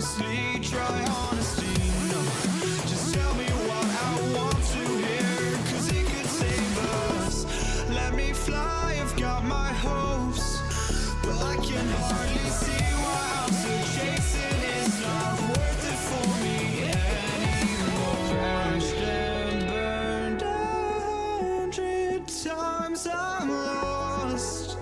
honestly, try honesty. No, just tell me what I want to hear, 'cause it could save us. Let me fly, I've got my hopes, but I can hardly see why I'm still chasing. It's not worth it for me anymore. Crashed and burned 100 times, I'm lost.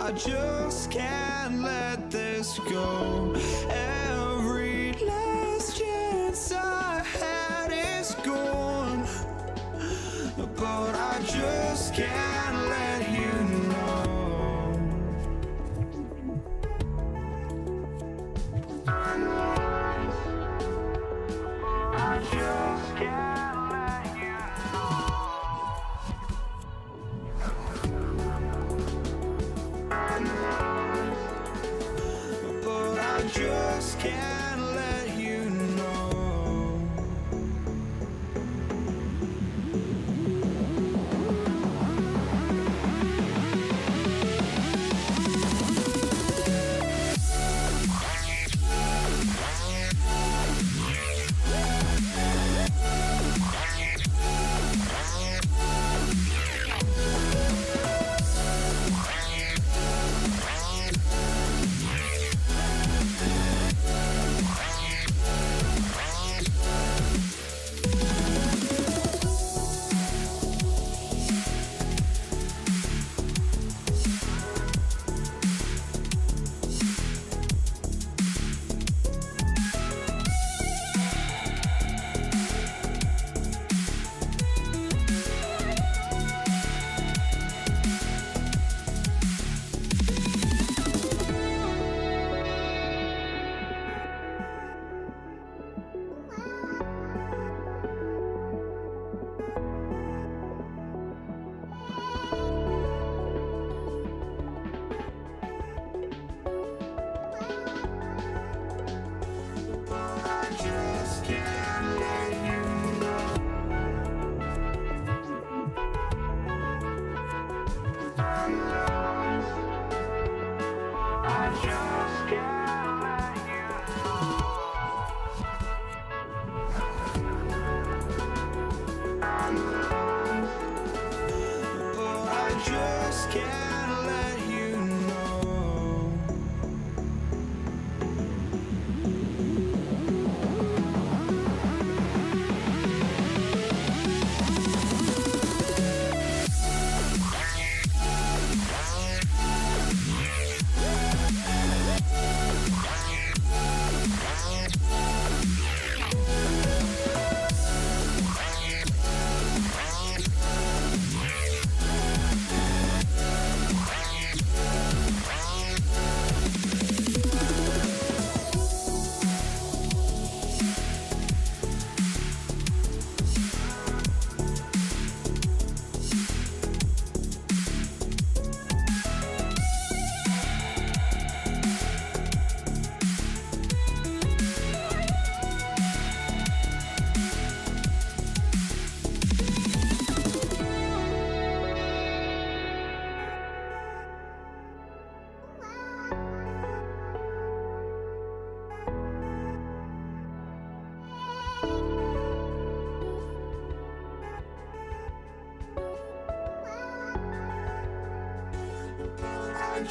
I just can't let this go. Every last chance I had is gone, but I just can't let you know. I just can't let you know. But I just can't let you know.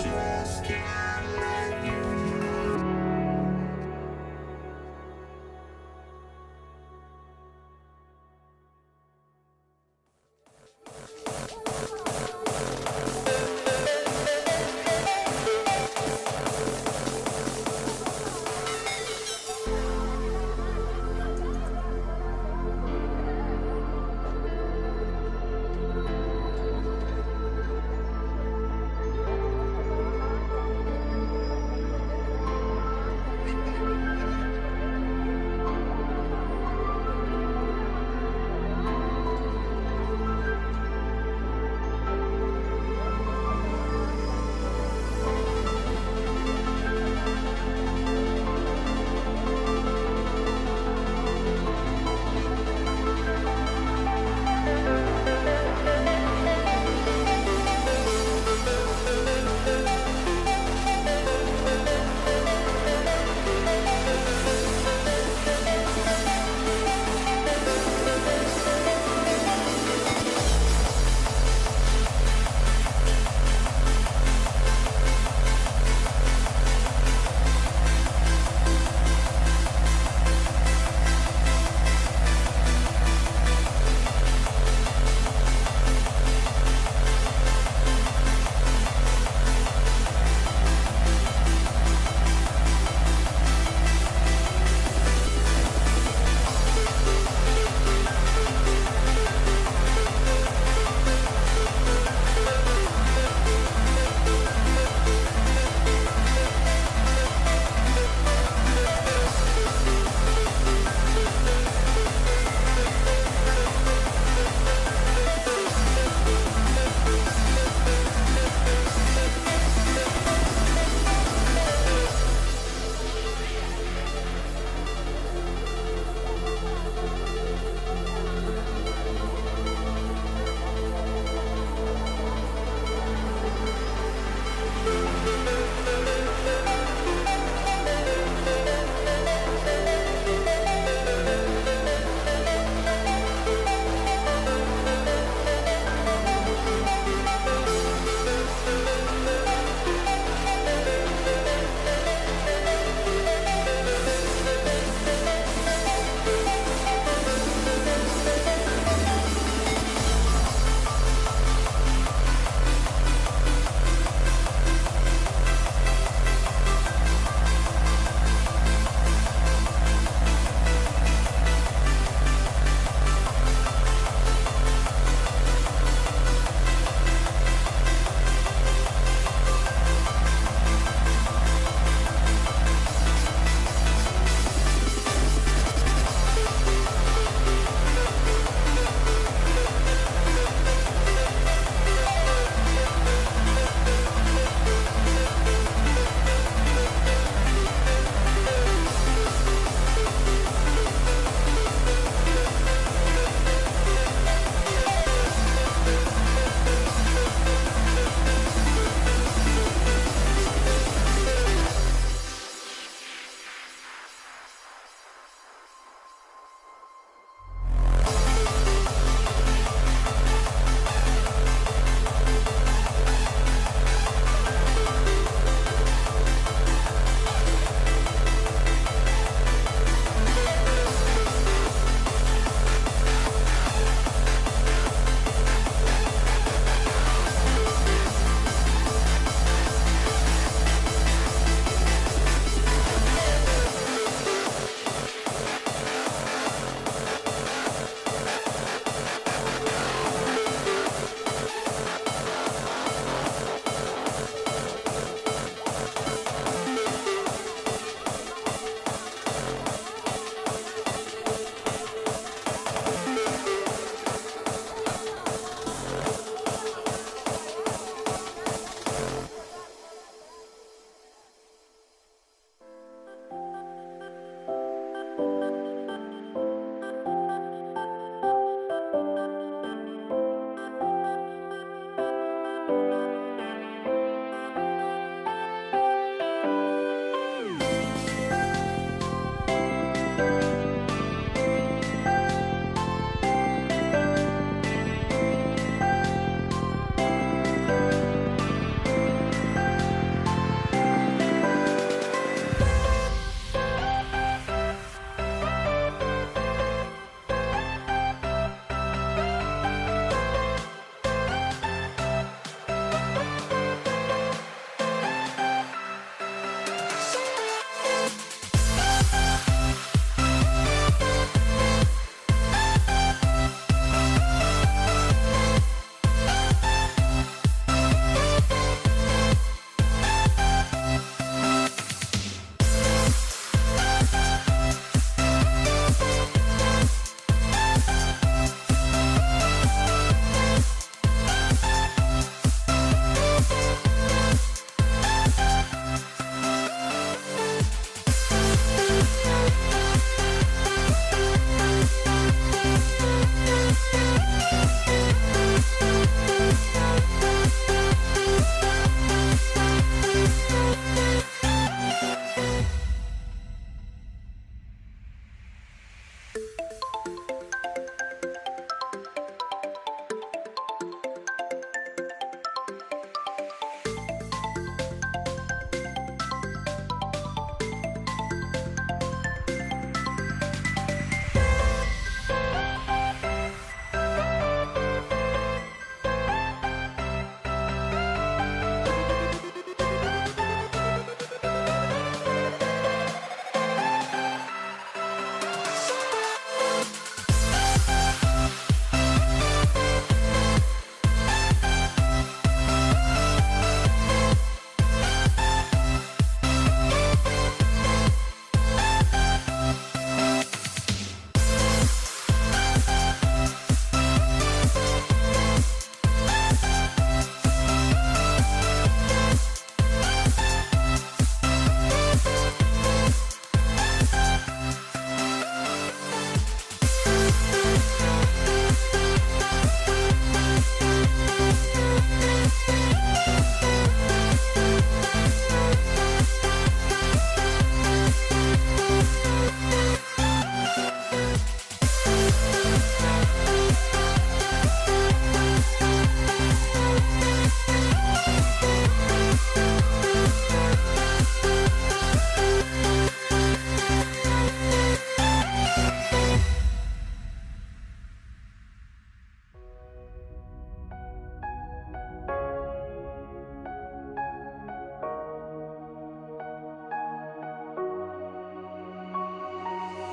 just can't let you know.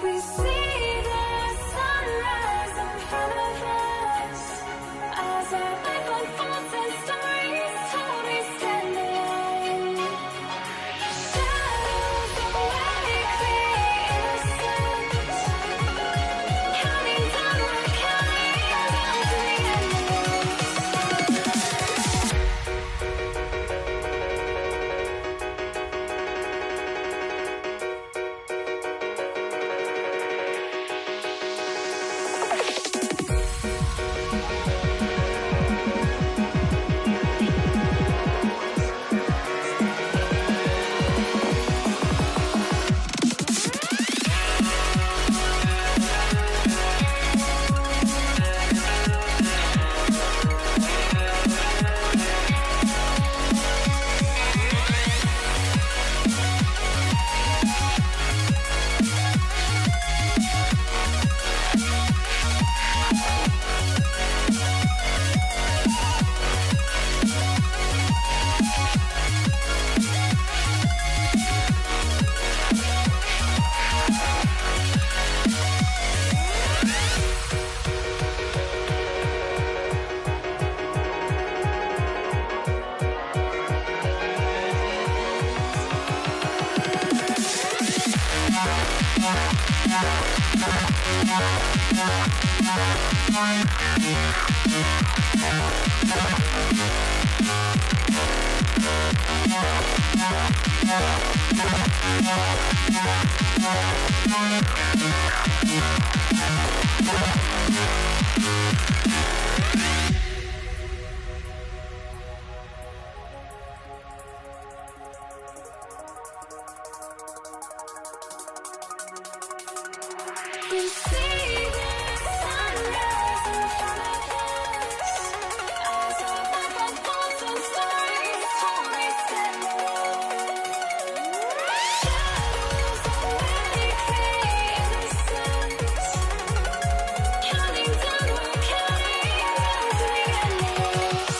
We see the sunrise in front of us as our life unfolds and stories told we stand alone. Shadows awake the innocence, counting down, we're counting down to the endless. We see the sunrise in front of us as our life unfolds and stories told we stand alone. Shadows awake the innocence, counting down, we're counting down to the endless.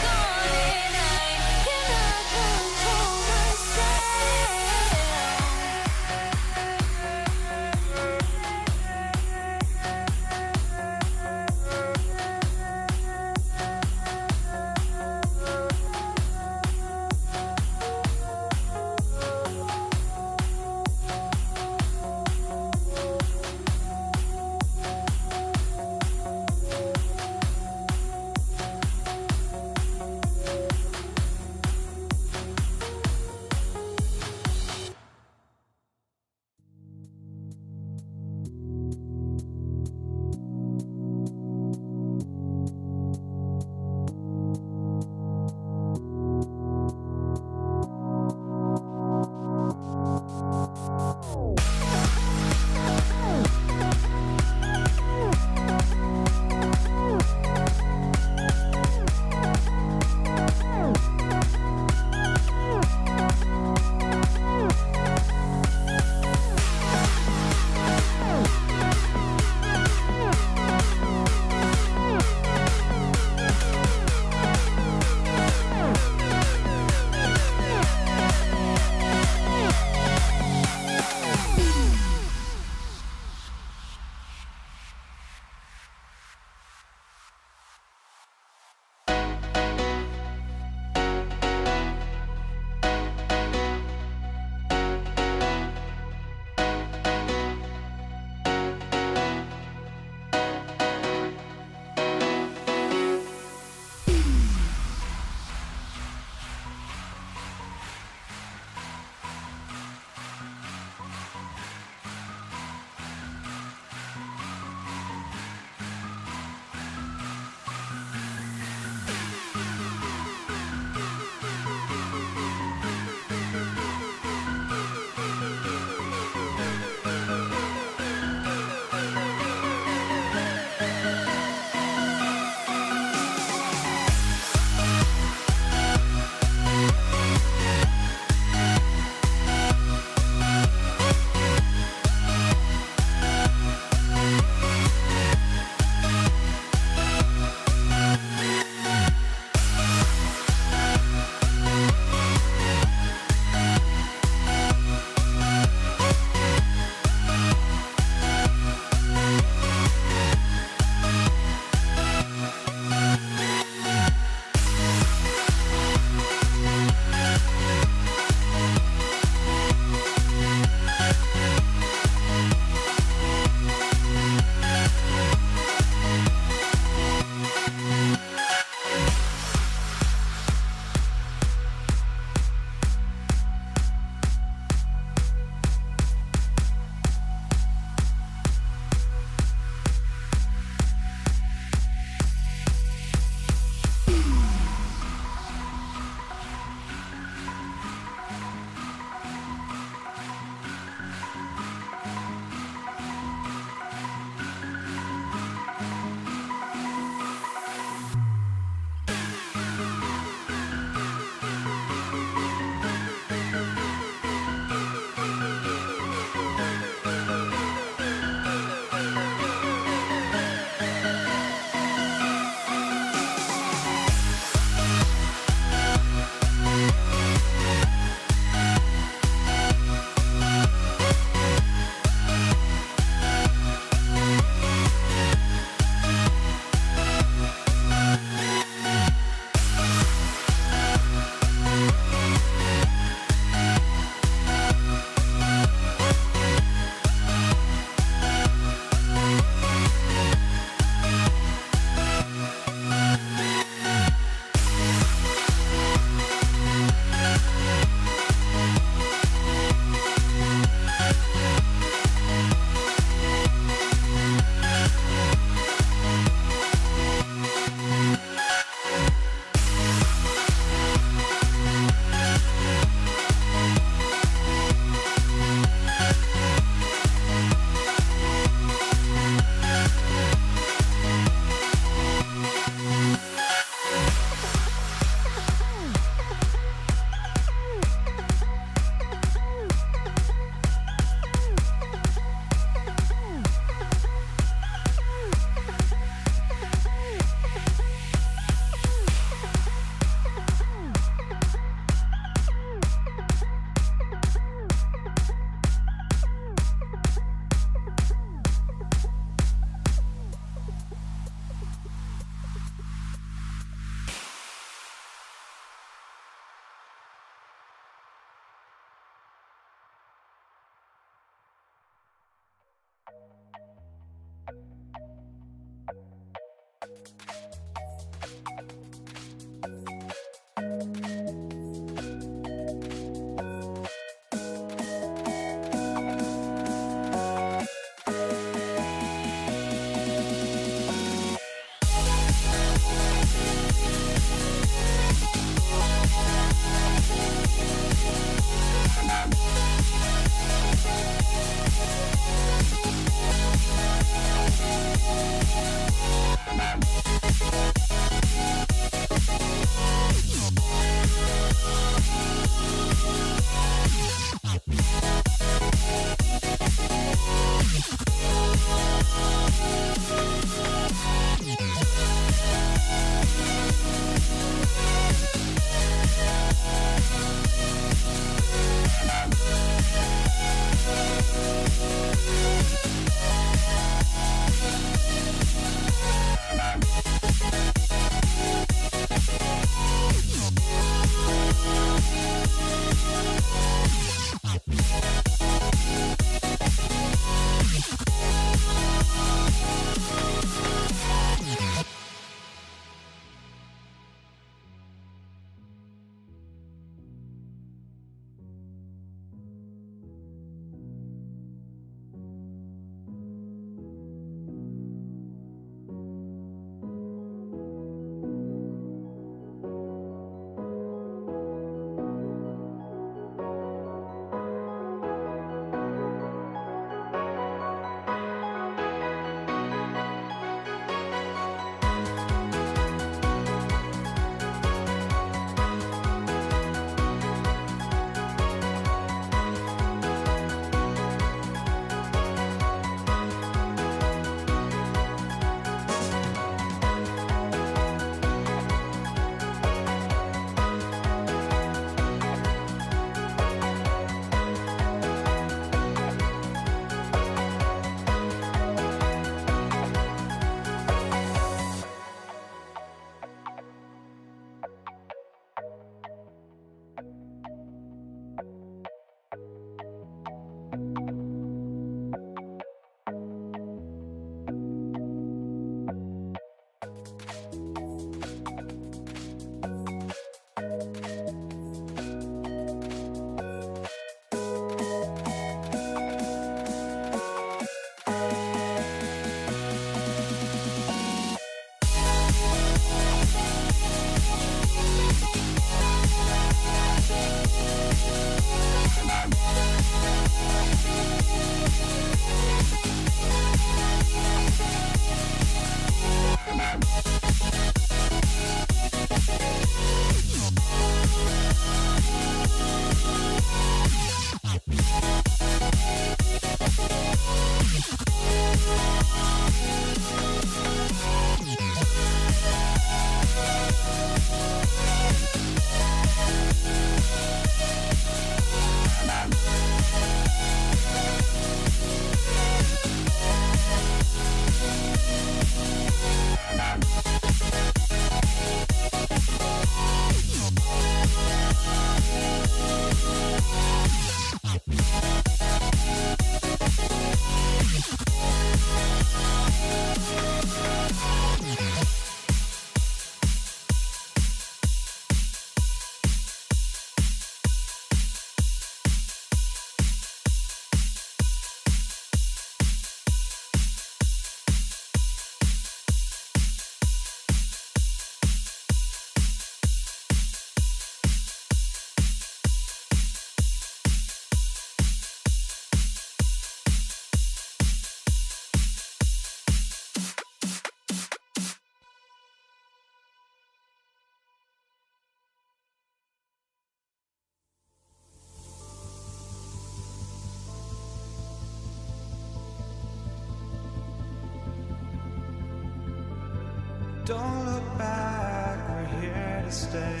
Don't look back, we're here to stay.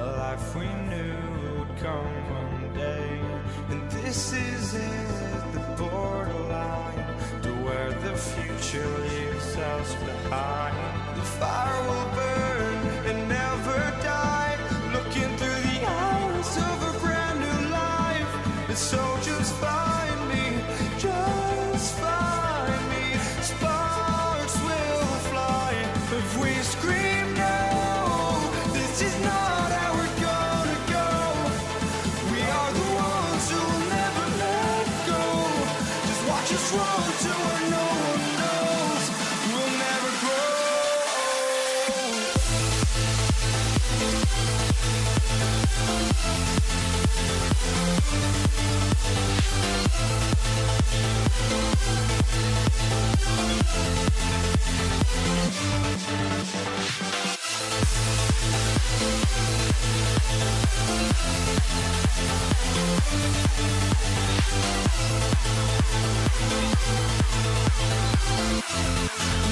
A life we knew would come one day. And this is it, the borderline to where the future leaves us behind. The fire will burn and never die, looking through the eyes of a brand new life. And so just find me, just find me. Sparks will fly if we scream no. This is not how we're gonna go. We are the ones who will never let go. Just watch us run to where no one knows. We'll never grow.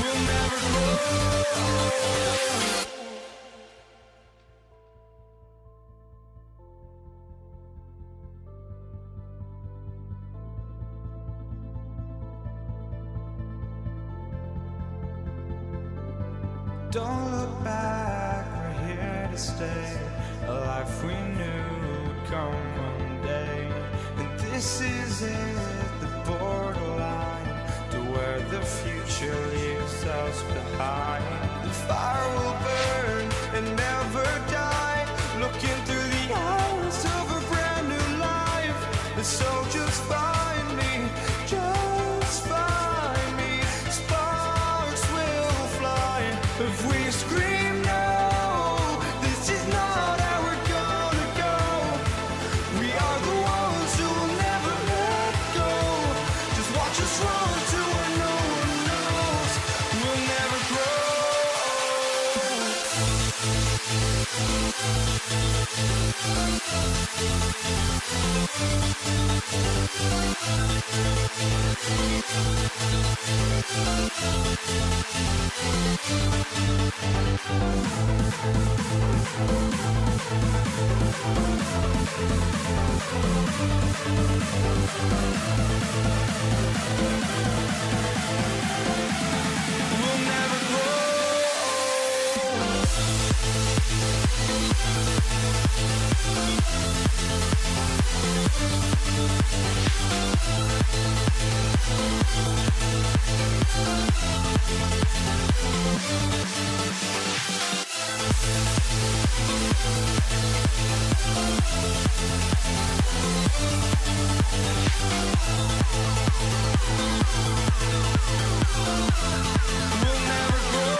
We'll never grow. Don't look back, we're here to stay. A life we knew would come one day. And this is it, the borderline to where the future leaves us behind. The fire will burn and never die, looking through the eyes of a brand new life. And so just find me, just find me. Sparks will fly if we scream no. This is not how we're gonna go. We are the ones who will never let go. Just watch us run to where no one knows. We'll never grow. We'll never grow. We'll never grow.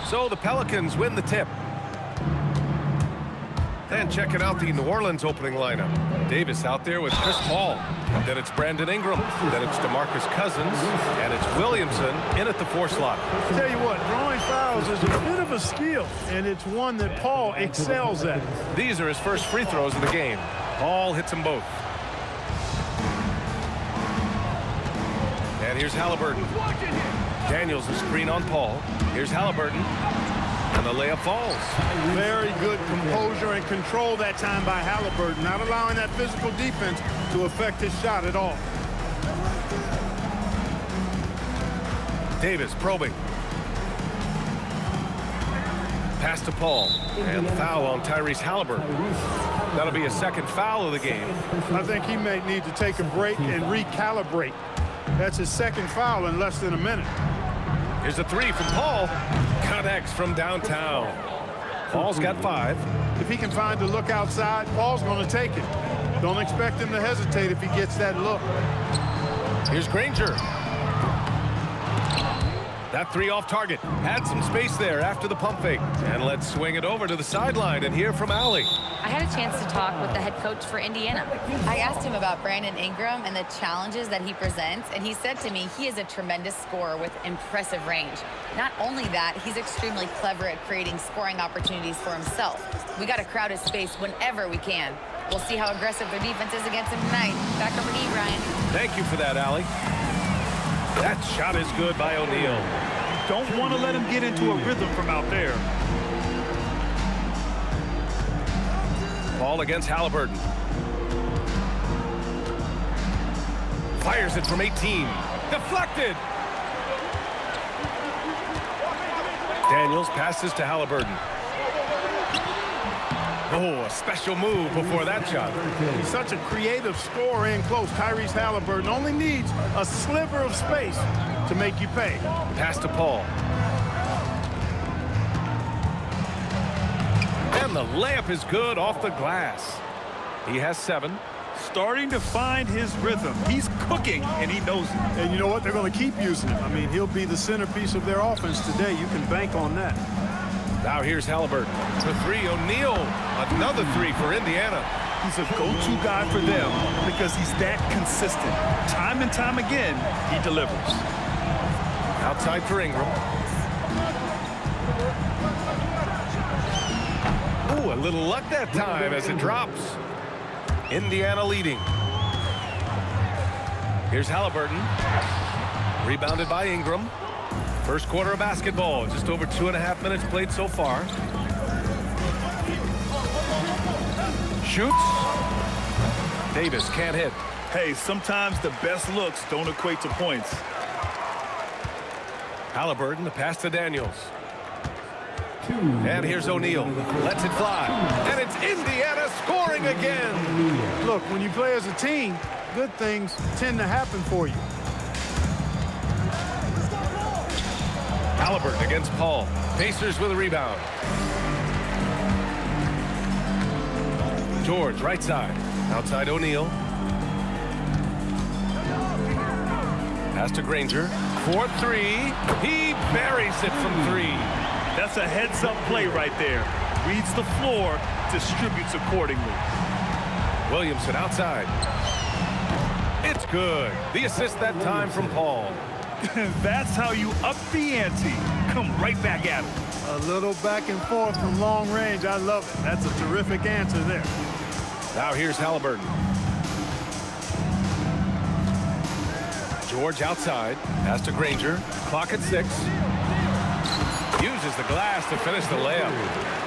So the Pelicans win the tip. And checking out the New Orleans opening lineup. Davis out there with Chris Paul. Then it's Brandon Ingram. Then it's DeMarcus Cousins. And it's Williamson in at the 4 slot. I'll tell you what, drawing fouls is a bit of a skill, and it's one that Paul excels at. These are his first free throws of the game. Paul hits them both. And here's Halliburton. Daniels a screen on Paul. Here's Halliburton. And the layup falls. Very good composure and control that time by Halliburton, not allowing that physical defense to affect his shot at all. Davis probing. Pass to Paul. And foul on Tyrese Halliburton. That'll be a second foul of the game. I think he may need to take a break and recalibrate. That's his second foul in less than a minute. Here's a 3 from Paul. Connects from downtown. Paul's got 5. If he can find a look outside, Paul's going to take it. Don't expect him to hesitate if he gets that look. Here's Granger. That 3 off target. Had some space there after the pump fake. And let's swing it over to the sideline and hear from Allie. I had a chance to talk with the head coach for Indiana. I asked him about Brandon Ingram and the challenges that he presents, and he said to me he is a tremendous scorer with impressive range. Not only that, he's extremely clever at creating scoring opportunities for himself. We got to crowd his space whenever we can. We'll see how aggressive their defense is against him tonight. Back over to you, Ryan. Thank you for that, Allie. That shot is good by O'Neal. Don't want to let him get into a rhythm from out there. Paul against Halliburton. Fires it from 18. Deflected. Daniels passes to Halliburton. Oh, a special move before that shot. He's such a creative scorer in close. Tyrese Halliburton only needs a sliver of space to make you pay. Pass to Paul. And the layup is good off the glass. He has 7. Starting to find his rhythm. He's cooking, and he knows it. And you know what? They're going to keep using him. I mean, he'll be the centerpiece of their offense today. You can bank on that. Now here's Halliburton. The 3, O'Neal. Another 3 for Indiana. He's a go-to guy for them because he's that consistent. Time and time again, he delivers. Outside for Ingram. Ooh, a little luck that time as it drops. Indiana leading. Here's Halliburton. Rebounded by Ingram. First quarter of basketball. Just over 2.5 minutes played so far. Shoots. Davis can't hit. Hey, sometimes the best looks don't equate to points. Halliburton, the pass to Daniels. And here's O'Neal. Lets it fly. And it's Indiana scoring again. Look, when you play as a team, good things tend to happen for you. Halliburton against Paul. Pacers with a rebound. George, right side. Outside O'Neal. Pass to Granger. 4-3. He buries it from 3. That's a heads-up play right there. Reads the floor, distributes accordingly. Williamson outside. It's good. The assist that time from Paul. That's how you up the ante. Come right back at him. A little back and forth from long range. I love it. That's a terrific answer there. Now here's Halliburton. George outside. Pass to Granger. Clock at 6. Uses the glass to finish the layup.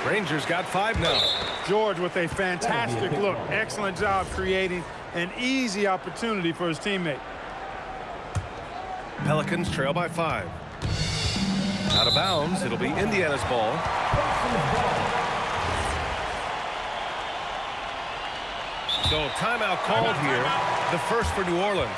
Granger's got 5 now. George with a fantastic look. Excellent job creating an easy opportunity for his teammate. Pelicans trail by 5. Out of bounds. It'll be Indiana's ball. So timeout called here. The first for New Orleans.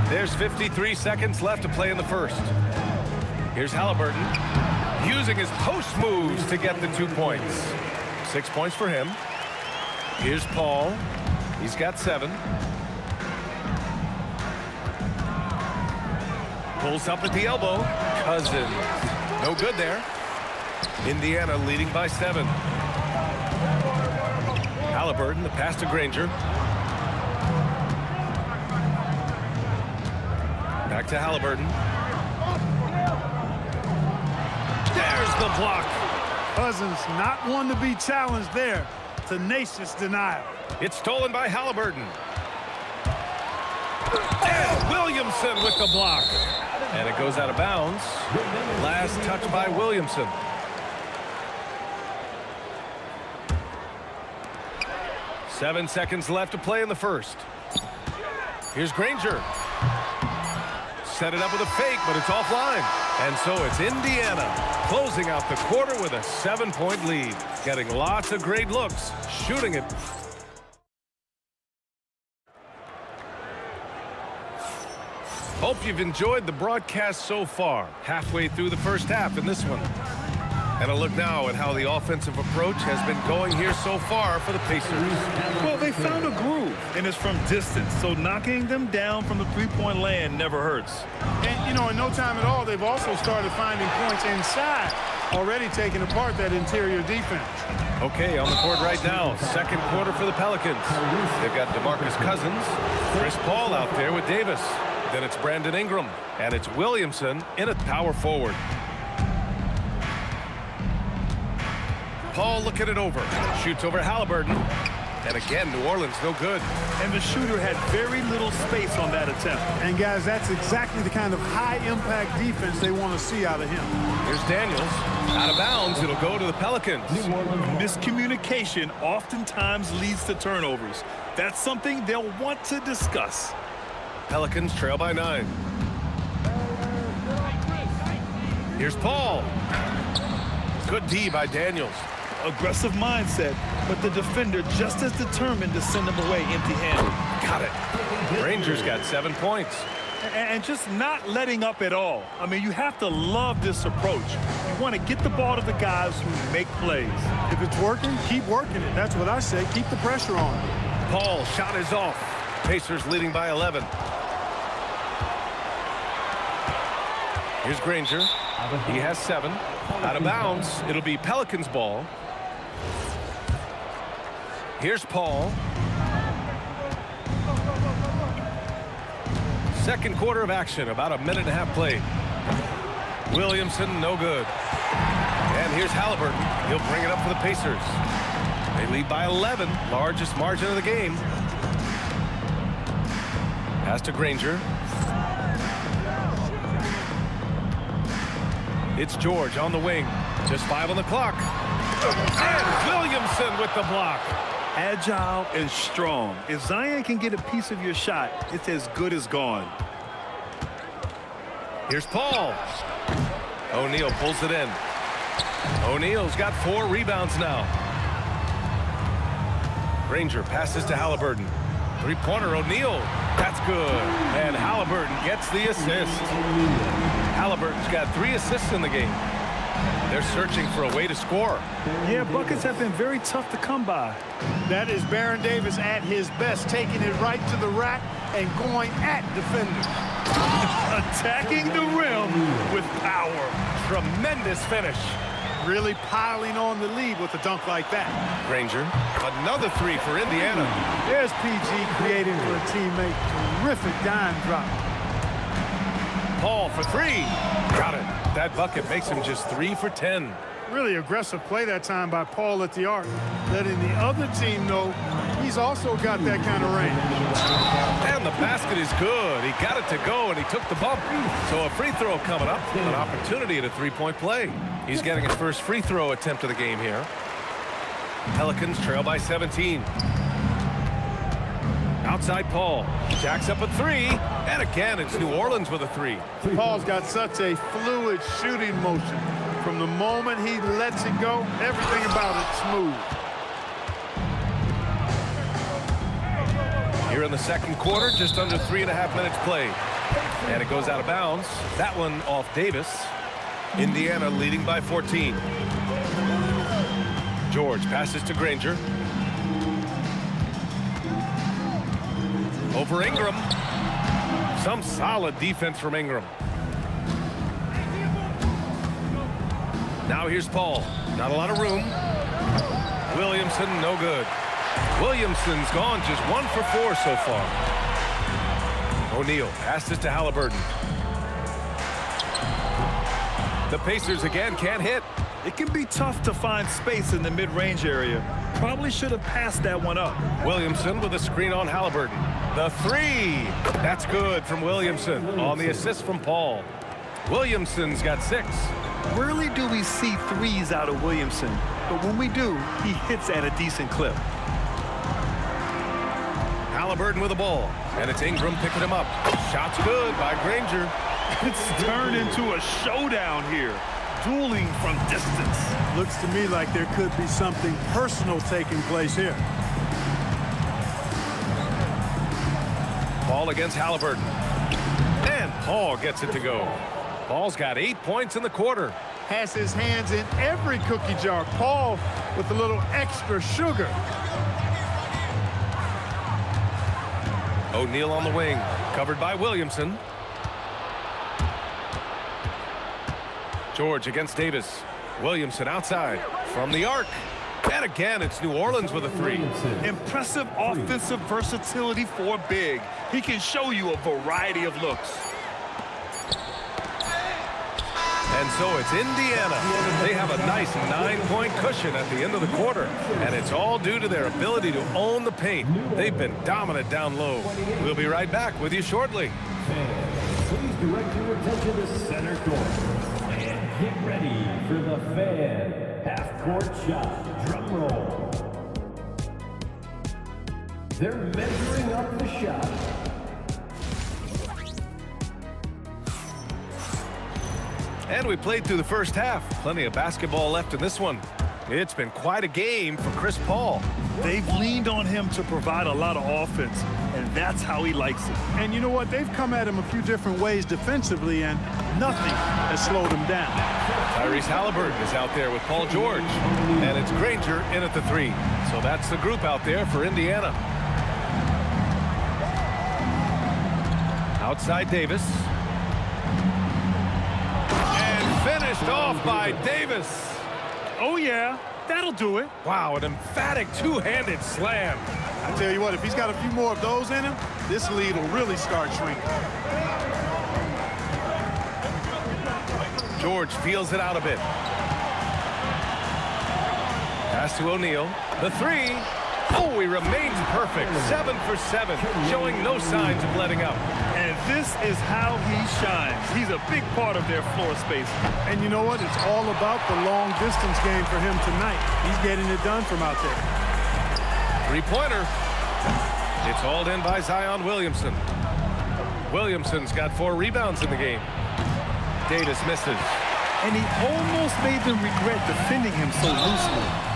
There's 53 seconds left to play in the first. Here's Halliburton using his post moves to get the 2 points. 6 points for him. Here's Paul. He's got 7. Pulls up at the elbow. Cousins. No good there. Indiana leading by 7. Halliburton, the pass to Granger. Back to Halliburton. There's the block. Cousins not one to be challenged there. Tenacious denial. It's stolen by Halliburton. And Williamson with the block. And it goes out of bounds. Last touch by Williamson. Seven seconds left to play in the first. Here's Granger. Set it up with a fake, but it's offline. And so it's Indiana closing out the quarter with a 7-point lead. Getting lots of great looks, shooting it. Hope you've enjoyed the broadcast so far. Halfway through the first half in this one. And a look now at how the offensive approach has been going here so far for the Pacers. Well, they found a groove, and it's from distance, so knocking them down from the three-point land never hurts. And, you know, in no time at all, they've also started finding points inside, already taking apart that interior defense. Okay, on the court right now, second quarter for the Pelicans. They've got DeMarcus Cousins, Chris Paul out there with Davis. Then it's Brandon Ingram, and it's Williamson in at power forward. Paul looking it over. Shoots over Halliburton. And again, New Orleans no good. And the shooter had very little space on that attempt. And, guys, that's exactly the kind of high-impact defense they want to see out of him. Here's Daniels. Out of bounds. It'll go to the Pelicans. Miscommunication oftentimes leads to turnovers. That's something they'll want to discuss. Pelicans trail by 9. Here's Paul. Good D by Daniels. Aggressive mindset, but the defender just as determined to send him away empty-handed. Got it. Rangers got 7 points. And just not letting up at all. I mean, you have to love this approach. You want to get the ball to the guys who make plays. If it's working, keep working it. That's what I say. Keep the pressure on. Paul shot is off. Pacers leading by 11. Here's Granger. He has 7. Out of bounds. It'll be Pelicans ball. Here's Paul. Second quarter of action. About a minute and a half played. Williamson, no good. And here's Halliburton. He'll bring it up for the Pacers. They lead by 11. Largest margin of the game. Pass to Granger. It's George on the wing. Just 5 on the clock. And Williamson with the block. Agile and strong. If Zion can get a piece of your shot, it's as good as gone. Here's Paul. O'Neal pulls it in. O'Neal's got 4 rebounds now. Granger passes to Halliburton. Three-pointer, O'Neal. That's good. And Halliburton gets the assist. Halliburton's got 3 assists in the game. They're searching for a way to score. Yeah, buckets have been very tough to come by. That is Baron Davis at his best, taking it right to the rack and going at defenders. Attacking the rim with power. Tremendous finish. Really piling on the lead with a dunk like that. Granger, another 3 for Indiana. There's PG creating for a teammate. Terrific dime drop. Paul for 3. Got it. That bucket makes him just 3 for 10. Really aggressive play that time by Paul at the arc, letting the other team know he's he's also got that kind of range. And the basket is good. He got it to go, and he took the bump. So a free throw coming up. An opportunity at a three-point play. He's getting his first free throw attempt of the game here. Pelicans trail by 17. Outside Paul. Jacks up a three. And again, it's New Orleans with a three. Paul's got such a fluid shooting motion. From the moment he lets it go, everything about it smooth. Here in the second quarter, just under 3.5 minutes played. And it goes out of bounds. That one off Davis. Indiana leading by 14. George passes to Granger. Over Ingram. Some solid defense from Ingram. Now here's Paul. Not a lot of room. Williamson, no good. Williamson's gone just 1 for 4 so far. O'Neal passes to Halliburton. The Pacers again can't hit. It can be tough to find space in the mid-range area. Probably should have passed that one up. Williamson with a screen on Halliburton. The three. That's good from Williamson on the assist from Paul. Williamson's got 6. Rarely do we see threes out of Williamson, but when we do, he hits at a decent clip. Halliburton with the ball, and it's Ingram picking him up. Shot's good by Granger. It's turned into a showdown here. Dueling from distance. Looks to me like there could be something personal taking place here. Paul against Halliburton. And Paul gets it to go. Paul's got 8 points in the quarter. Has his hands in every cookie jar. Paul with a little extra sugar. O'Neal on the wing, covered by Williamson. George against Davis. Williamson outside from the arc. And again, it's New Orleans with a three. Impressive offensive versatility for big. He can show you a variety of looks. And so it's Indiana. They have a nice 9-point cushion at the end of the quarter. And it's all due to their ability to own the paint. They've been dominant down low. We'll be right back with you shortly. Please direct your attention to center court. And get ready for the Fan half-court shot. Drum roll. They're measuring up the shot. And we played through the first half. Plenty of basketball left in this one. It's been quite a game for Chris Paul. They've leaned on him to provide a lot of offense, and that's how he likes it. And you know what? They've come at him a few different ways defensively, and nothing has slowed him down. Tyrese Halliburton is out there with Paul George. And it's Granger in at the three. So that's the group out there for Indiana. Outside Davis. Finished off by Davis. Oh, yeah, that'll do it. Wow, an emphatic two-handed slam. I tell you what, if he's got a few more of those in him, this lead will really start shrinking. George feels it out a bit. Pass to O'Neal. The three. Oh, he remains perfect. 7 for 7, showing no signs of letting up. And this is how he shines. He's a big part of their floor space. And you know what? It's all about the long distance game for him tonight. He's getting it done from out there. Three-pointer. It's hauled in by Zion Williamson. Williamson's got 4 rebounds in the game. Davis misses. And he almost made them regret defending him so loosely.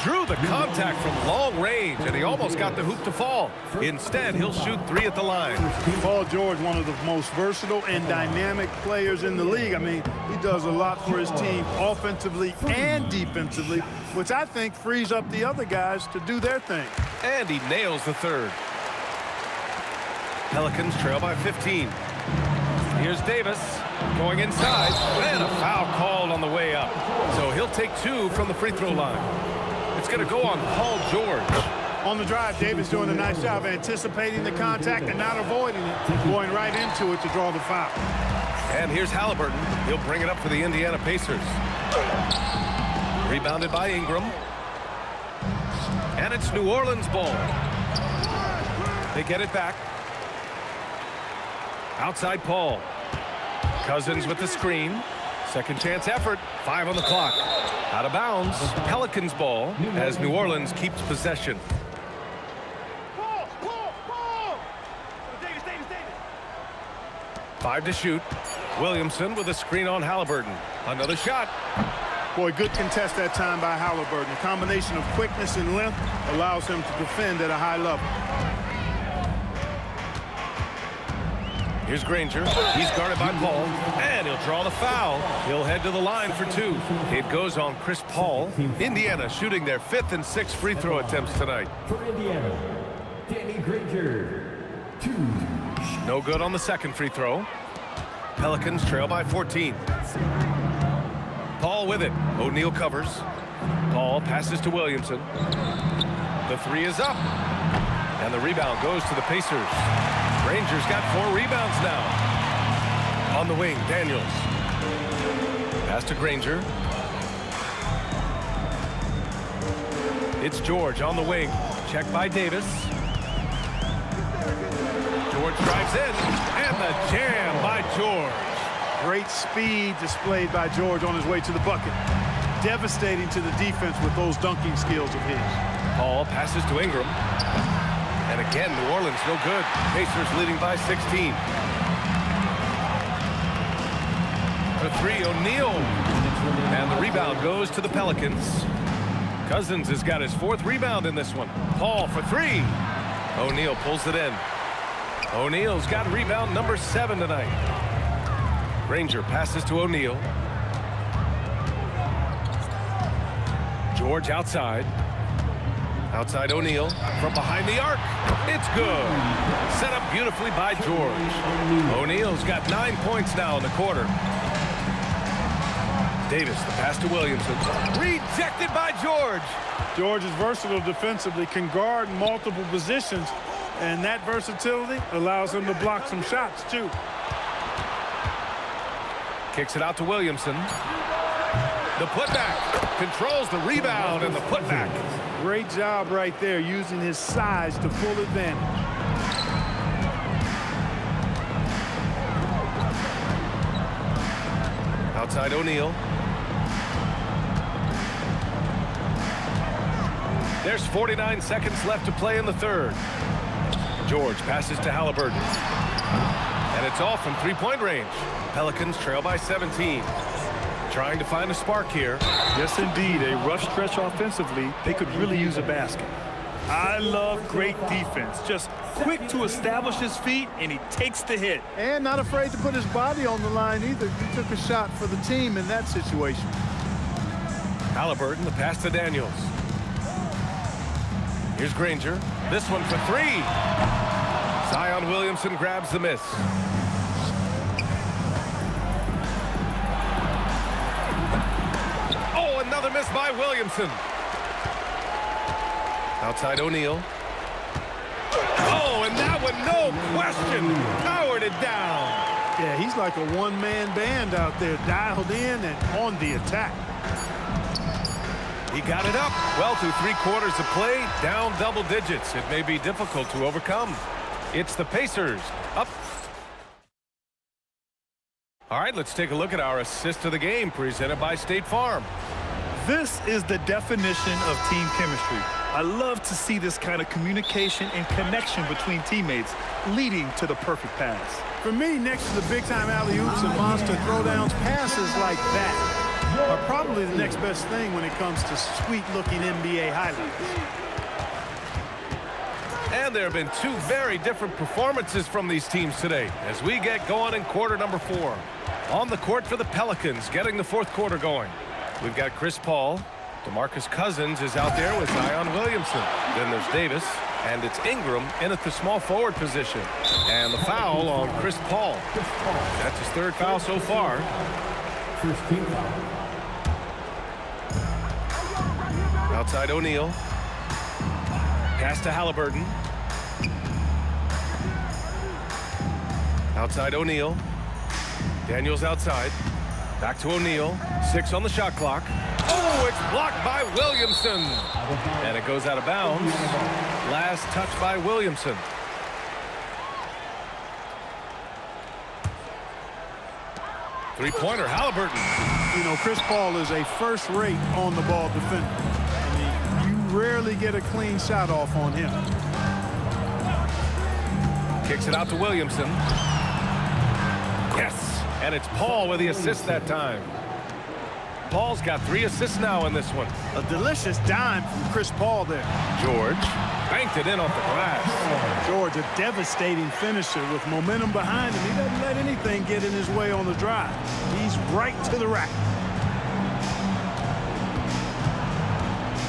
Drew the contact from long range, and he almost got the hoop to fall. Instead, he'll shoot 3 at the line. Paul George, one of the most versatile and dynamic players in the league. I mean, he does a lot for his team offensively and defensively, which I think frees up the other guys to do their thing. And he nails the third. Pelicans trail by 15. Here's Davis going inside, and a foul called on the way up. So he'll take 2 from the free throw line. It's going to go on Paul George. On the drive, Davis doing a nice job anticipating the contact and not avoiding it, going right into it to draw the foul. And here's Halliburton. He'll bring it up for the Indiana Pacers. Rebounded by Ingram. And it's New Orleans ball. They get it back. Outside Paul. Cousins with the screen. Second chance effort. 5 on the clock. Out of bounds. Pelicans ball as New Orleans keeps possession. 5 to shoot. Williamson with a screen on Halliburton. Another shot. Boy, good contest that time by Halliburton. A combination of quickness and length allows him to defend at a high level. Here's Granger. He's guarded by Paul, and he'll draw the foul. He'll head to the line for 2. It goes on Chris Paul. Indiana shooting their 5th and 6th free throw attempts tonight. For Indiana, Danny Granger, 2. No good on the second free throw. Pelicans trail by 14. Paul with it. O'Neal covers. Paul passes to Williamson. The 3 is up. And the rebound goes to the Pacers. Rangers got 4 rebounds now. On the wing, Daniels. Pass to Granger. It's George on the wing. Checked by Davis. George drives in. And the jam by George. Great speed displayed by George on his way to the bucket. Devastating to the defense with those dunking skills of his. Paul passes to Ingram. And again, New Orleans no good. Pacers leading by 16. For 3, O'Neal. And the rebound goes to the Pelicans. Cousins has got his 4th rebound in this one. Paul for 3. O'Neal pulls it in. O'Neal's got rebound number 7 tonight. Granger passes to O'Neal. George outside. Outside O'Neal from behind the arc. It's good. Set up beautifully by George. O'Neal's got 9 points now in the quarter. Davis, the pass to Williamson. Rejected by George. George is versatile defensively, can guard multiple positions, and that versatility allows him to block some shots, too. Kicks it out to Williamson. The putback. Controls the rebound and the putback. Great job right there, using his size to full advantage. Outside O'Neal. There's 49 seconds left to play in the 3rd. George passes to Halliburton. And it's off from 3-point range. Pelicans trail by 17. Trying to find a spark here. Yes, indeed. A rough stretch offensively. They could really use a basket. I love great defense. Just quick to establish his feet, and he takes the hit. And not afraid to put his body on the line either. He took a shot for the team in that situation. Halliburton, the pass to Daniels. Here's Granger. This one for 3. Zion Williamson grabs the miss. Oh, another miss by Williamson. Outside O'Neal. Oh, and that one, no question, powered it down. Yeah, he's like a one-man band out there, dialed in and on the attack. He got it up. Well, through 3 quarters of play, down double digits. It may be difficult to overcome. It's the Pacers up. All right, let's take a look at our assist of the game presented by State Farm. This is the definition of team chemistry. I love to see this kind of communication and connection between teammates leading to the perfect pass. For me, next to the big-time alley-oops and monster throwdowns, passes like that are probably the next best thing when it comes to sweet-looking NBA highlights. And there have been 2 very different performances from these teams today as we get going in quarter number 4. On the court for the Pelicans, getting the 4th quarter going. We've got Chris Paul. DeMarcus Cousins is out there with Zion Williamson. Then there's Davis, and it's Ingram in at the small forward position. And the foul on Chris Paul. That's his 3rd foul so far. First team foul. Outside O'Neal. Pass to Halliburton. Outside O'Neal. Daniels outside. Back to O'Neal. 6 on the shot clock. Oh, it's blocked by Williamson. And it goes out of bounds. Last touch by Williamson. Three-pointer, Halliburton. You know, Chris Paul is a first-rate on-the-ball defender. I mean, you rarely get a clean shot off on him. Kicks it out to Williamson. Yes, and it's Paul with the assist that time. Paul's got 3 assists now in this one. A delicious dime from Chris Paul there. George banked it in off the glass. George, a devastating finisher with momentum behind him. He doesn't let anything get in his way on the drive. He's right to the rack.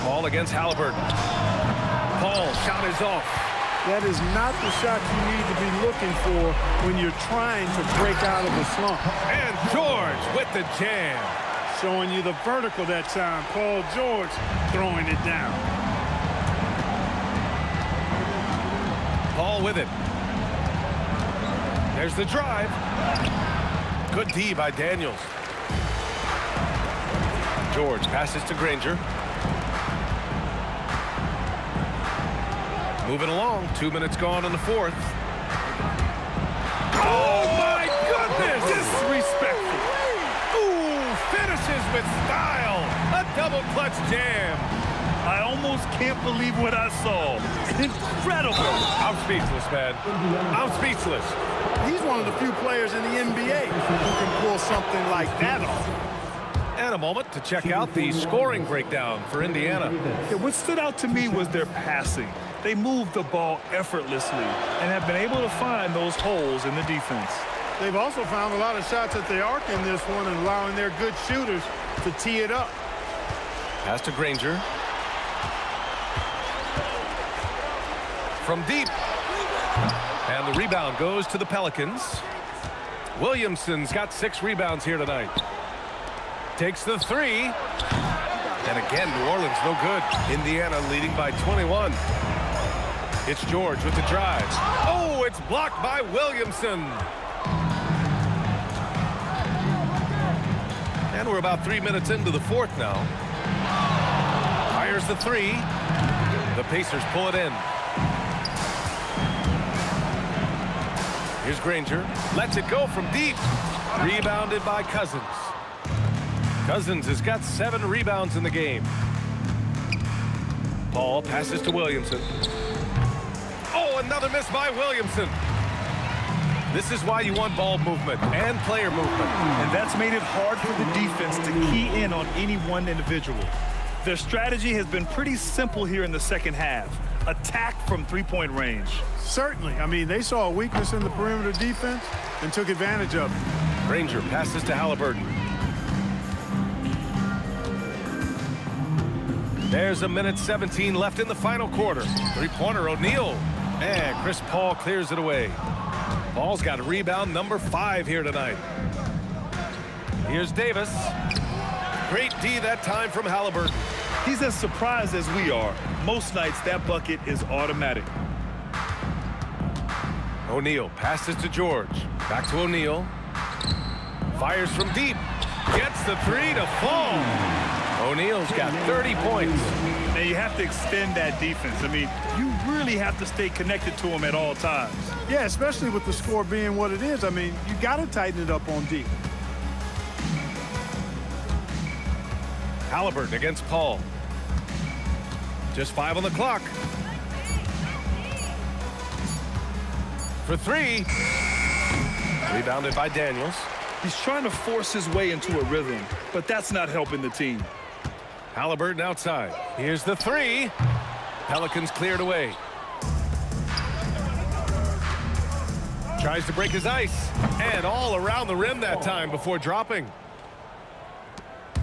Paul against Halliburton. Paul, shot is off. That is not the shot you need to be looking for when you're trying to break out of a slump. And George with the jam. Showing you the vertical that time. Paul George throwing it down. Paul with it. There's the drive. Good D by Daniels. George passes to Granger. Moving along. 2 minutes gone in the fourth. Oh, my goodness! Disrespectful. Ooh, finishes with style. A double clutch jam. I almost can't believe what I saw. Incredible. I'm speechless, man. I'm speechless. He's one of the few players in the NBA who can pull something like that off. And a moment to check out the scoring breakdown for Indiana. Yeah, what stood out to me was their passing. They moved the ball effortlessly and have been able to find those holes in the defense. They've also found a lot of shots at the arc in this one and allowing their good shooters to tee it up. Pass to Granger. From deep. And the rebound goes to the Pelicans. Williamson's got 6 rebounds here tonight. Takes the 3. And again, New Orleans no good. Indiana leading by 21. It's George with the drive. Oh, it's blocked by Williamson. And we're about 3 minutes into the fourth now. Fires the 3. The Pacers pull it in. Here's Granger. Lets it go from deep. Rebounded by Cousins. Cousins has got 7 rebounds in the game. Paul passes to Williamson. Oh, another miss by Williamson. This is why you want ball movement and player movement. And that's made it hard for the defense to key in on any one individual. Their strategy has been pretty simple here in the second half. Attack from three-point range. Certainly. I mean, they saw a weakness in the perimeter defense and took advantage of it. Granger passes to Halliburton. There's a minute 17 left in the final quarter. Three-pointer, O'Neal. And Chris Paul clears it away. Paul's got rebound number 5 here tonight. Here's Davis. Great D that time from Halliburton. He's as surprised as we are. Most nights, that bucket is automatic. O'Neal passes to George. Back to O'Neal. Fires from deep. Gets the 3 to fall. O'Neal's got 30 points. Now, you have to extend that defense. I mean, you really have to stay connected to him at all times. Yeah, especially with the score being what it is. I mean, you got to tighten it up on deep. Halliburton against Paul. Just 5 on the clock. For 3. Rebounded by Daniels. He's trying to force his way into a rhythm, but that's not helping the team. Halliburton outside. Here's the 3. Pelicans cleared away. Tries to break his ice. And all around the rim that time before dropping.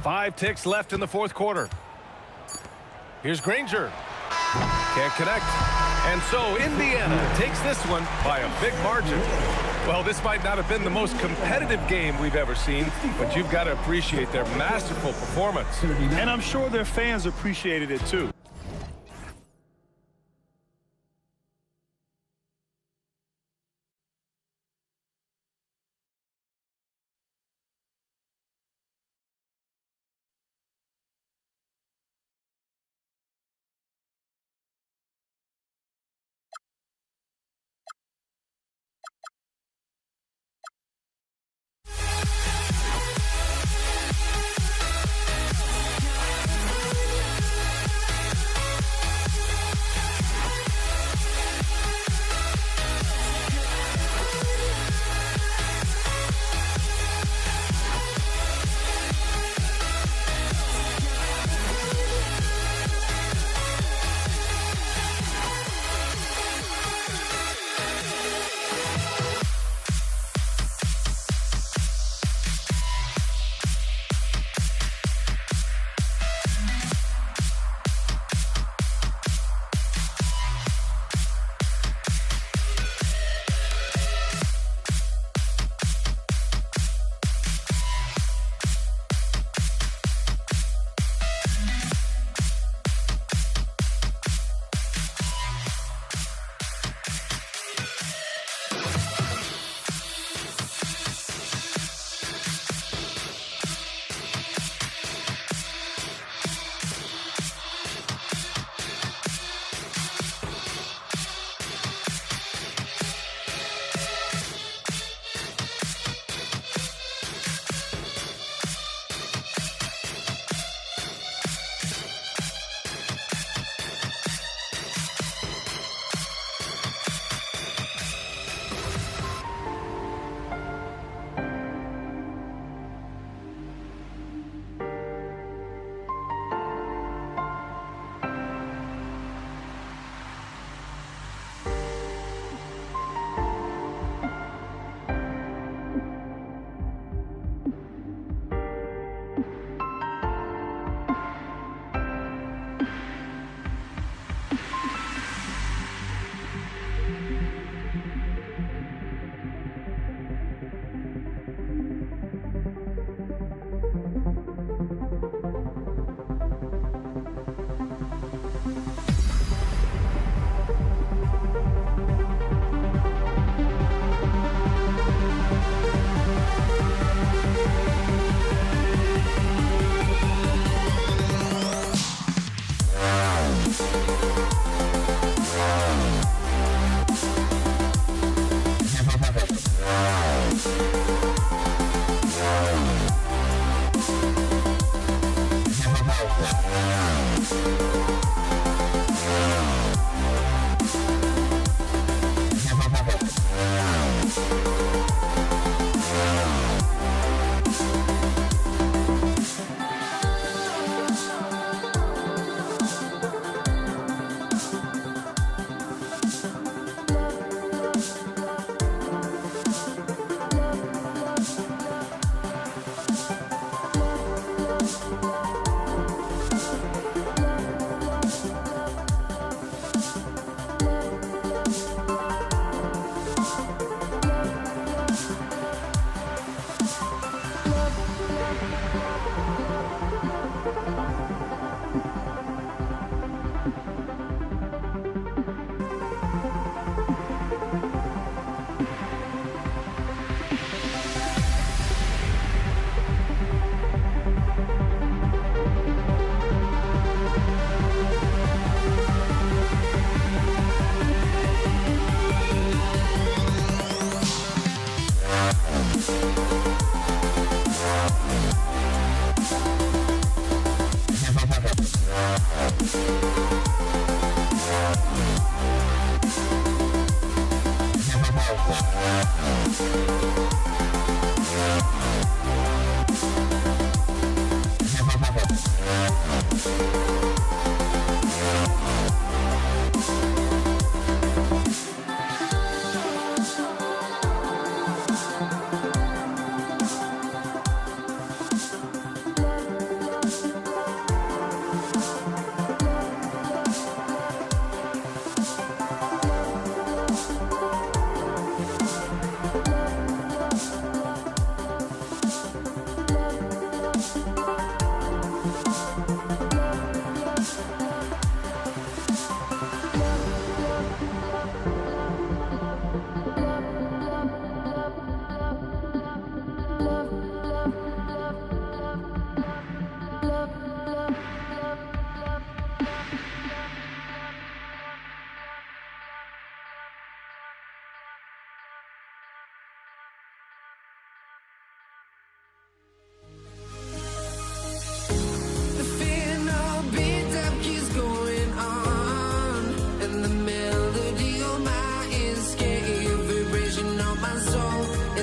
5 ticks left in the fourth quarter. Here's Granger. Can't connect. And so Indiana takes this one by a big margin. Well, this might not have been the most competitive game we've ever seen, but you've got to appreciate their masterful performance. And I'm sure their fans appreciated it too.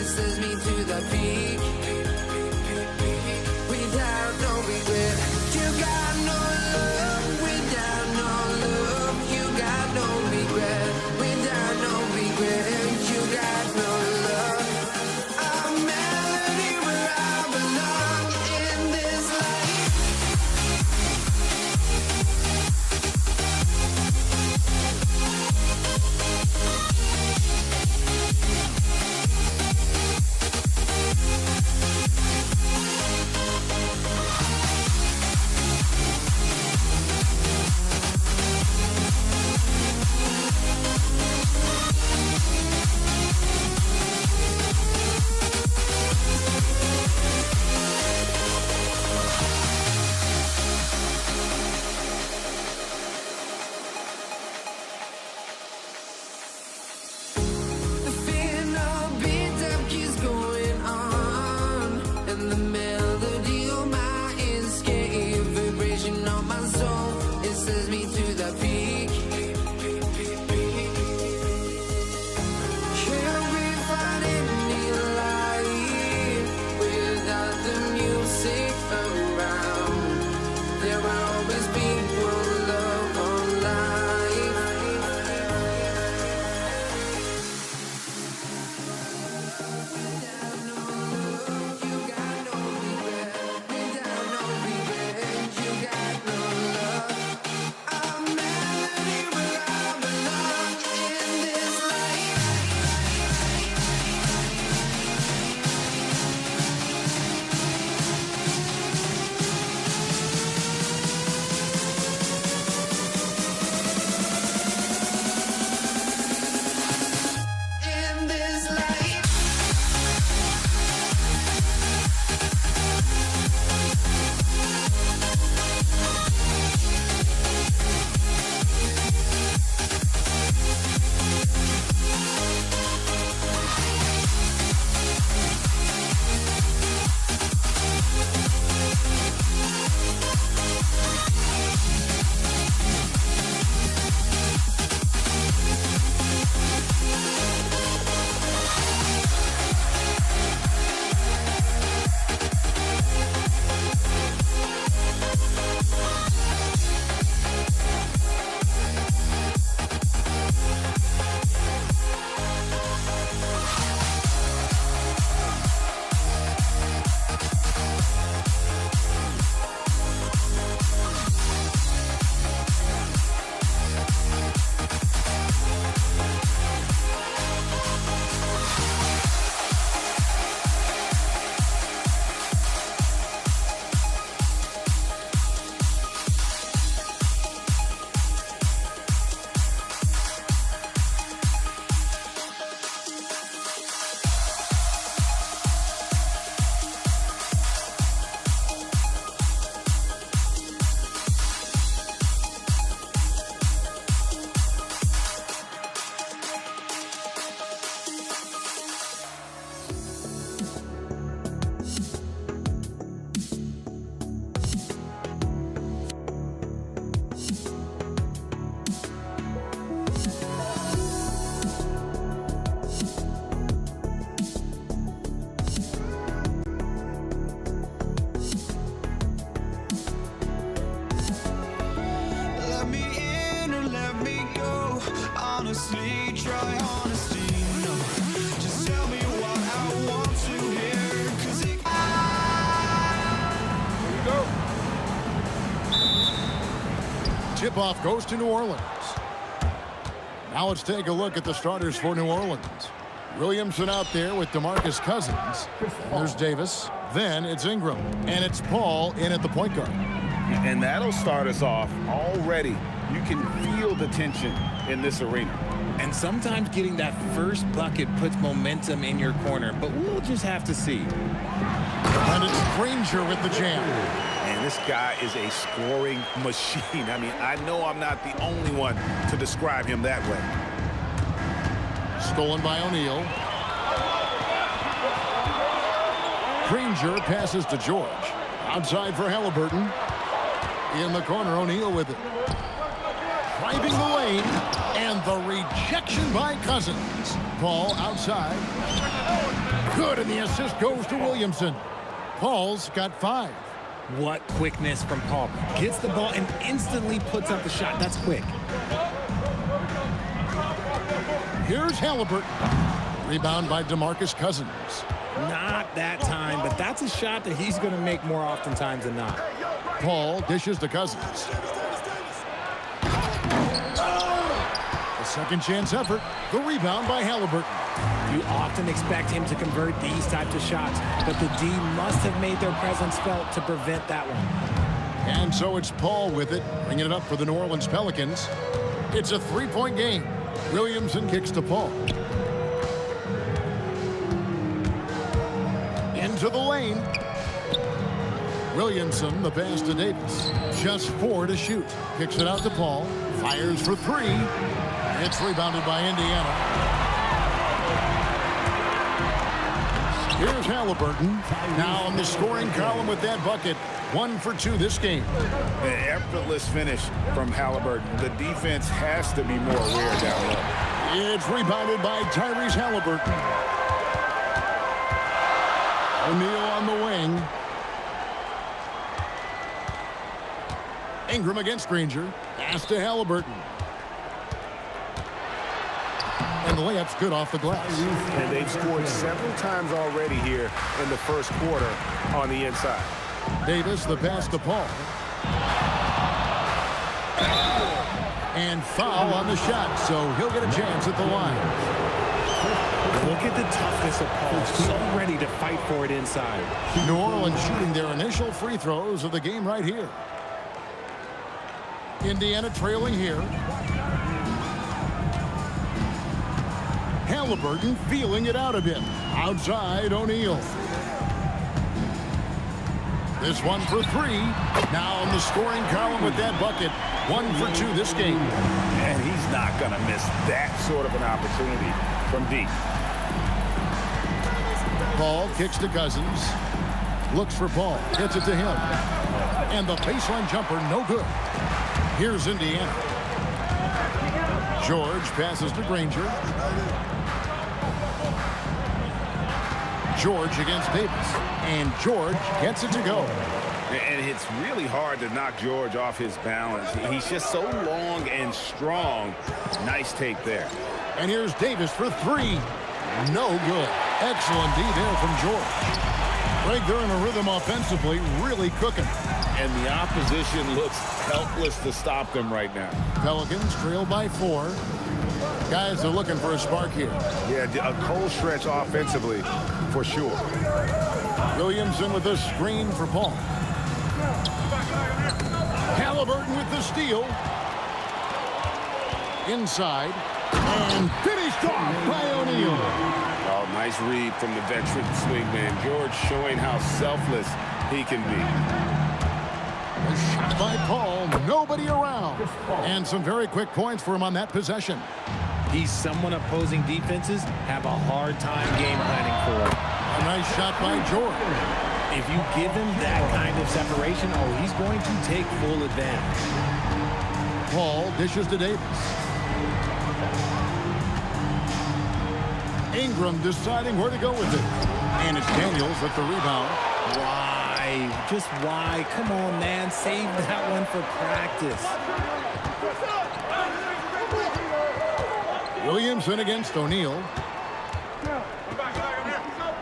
it sends me to the peak. Without no regret, you got no love. Without no love, you got no regret. Without no regret, you got no love. A melody where I belong in this life. Honestly, try honesty. No, just tell me what I want to hear. 'Cause it Tip-off goes to New Orleans. Now let's take a look at the starters for New Orleans. Williamson out there with DeMarcus Cousins. There's Davis. Then it's Ingram. And it's Paul in at the point guard. And that'll start us off already. You can feel the tension in this arena. And sometimes getting that first bucket puts momentum in your corner, but we'll just have to see. And it's Granger with the jam. And this guy is a scoring machine. I mean, I know I'm not the only one to describe him that way. Stolen by O'Neal. Granger passes to George. Outside for Halliburton. In the corner, O'Neal with it. Driving the lane. And the rejection by Cousins. Paul outside. Good, and the assist goes to Williamson. Paul's got 5. What quickness from Paul. Gets the ball and instantly puts up the shot. That's quick. Here's Halliburton. Rebound by DeMarcus Cousins. Not that time, but that's a shot that he's going to make more oftentimes than not. Paul dishes to Cousins. A second chance effort. The rebound by Halliburton. You often expect him to convert these types of shots, but the D must have made their presence felt to prevent that one. And so it's Paul with it, bringing it up for the New Orleans Pelicans. It's a 3-point game. Williamson kicks to Paul. Into the lane. Williamson, the pass to Davis. Just 4 to shoot. Kicks it out to Paul. Fires for 3. It's rebounded by Indiana. Here's Halliburton. Now on the scoring column with that bucket. 1 for 2 this game. An effortless finish from Halliburton. The defense has to be more aware down low. It's rebounded by Tyrese Halliburton. O'Neal on the wing. Ingram against Granger. Pass to Halliburton. And the layup's good off the glass. And they've scored several times already here in the first quarter on the inside. Davis, the pass to Paul. And foul on the shot, so he'll get a chance at the line. Look at the toughness of Paul. So ready to fight for it inside. New Orleans shooting their initial free throws of the game right here. Indiana trailing here. Halliburton feeling it out a bit. Outside, O'Neal. This one for 3. Now on the scoring column with that bucket. 1 for 2 this game. And he's not going to miss that sort of an opportunity from deep. Paul kicks to Cousins. Looks for Paul. Gets it to him. And the baseline jumper, no good. Here's Indiana. George passes to Granger. George against Davis. And George gets it to go. And it's really hard to knock George off his balance. He's just so long and strong. Nice take there. And here's Davis for 3. No good. Excellent D there from George. Greg, they're in a rhythm offensively, really cooking. And the opposition looks helpless to stop them right now. Pelicans trail by 4. Guys are looking for a spark here. Yeah, a cold stretch offensively for sure. Williamson with the screen for Paul. Halliburton with the steal. Inside. And finished off by O'Neal. Oh, nice read from the veteran swingman. George showing how selfless he can be. A shot by Paul. Nobody around. And some very quick points for him on that possession. He's someone opposing defenses have a hard time game planning for. A nice shot by George. If you give him that kind of separation, oh, he's going to take full advantage. Paul dishes to Davis. Ingram deciding where to go with it. And it's Daniels with the rebound. Why? Just why? Come on, man. Save that one for practice. Williamson against O'Neal.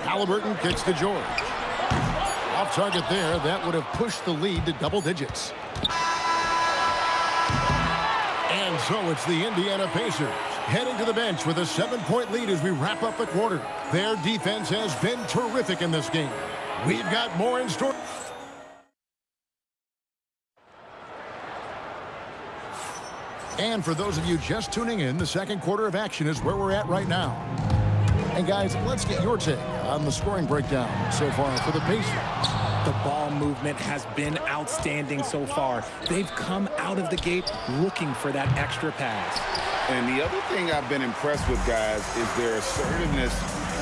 Halliburton kicks to George. Off target there. That would have pushed the lead to double digits. And so it's the Indiana Pacers heading to the bench with a 7-point lead as we wrap up the quarter. Their defense has been terrific in this game. We've got more in store. And for those of you just tuning in, the second quarter of action is where we're at right now. And guys, let's get your take on the scoring breakdown so far for the Pacers. The ball movement has been outstanding so far. They've come out of the gate looking for that extra pass. And the other thing I've been impressed with, guys, is their assertiveness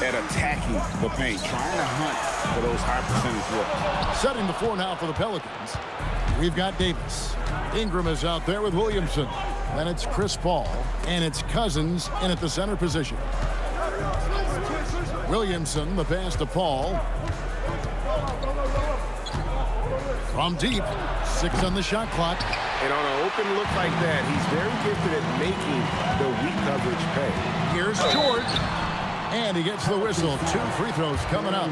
at attacking the paint, trying to hunt for those high percentage looks. Setting the floor now for the Pelicans. We've got Davis. Ingram is out there with Williamson. Then it's Chris Paul. And it's Cousins in at the center position. Williamson, the pass to Paul. From deep, 6 on the shot clock. And on an open look like that, he's very gifted at making the weak coverage pay. Here's George. And he gets the whistle. 2 free throws coming up.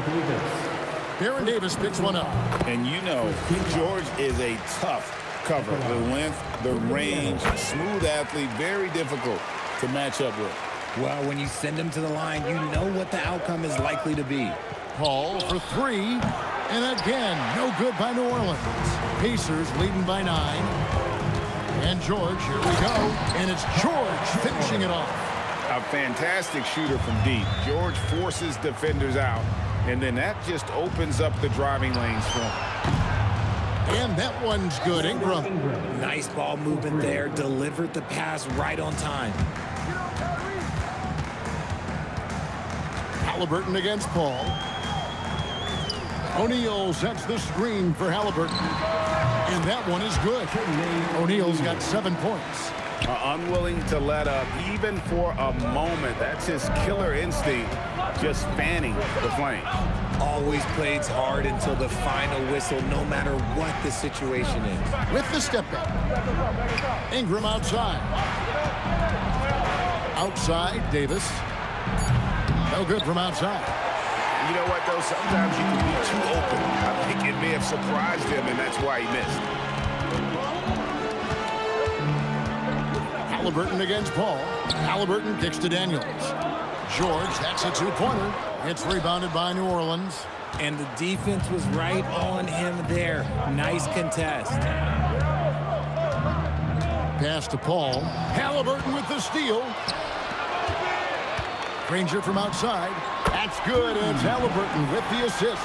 Baron Davis picks one up. And you know, George is a tough cover. The length, the range, smooth athlete, very difficult to match up with. Well, when you send him to the line, you know what the outcome is likely to be. Paul for 3. And again, no good by New Orleans. Pacers leading by 9. And George, here we go. And it's George finishing it off. A fantastic shooter from deep. George forces defenders out, and then that just opens up the driving lanes for him. And that one's good. Ingram. Nice ball movement there. Delivered the pass right on time. Halliburton against Paul. O'Neal sets the screen for Halliburton. And that one is good. O'Neal's got 7 points. Unwilling to let up even for a moment. That's his killer instinct, just fanning the flame. Always plays hard until the final whistle, no matter what the situation is. With the step back. Ingram outside. Outside, Davis. No good from outside. You know what, though? Sometimes you can be too open. I think it may have surprised him, and that's why he missed. Halliburton against Paul. Halliburton kicks to Daniels. George, that's a 2-pointer. It's rebounded by New Orleans. And the defense was right on him there. Nice contest. Pass to Paul. Halliburton with the steal. Granger from outside. That's good. It's Halliburton with the assist.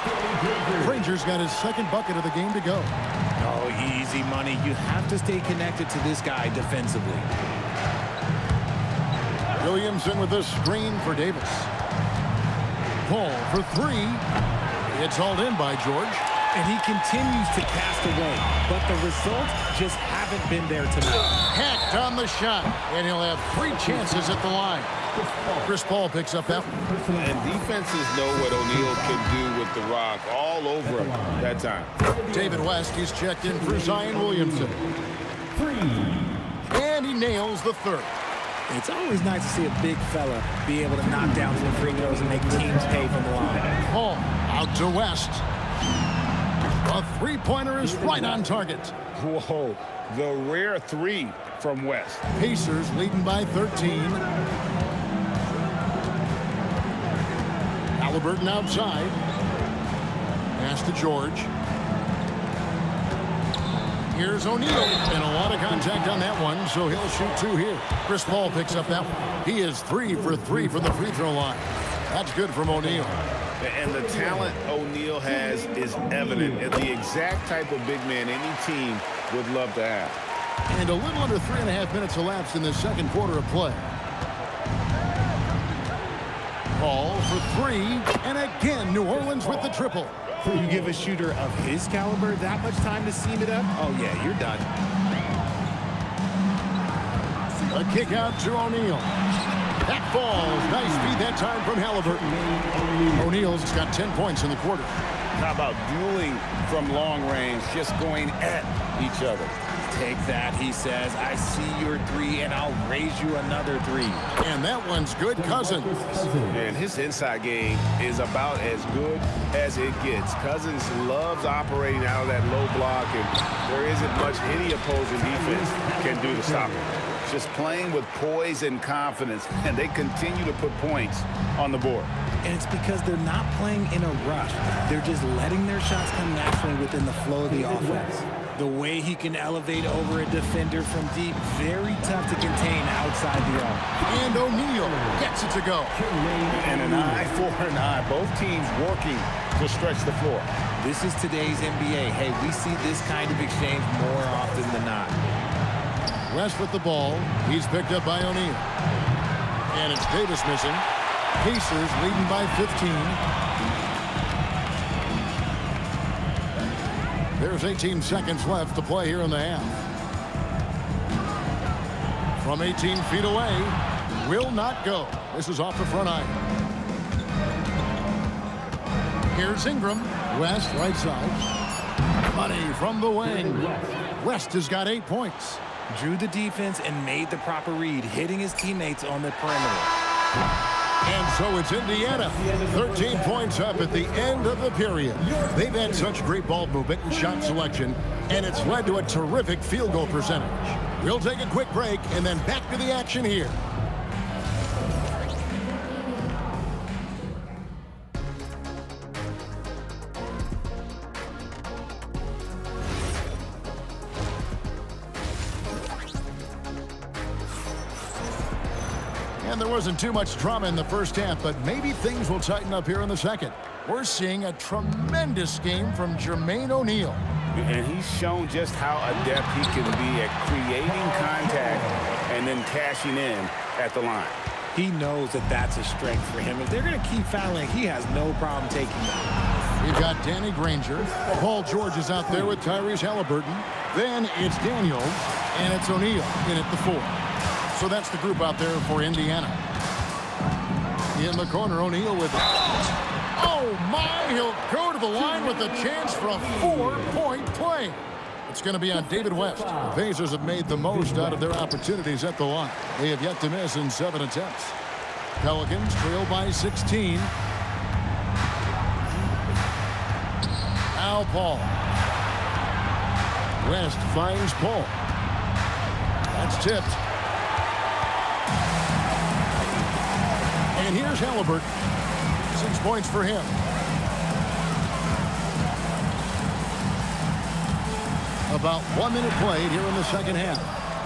Granger's got his 2nd bucket of the game to go. Oh, easy money. You have to stay connected to this guy defensively. Williamson with the screen for Davis. Paul for 3. It's hauled in by George. And he continues to cast away. But the results just haven't been there tonight. Hacked on the shot. And he'll have 3 chances at the line. Chris Paul picks up that one. And defenses know what O'Neal can do with the rock all over him that time. David West, he's checked in for Zion Williamson. 3. And he nails the 3rd. It's always nice to see a big fella be able to knock down some free throws and make teams pay from the line. Paul out to West. A 3-pointer is right on target. Whoa, the rare 3 from West. Pacers leading by 13. Halliburton outside. Pass to George. Here's O'Neal. And a lot of contact on that one, so he'll shoot 2 here. Chris Paul picks up that one. He is 3 for 3 from the free throw line. That's good from O'Neal. And the talent O'Neal has is evident, and the exact type of big man any team would love to have. And a little under 3.5 minutes elapsed in the 2nd quarter of play. Paul for 3, and again, New Orleans with the triple. You give a shooter of his caliber that much time to seam it up? Oh, yeah, you're done. A kick out to O'Neal. That falls. Nice feed that time from Halliburton. O'Neal's got 10 points in the quarter. How about dueling from long range, just going at each other? Take that, he says. I see your 3, and I'll raise you another 3. And that one's good. Cousins. And his inside game is about as good as it gets. Cousins loves operating out of that low block, and there isn't much any opposing defense can do to stop him. Just playing with poise and confidence, and they continue to put points on the board. And it's because they're not playing in a rush. They're just letting their shots come naturally within the flow of the offense. The way he can elevate over a defender from deep, very tough to contain outside the arc. And O'Neal gets it to go. And an eye for an eye. Both teams working to stretch the floor. This is today's NBA. Hey, we see this kind of exchange more often than not. West with the ball. He's picked up by O'Neal. And it's Davis missing. Pacers leading by 15. There's 18 seconds left to play here in the half. From 18 feet away, will not go. This is off the front iron. Here's Ingram. West, right side. Money from the wing. West has got 8 points. Drew the defense and made the proper read, hitting his teammates on the perimeter. And so it's Indiana. 13 points up at the end of the period. They've had such great ball movement and shot selection, and it's led to a terrific field goal percentage. We'll take a quick break and then back to the action here. And there wasn't too much drama in the first half, but maybe things will tighten up here in the second. We're seeing a tremendous game from Jermaine O'Neal. And he's shown just how adept he can be at creating contact and then cashing in at the line. He knows that that's a strength for him. If they're going to keep fouling, he has no problem taking that. We've got Danny Granger. Paul George is out there with Tyrese Halliburton. Then it's Daniels, and it's O'Neal in at the 4. So that's the group out there for Indiana. In the corner, O'Neal with it. Oh, my! He'll go to the line with a chance for a 4-point play. It's going to be on David West. The Pacers have made the most out of their opportunities at the line. They have yet to miss in 7 attempts. Pelicans trail by 16. Now Paul. West finds Paul. That's tipped. And here's Halliburton. 6 points for him. About 1 minute played here in the second half.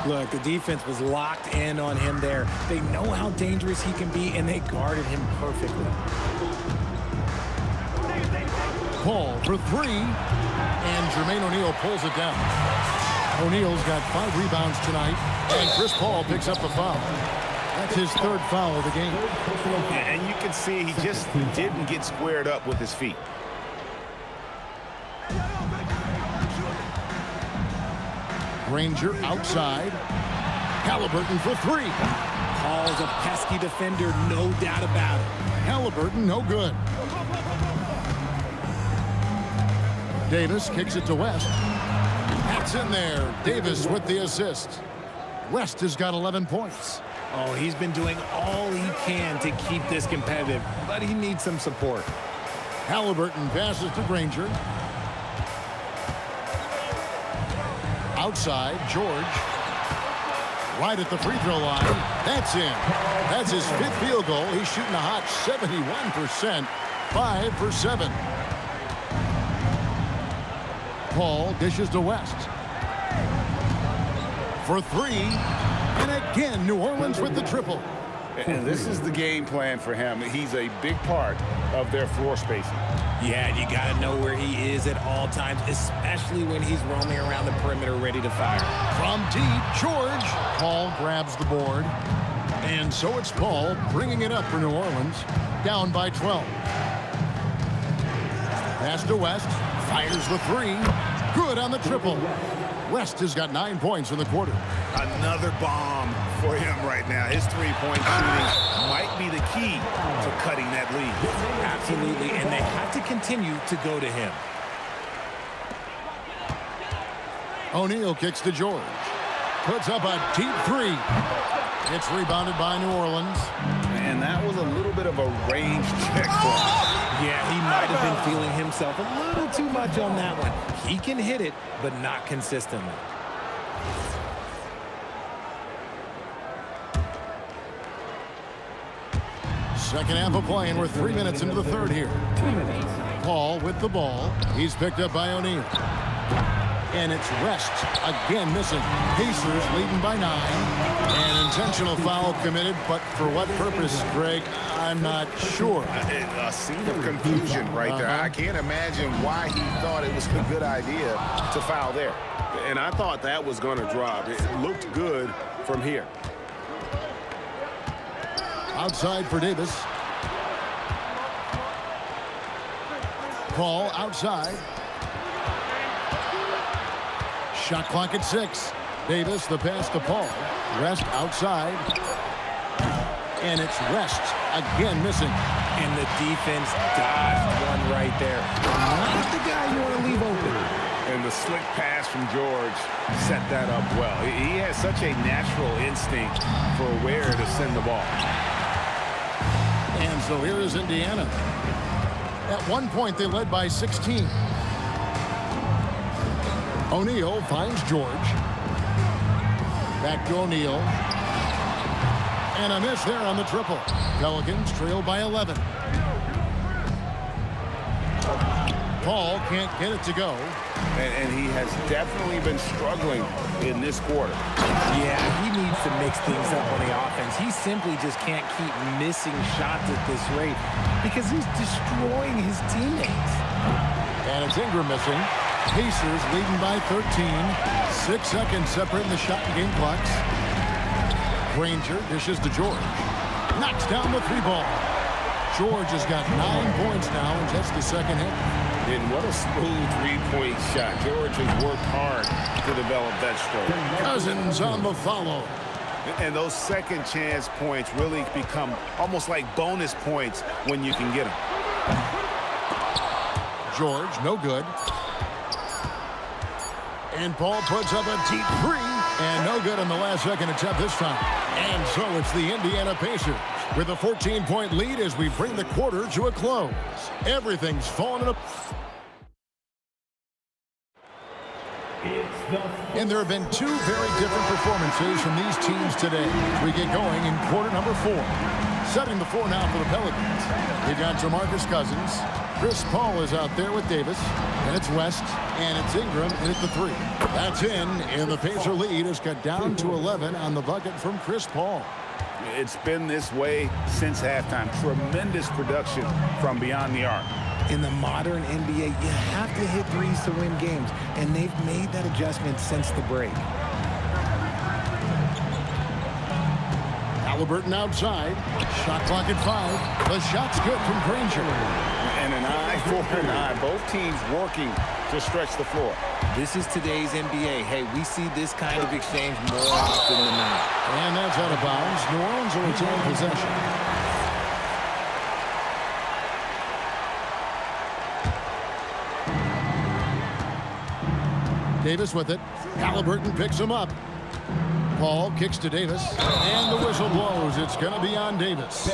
Look, the defense was locked in on him there. They know how dangerous he can be, and they guarded him perfectly. Paul for 3. And Jermaine O'Neal pulls it down. O'Neal's got 5 rebounds tonight. And Chris Paul picks up a foul. That's his 3rd foul of the game. And you can see he just didn't get squared up with his feet. Granger outside. Halliburton for 3. Paul's a pesky defender, no doubt about it. Halliburton, no good. Davis kicks it to West. That's in there. Davis with the assist. West has got 11 points. Oh, he's been doing all he can to keep this competitive, but he needs some support. Halliburton passes to Granger. Outside, George. Right at the free throw line. That's in. That's his 5th field goal. He's shooting a hot 71%. 5 for 7. Paul dishes to West. For 3. And again, New Orleans with the triple. And this is the game plan for him. He's a big part of their floor spacing. Yeah, you got to know where he is at all times, especially when he's roaming around the perimeter ready to fire. From deep, George. Paul grabs the board. And so it's Paul bringing it up for New Orleans, down by 12. Pass to West. Fires the 3. Good on the triple. West has got 9 points in the quarter. Another bomb for him right now. His 3-point shooting might be the key to cutting that lead. Absolutely, and they have to continue to go to him. O'Neal kicks to George. Puts up a deep 3. It's rebounded by New Orleans. And that was a little bit of a range check for him. Yeah, he might have been feeling himself a little too much on that one. He can hit it, but not consistently. Second half of play, and we're 3 minutes into the third here. Paul with the ball. He's picked up by O'Neal. And it's West again missing. Pacers leading by 9. An intentional foul committed, but for what purpose, Greg? I'm not sure. A scene of confusion right there. I can't imagine why he thought it was a good idea to foul there. And I thought that was going to drop. It looked good from here. Outside for Davis. Paul outside. Shot clock at 6. Davis, the pass to Paul. West outside. And it's West again missing. And the defense dodged one right there. Not the guy you want to leave open. And the slick pass from George set that up well. He has such a natural instinct for where to send the ball. And so here is Indiana. At one point, they led by 16. O'Neal finds George. Back to O'Neal. And a miss there on the triple. Pelicans trail by 11. Paul can't get it to go. And he has definitely been struggling in this quarter. Yeah, he needs to mix things up on the offense. He simply just can't keep missing shots at this rate because he's destroying his teammates. And it's Ingram missing. Pacers leading by 13. 6 seconds separating the shot and game clocks. Granger dishes to George. Knocks down the 3-ball. George has got 9 points now in just the second half. And what a smooth three-point shot. George has worked hard to develop that stroke. Cousins on the follow. And those second chance points really become almost like bonus points when you can get them. George, no good. And Paul puts up a deep three. And no good on the last second attempt this time. And so it's the Indiana Pacers with a 14-point lead as we bring the quarter to a close. Everything's falling apart. And there have been 2 very different performances from these teams today. We get going in quarter number 4. Setting the floor now for the Pelicans. We've got DeMarcus Cousins. Chris Paul is out there with Davis. And it's West. And it's Ingram in at the 3. That's in. And the Pacer lead is cut down to 11 on the bucket from Chris Paul. It's been this way since halftime. Tremendous production from beyond the arc. In the modern NBA, you have to hit threes to win games, and they've made that adjustment since the break. Halliburton outside. Shot clock at 5. The shot's good from Granger. And an eye for an eye. Both teams working to stretch the floor. This is today's NBA. Hey, we see this kind of exchange more often than not. And that's out of bounds. New Orleans will retain possession. Davis with it. Halliburton picks him up. Paul kicks to Davis. And the whistle blows. It's going to be on Davis.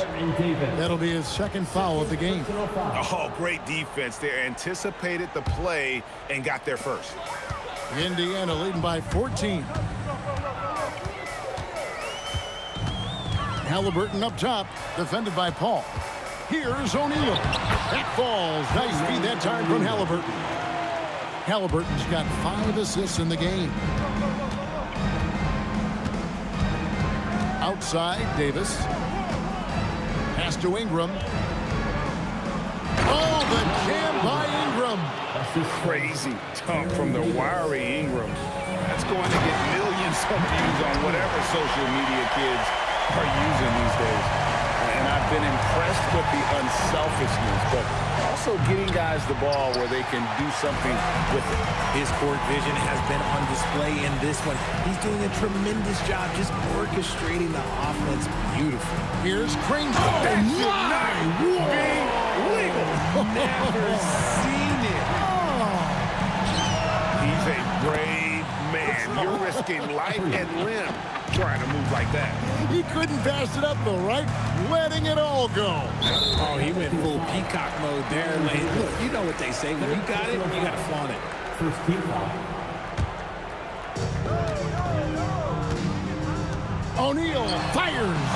That'll be his second foul of the game. Oh, great defense. They anticipated the play and got there first. Indiana leading by 14. Halliburton up top. Defended by Paul. Here's O'Neal. That falls. Nice feed that time from Halliburton. Halliburton's got 5 assists in the game. Outside, Davis. Pass to Ingram. Oh, the jam by Ingram. Crazy dunk from the wiry Ingram. That's going to get millions of views on whatever social media kids are using these days. And I've been impressed with the unselfishness, but also getting guys the ball where they can do something with it. His court vision has been on display in this one. He's doing a tremendous job just orchestrating the offense beautifully. Here's Granger. That should not be legal. Never seen it. He's a brave man. You're risking life and limb trying to move like that. He couldn't pass it up though, right? Letting it all go. Oh, he went full peacock mode there. Look, you know what they say. When you got it, you got to flaunt it. First team foul. O'Neal fires.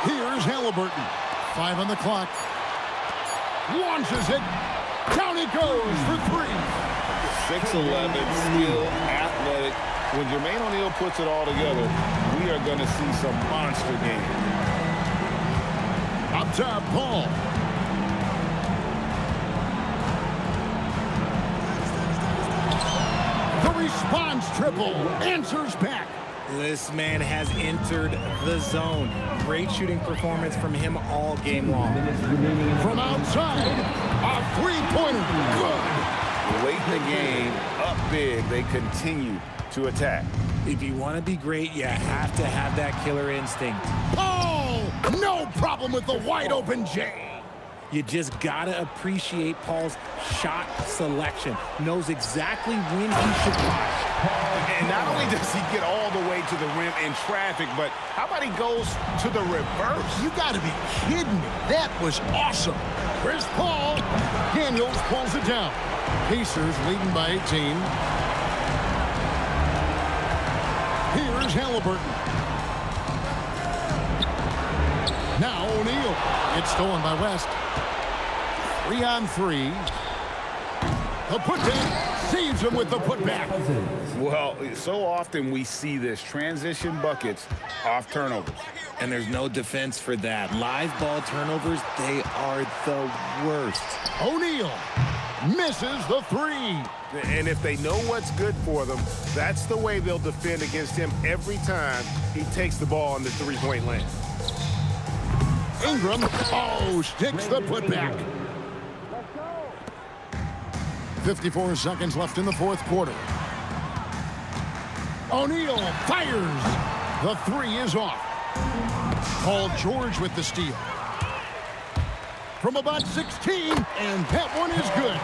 Here's Halliburton. 5 on the clock. Launches it. Down he goes for 3. 6'11", skilled, athletic. When Jermaine O'Neal puts it all together, we are going to see some monster game. Up top, Paul. The response triple. Answers back. This man has entered the zone. Great shooting performance from him all game long. From outside, a 3-pointer. Good. Late in the game, up big, they continue to attack. If you want to be great, you have to have that killer instinct. Paul, no problem with the wide open J. You just got to appreciate Paul's shot selection. Knows exactly when he should fire. And not only does he get all the way to the rim in traffic, but how about he goes to the reverse? You got to be kidding me. That was awesome. Chris Paul. Daniels pulls it down. Pacers leading by 18. Here's Halliburton. Now O'Neal. It's stolen by West. 3-on-3. The putback saves him with the putback. Well, so often we see this transition buckets off turnovers. And there's no defense for that. Live ball turnovers, they are the worst. O'Neal misses the three. And if they know what's good for them, that's the way they'll defend against him every time he takes the ball in the three-point lane. Ingram, sticks the putback. 54 seconds left in the fourth quarter. O'Neal fires. The three is off. Paul George with the steal. From about 16, and that one is good.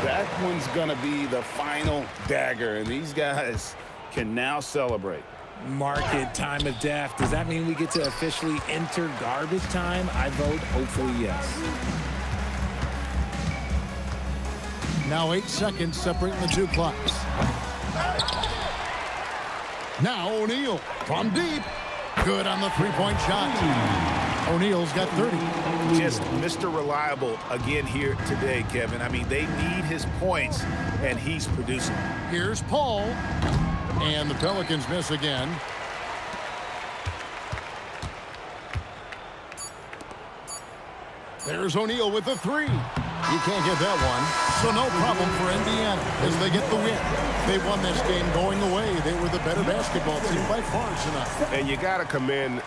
That one's going to be the final dagger, and these guys can now celebrate. Market time of death. Does that mean we get to officially enter garbage time? I vote hopefully yes. Now 8 seconds separating the two clocks. Now O'Neal from deep. Good on the three-point shot. O'Neal's got 30. Just Mr. Reliable again here today, Kevin. I mean, they need his points, and he's producing. Here's Paul. And the Pelicans miss again. There's O'Neal with the three. You can't get that one. So no problem for Indiana as they get the win. They won this game going away. They were the better basketball team by far tonight. And you got to commend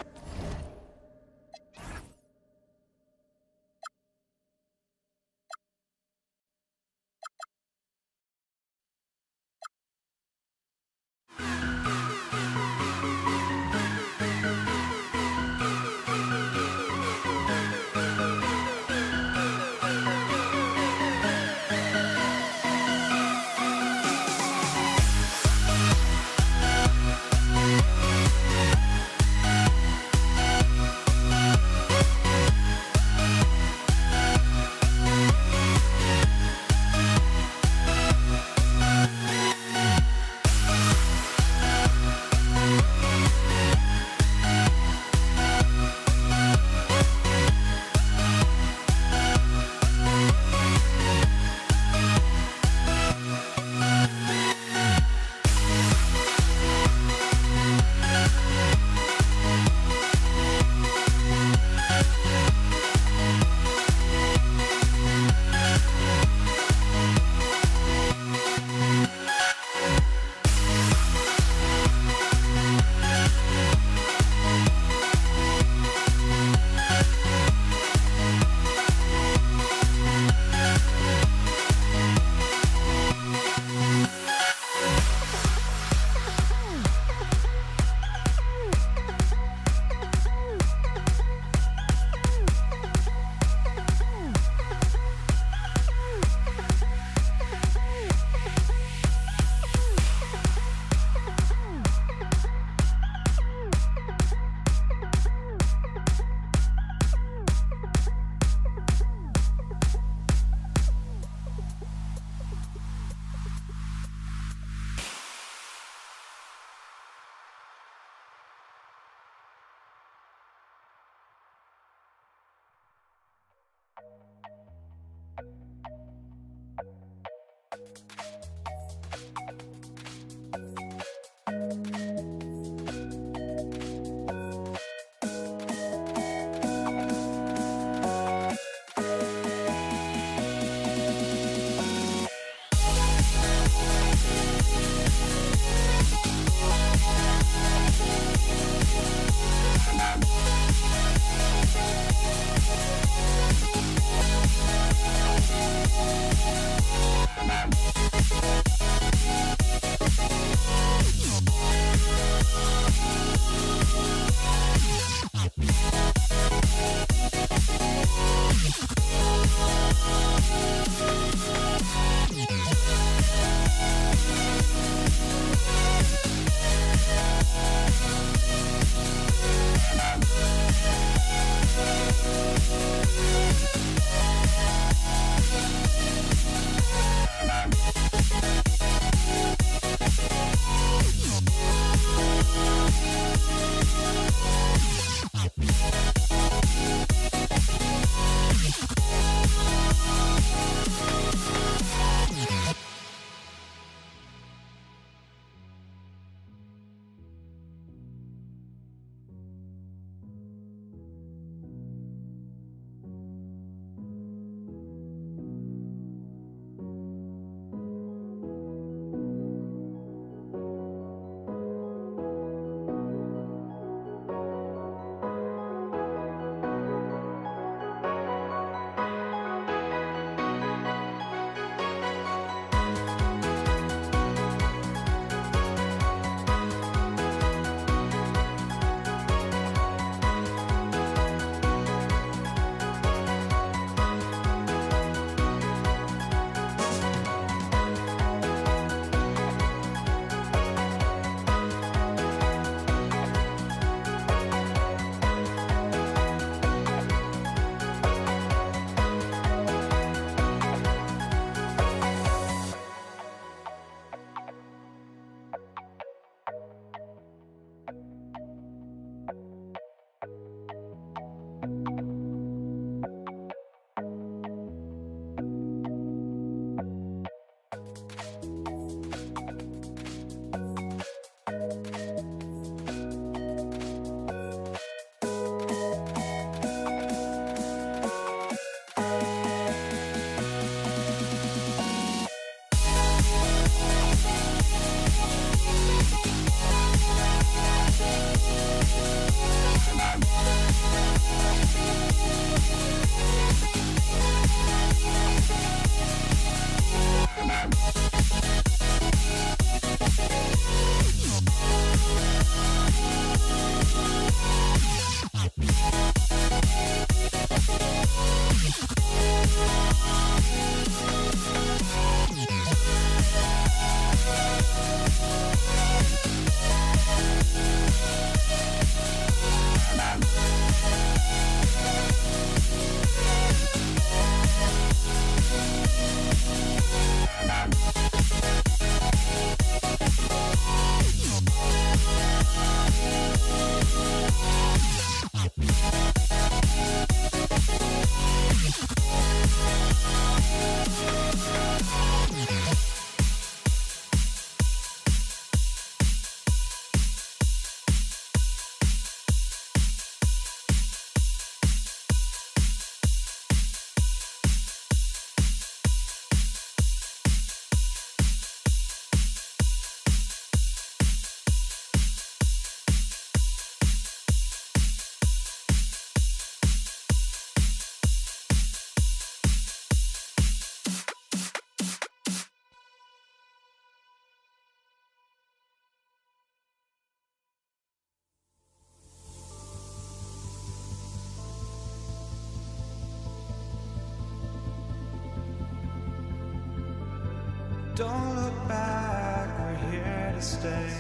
Don't look back, we're here to stay.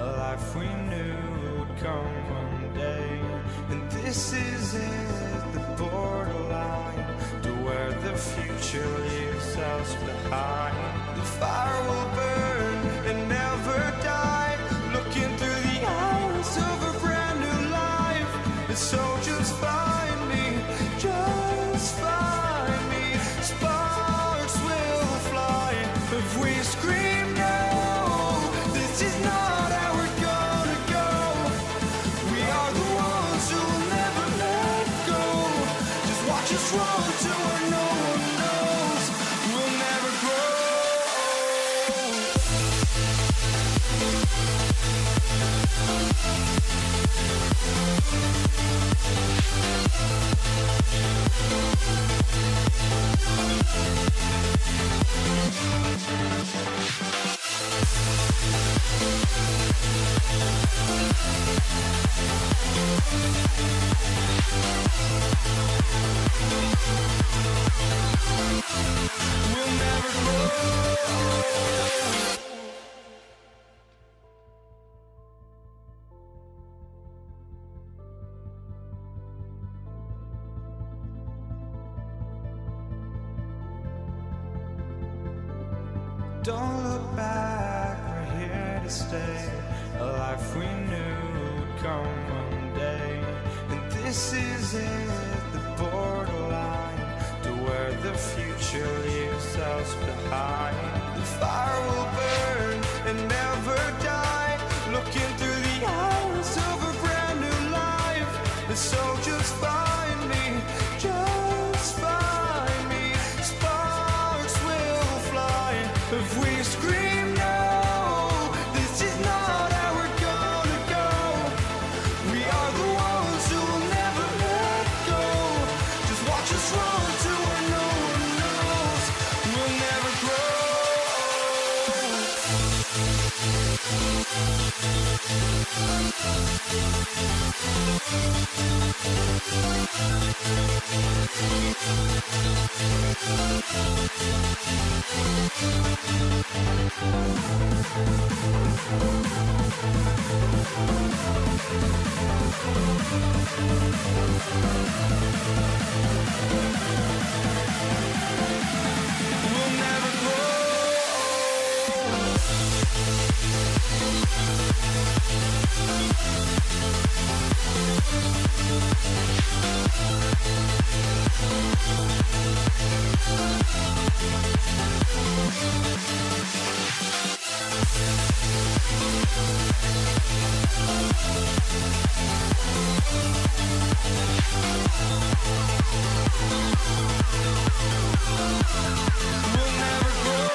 A life we knew would come one day. And this is it, the borderline to where the future leaves us behind. The fire will burn and never die. Looking through the eyes of a brand new life. And so just find me, just find me. Sparks will fly if we scream no. This is not how we're gonna go. We are the ones who will never let go. Just watch us run to where no one knows. We'll never grow. We'll never grow. Don't look back, we're here to stay. A life we knew would come one day. And this is it, the borderline to where the future leaves us behind. The fire will burn and never die. Looking through the eyes of a brand new life. And so just find me, just find me. Sparks will fly if we scream no. This is not how we're gonna go. We are the ones who will never let go. Just watch us run to where no one knows. We'll never grow. We'll never grow. We'll never grow.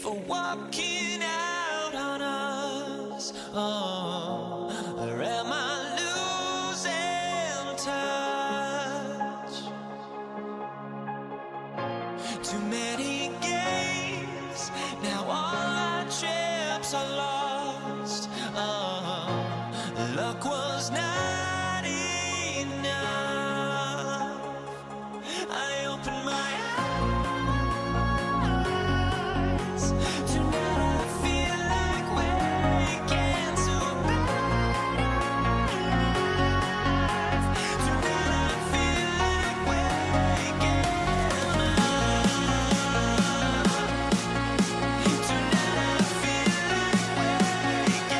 for walking out on us? Or am I losing touch? Too many games, now all our chips are lost. Luck was not enough. I opened my eyes. Tonight I feel like waking to a better life. Tonight I feel like waking up. Tonight I feel like waking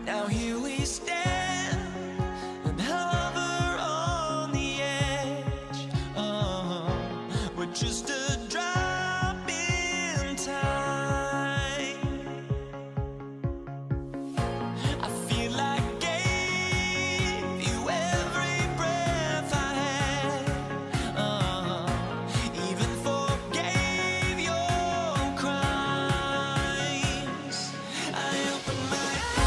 Now here we stand and hover on the edge. We're just a drop in time. I feel like I gave you every breath I had. Even forgave your crimes. I opened my eyes.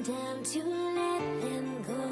down to let them go.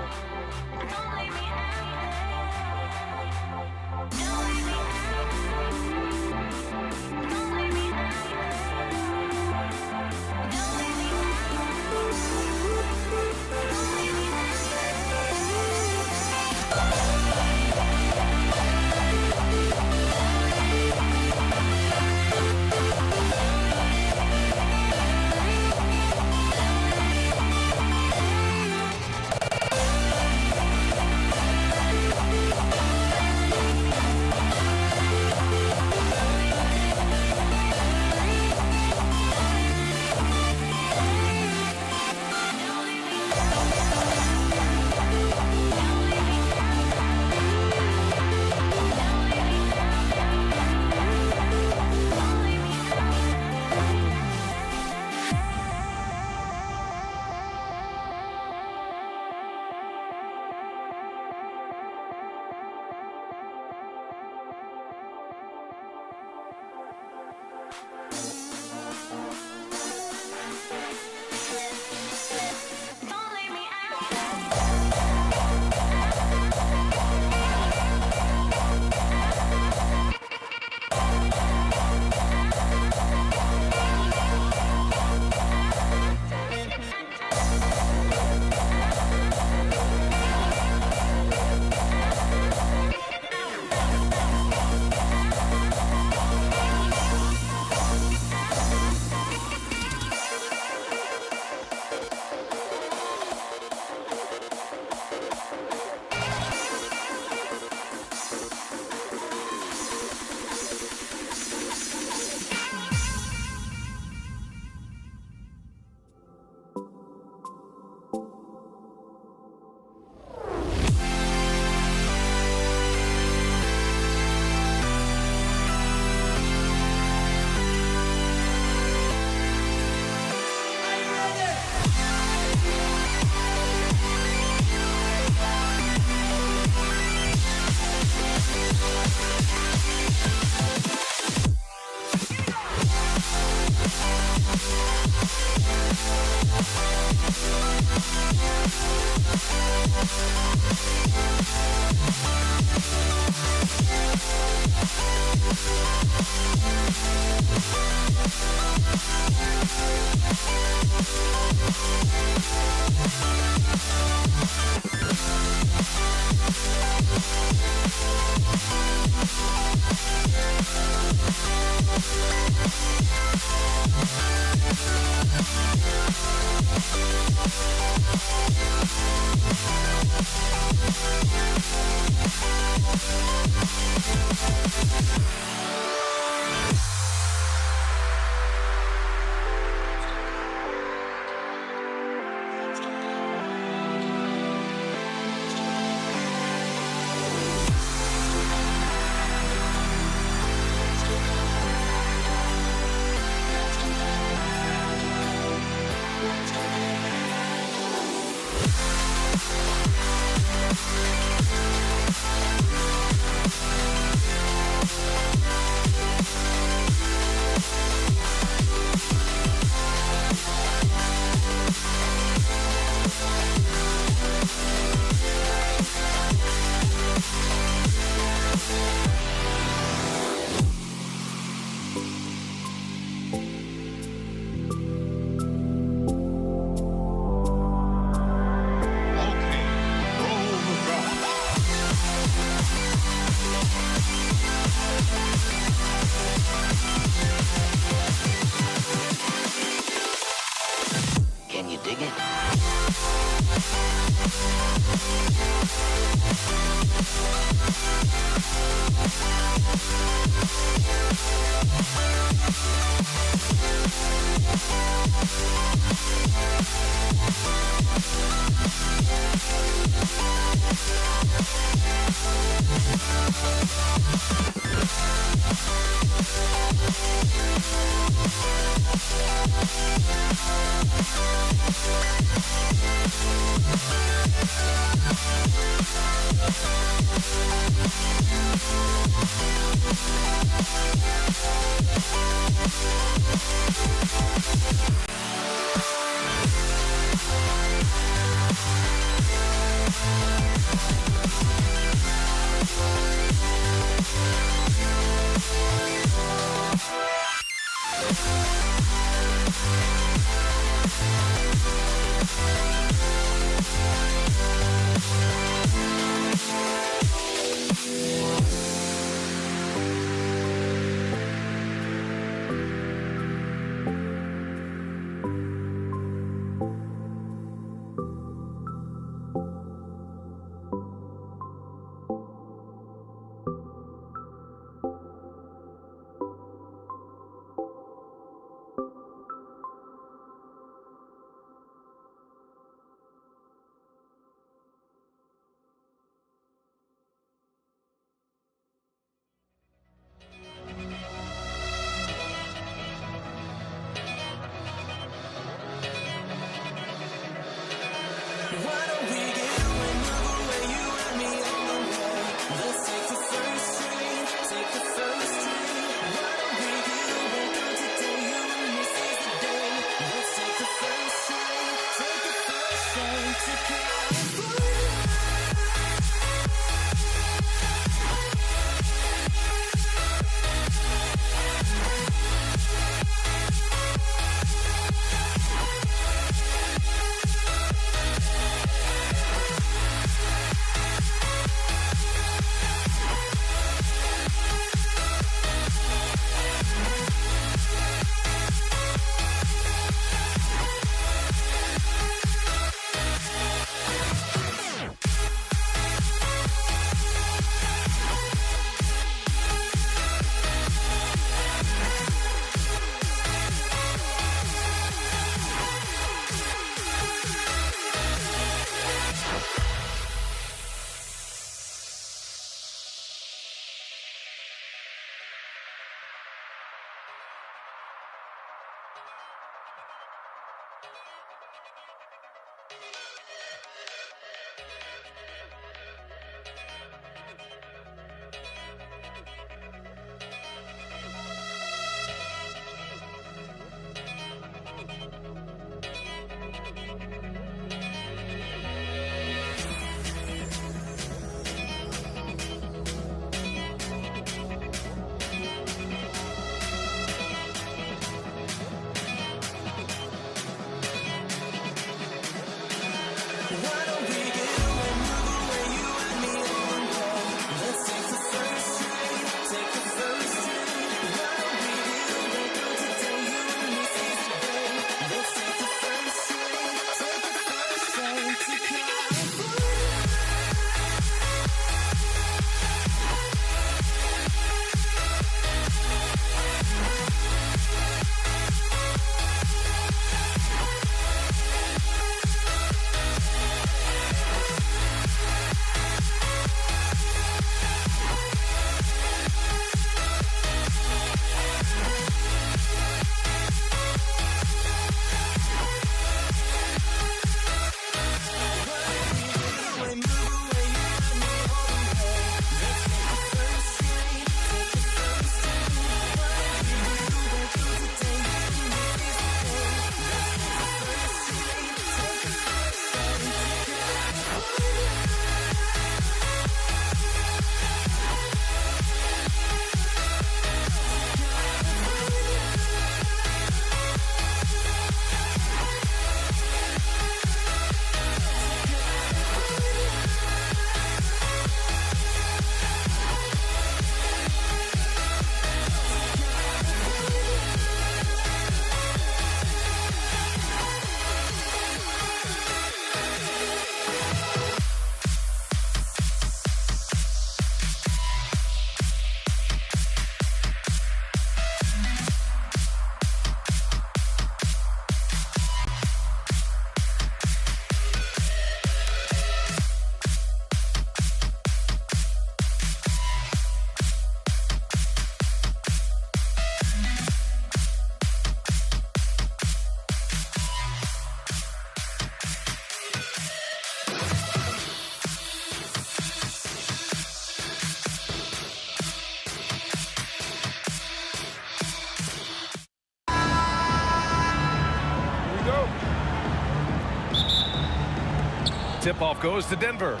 Tip-off goes to Denver.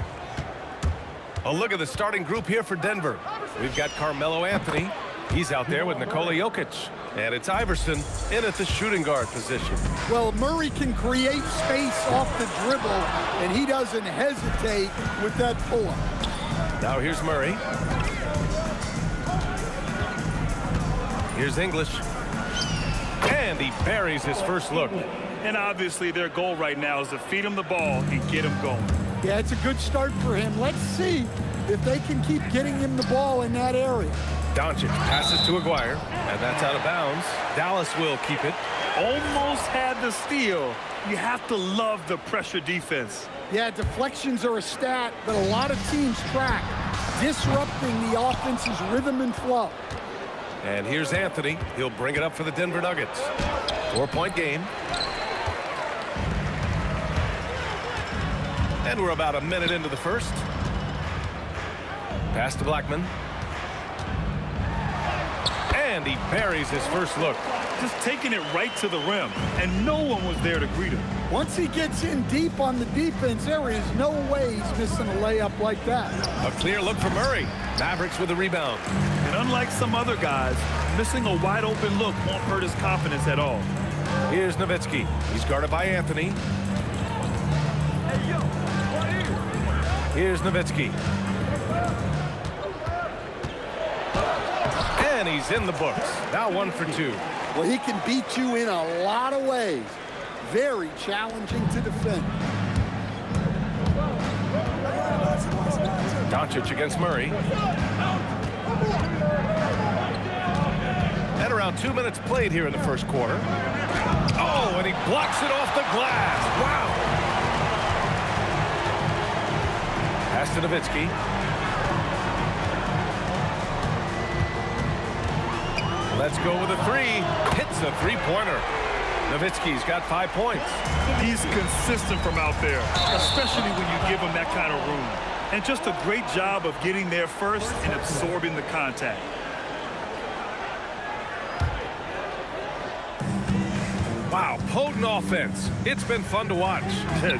A look at the starting group here for Denver. We've got Carmelo Anthony. He's out there with Nikola Jokic. And it's Iverson in at the shooting guard position. Well, Murray can create space off the dribble, and he doesn't hesitate with that pull-up. Now here's Murray. Here's English. And he buries his first look. And obviously their goal right now is to feed him the ball and get him going. Yeah, it's a good start for him. Let's see if they can keep getting him the ball in that area. Doncic passes to Aguirre, and that's out of bounds. Dallas will keep it. Almost had the steal. You have to love the pressure defense. Yeah, deflections are a stat that a lot of teams track, disrupting the offense's rhythm and flow. And here's Anthony. He'll bring it up for the Denver Nuggets. 4-point game. And we're about a minute into the first. Pass to Blackman. And he buries his first look. Just taking it right to the rim, and no one was there to greet him. Once he gets in deep on the defense, there is no way he's missing a layup like that. A clear look for Murray. Mavericks with the rebound. And unlike some other guys, missing a wide open look won't hurt his confidence at all. Here's Nowitzki. He's guarded by Anthony. Here's Nowitzki. And he's in the books. Now 1 for 2. Well, he can beat you in a lot of ways. Very challenging to defend. Doncic against Murray. And around 2 minutes played here in the first quarter. Oh, and he blocks it off the glass. Wow. Pass to Nowitzki. Let's go with a three. Hits a three-pointer. Nowitzki's got 5 points. He's consistent from out there, especially when you give him that kind of room. And just a great job of getting there first and absorbing the contact. Wow, potent offense. It's been fun to watch.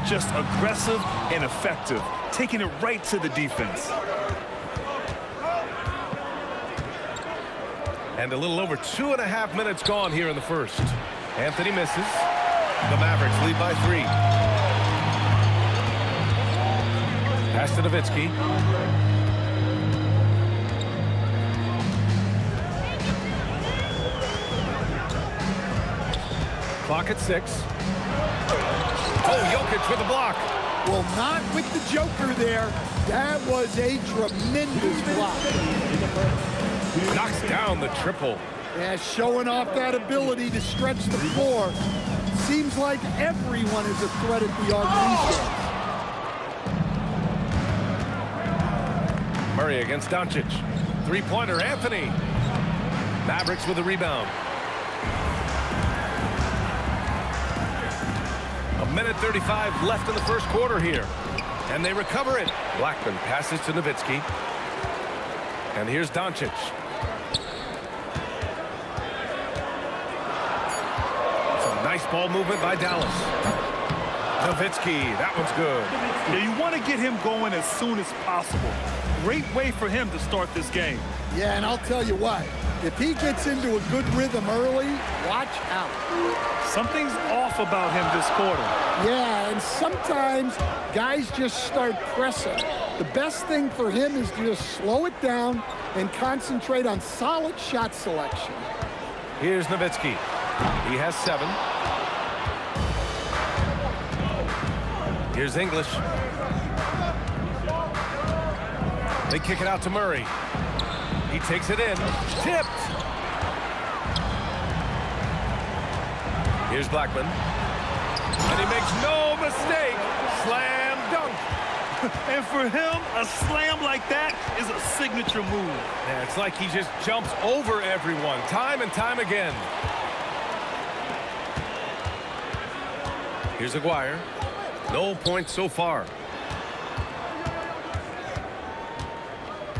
Just aggressive and effective, taking it right to the defense. And a little over 2.5 minutes gone here in the first. Anthony misses. The Mavericks lead by 3. Pass to Nowitzki. Clock at 6. Oh, Jokic with the block. Well, not with the Joker there. That was a tremendous block. Knocks down the triple. Yeah, showing off that ability to stretch the floor. Seems like everyone is a threat at the arc these days. Murray against Doncic. Three-pointer, Anthony. Mavericks with the rebound. 1:35 left in the first quarter here. And they recover it. Blackman passes to Nowitzki. And here's Doncic. Some nice ball movement by Dallas. Nowitzki, that one's good. Yeah, you want to get him going as soon as possible. Great way for him to start this game. Yeah, and I'll tell you what. If he gets into a good rhythm early, watch out. Something's off about him this quarter. Yeah, and sometimes guys just start pressing. The best thing for him is to just slow it down and concentrate on solid shot selection. Here's Nowitzki. He has 7. Here's English. They kick it out to Murray. He takes it in. Tipped. Here's Blackman. And he makes no mistake. Slam dunk. And for him, a slam like that is a signature move. Yeah, it's like he just jumps over everyone time and time again. Here's Aguirre. No points so far.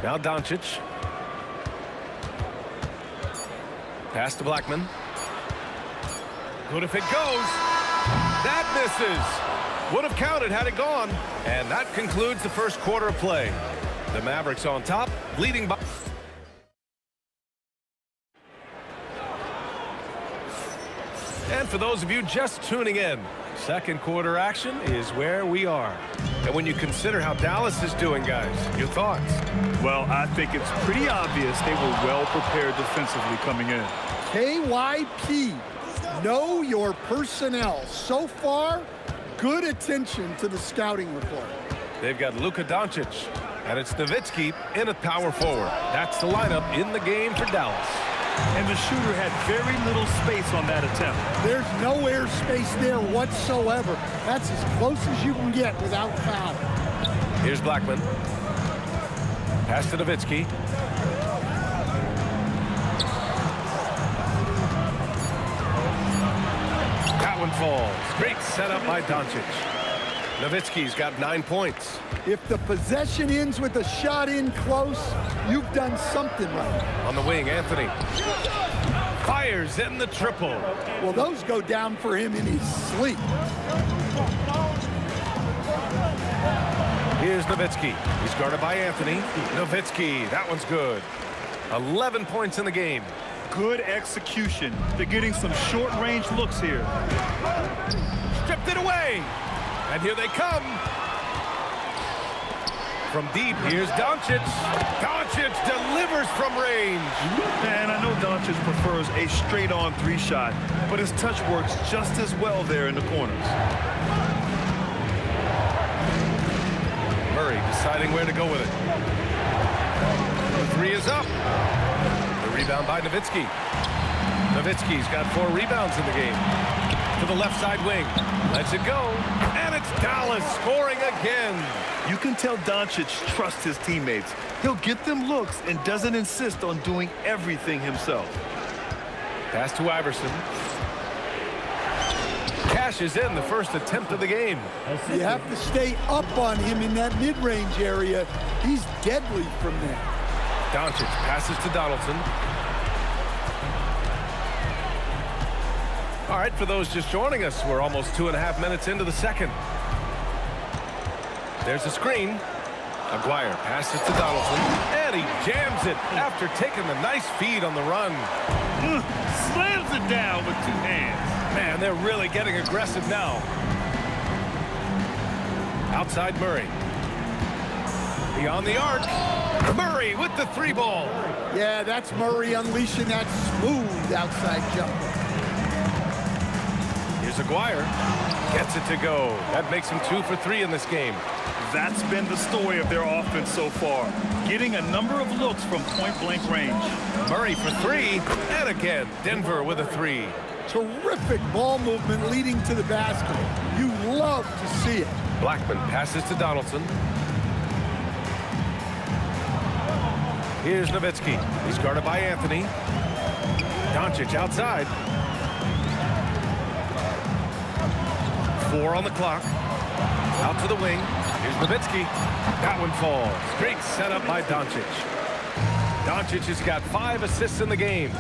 Now Doncic. Pass to Blackman. Good if it goes. That misses. Would have counted had it gone. And that concludes the first quarter of play. The Mavericks on top, leading by... And for those of you just tuning in, second quarter action is where we are. And when you consider how Dallas is doing, guys, your thoughts? Well, I think it's pretty obvious they were well prepared defensively coming in. KYP, know your personnel. So far, good attention to the scouting report. They've got Luka Doncic, and it's Nowitzki in at power forward. That's the lineup in the game for Dallas. And the shooter had very little space on that attempt. There's no air space there whatsoever. That's as close as you can get without foul. Here's Blackman. Pass to Nowitzki. That one falls. Great setup by Doncic. Nowitzki's got 9 points. If the possession ends with a shot in close, you've done something right. On the wing, Anthony. Fires in the triple. Well, those go down for him in his sleep. Here's Nowitzki. He's guarded by Anthony. Nowitzki, that one's good. 11 points in the game. Good execution. They're getting some short-range looks here. Stripped it away. And here they come. From deep, here's Doncic. Doncic delivers from range. And I know Doncic prefers a straight-on 3-shot, but his touch works just as well there in the corners. Murray deciding where to go with it. The 3 is up. The rebound by Nowitzki. Nowitzki's got 4 rebounds in the game. To the left side wing. Lets it go. And it's Dallas scoring again. You can tell Doncic trusts his teammates. He'll get them looks and doesn't insist on doing everything himself. Pass to Iverson. cashes in the first attempt of the game. You have to stay up on him in that mid-range area. He's deadly from there. Doncic passes to Donaldson. All right, for those just joining us, we're almost 2.5 minutes into the second. There's a screen. Aguirre passes to Donaldson, and he jams it after taking the nice feed on the run. Slams it down with 2 hands. Man, they're really getting aggressive now. Outside Murray. Beyond the arc. Murray with the 3-ball. Yeah, that's Murray unleashing that smooth outside jumper. Here's Aguirre. Gets it to go. That makes him 2 for 3 in this game. That's been the story of their offense so far. Getting a number of looks from point-blank range. Murray for 3. And again, Denver with a 3. Terrific ball movement leading to the basket. You love to see it. Blackman passes to Donaldson. Here's Nowitzki. He's guarded by Anthony. Doncic outside. 4 on the clock. Out to the wing. Here's Nowitzki. That one falls. Great setup by Doncic. Doncic has got 5 assists in the game.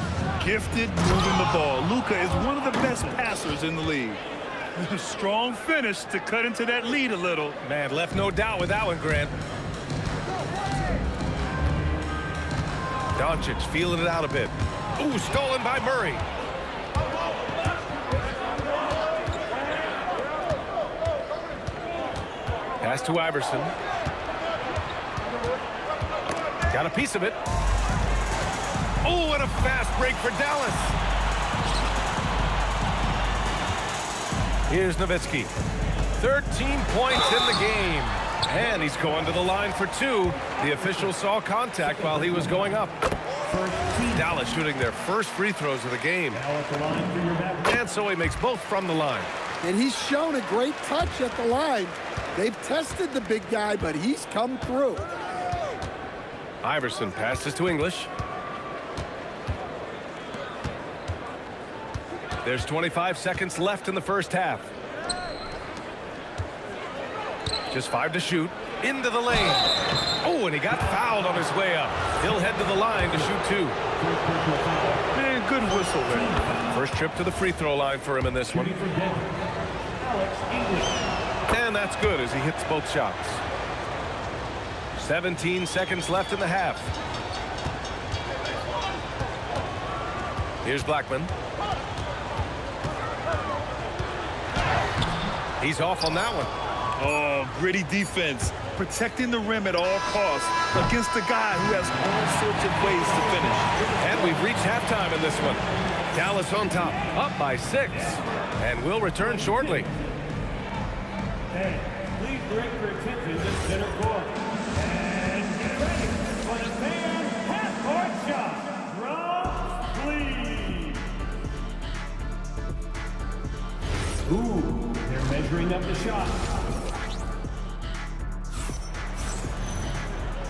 Gifted moving the ball. Luka is one of the best passers in the league. Strong finish to cut into that lead a little. Man, left no doubt with that one, Grant. Doncic feeling it out a bit. Ooh, stolen by Murray. Pass to Iverson. Got a piece of it. Oh, and a fast break for Dallas. Here's Nowitzki. 13 points in the game. And he's going to the line for 2. The official saw contact while he was going up. Dallas shooting their first free throws of the game. And so he makes both from the line. And he's shown a great touch at the line. They've tested the big guy, but he's come through. Iverson passes to English. There's 25 seconds left in the first half. Just 5 to shoot. Into the lane. Oh, and he got fouled on his way up. He'll head to the line to shoot 2. Man, good whistle there. First trip to the free throw line for him in this one. And that's good as he hits both shots. 17 seconds left in the half. Here's Blackman. He's off on that one. Oh, gritty defense. Protecting the rim at all costs against a guy who has all sorts of ways to finish. And we've reached halftime in this one. Dallas on top, up by 6. And we'll return shortly. Hey, please direct your attention to center court. And get ready for the fan half-court shot. Drop, please. Ooh, they're measuring up the shot.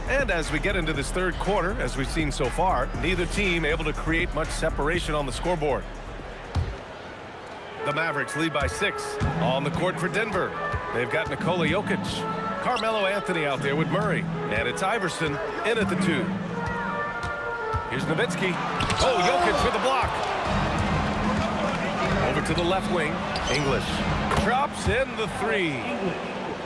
And as we get into this third quarter, as we've seen so far, neither team able to create much separation on the scoreboard. The Mavericks lead by 6. On the court for Denver, they've got Nikola Jokic. Carmelo Anthony out there with Murray. And it's Iverson in at the 2. Here's Nowitzki. Oh, Jokic with a block. Over to the left wing. English drops in the 3.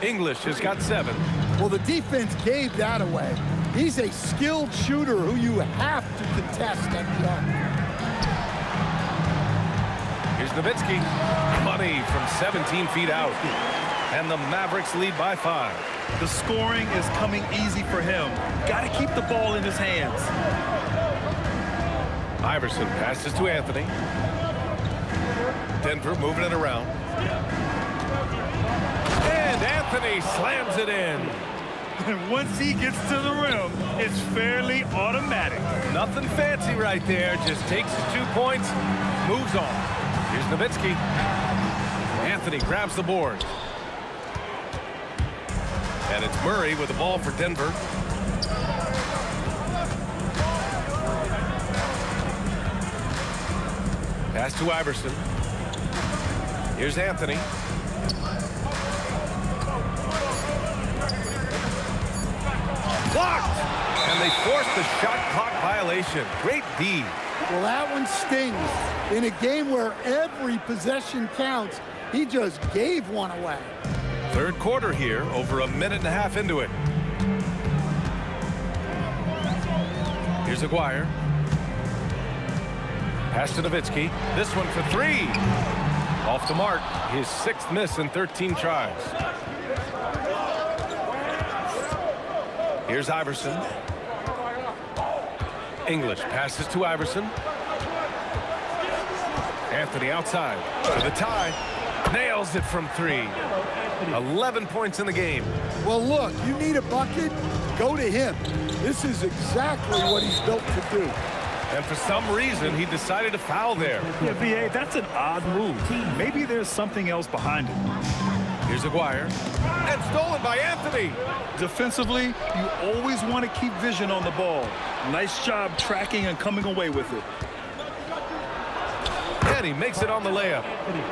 English has got 7. Well, the defense gave that away. He's a skilled shooter who you have to contest at the arc. Here's Nowitzki. Money from 17 feet out. And the Mavericks lead by 5. The scoring is coming easy for him. Got to keep the ball in his hands. Iverson passes to Anthony. Denver moving it around. And Anthony slams it in. And once he gets to the rim, it's fairly automatic. Nothing fancy right there. Just takes his 2 points, moves on. Here's Nowitzki. Anthony grabs the board. And it's Murray with the ball for Denver. Pass to Iverson. Here's Anthony. Blocked! And they forced the shot clock violation. Great D. Well, that one stings. In a game where every possession counts, he just gave one away. Third quarter here, over a minute and a half into it. Here's Aguirre. Pass to Nowitzki. This one for three. Off the mark. His 6th miss in 13 tries. Here's Iverson. English passes to Iverson. Anthony outside for the tie. Nails it from 3. 11 points in the game. Well, look, you need a bucket, go to him. This is exactly what he's built to do. And for some reason, he decided to foul there. Yeah, B.A., that's an odd move. Maybe there's something else behind it. Here's Aguirre. And stolen by Anthony. Defensively, you always want to keep vision on the ball. Nice job tracking and coming away with it. And he makes it on the layup.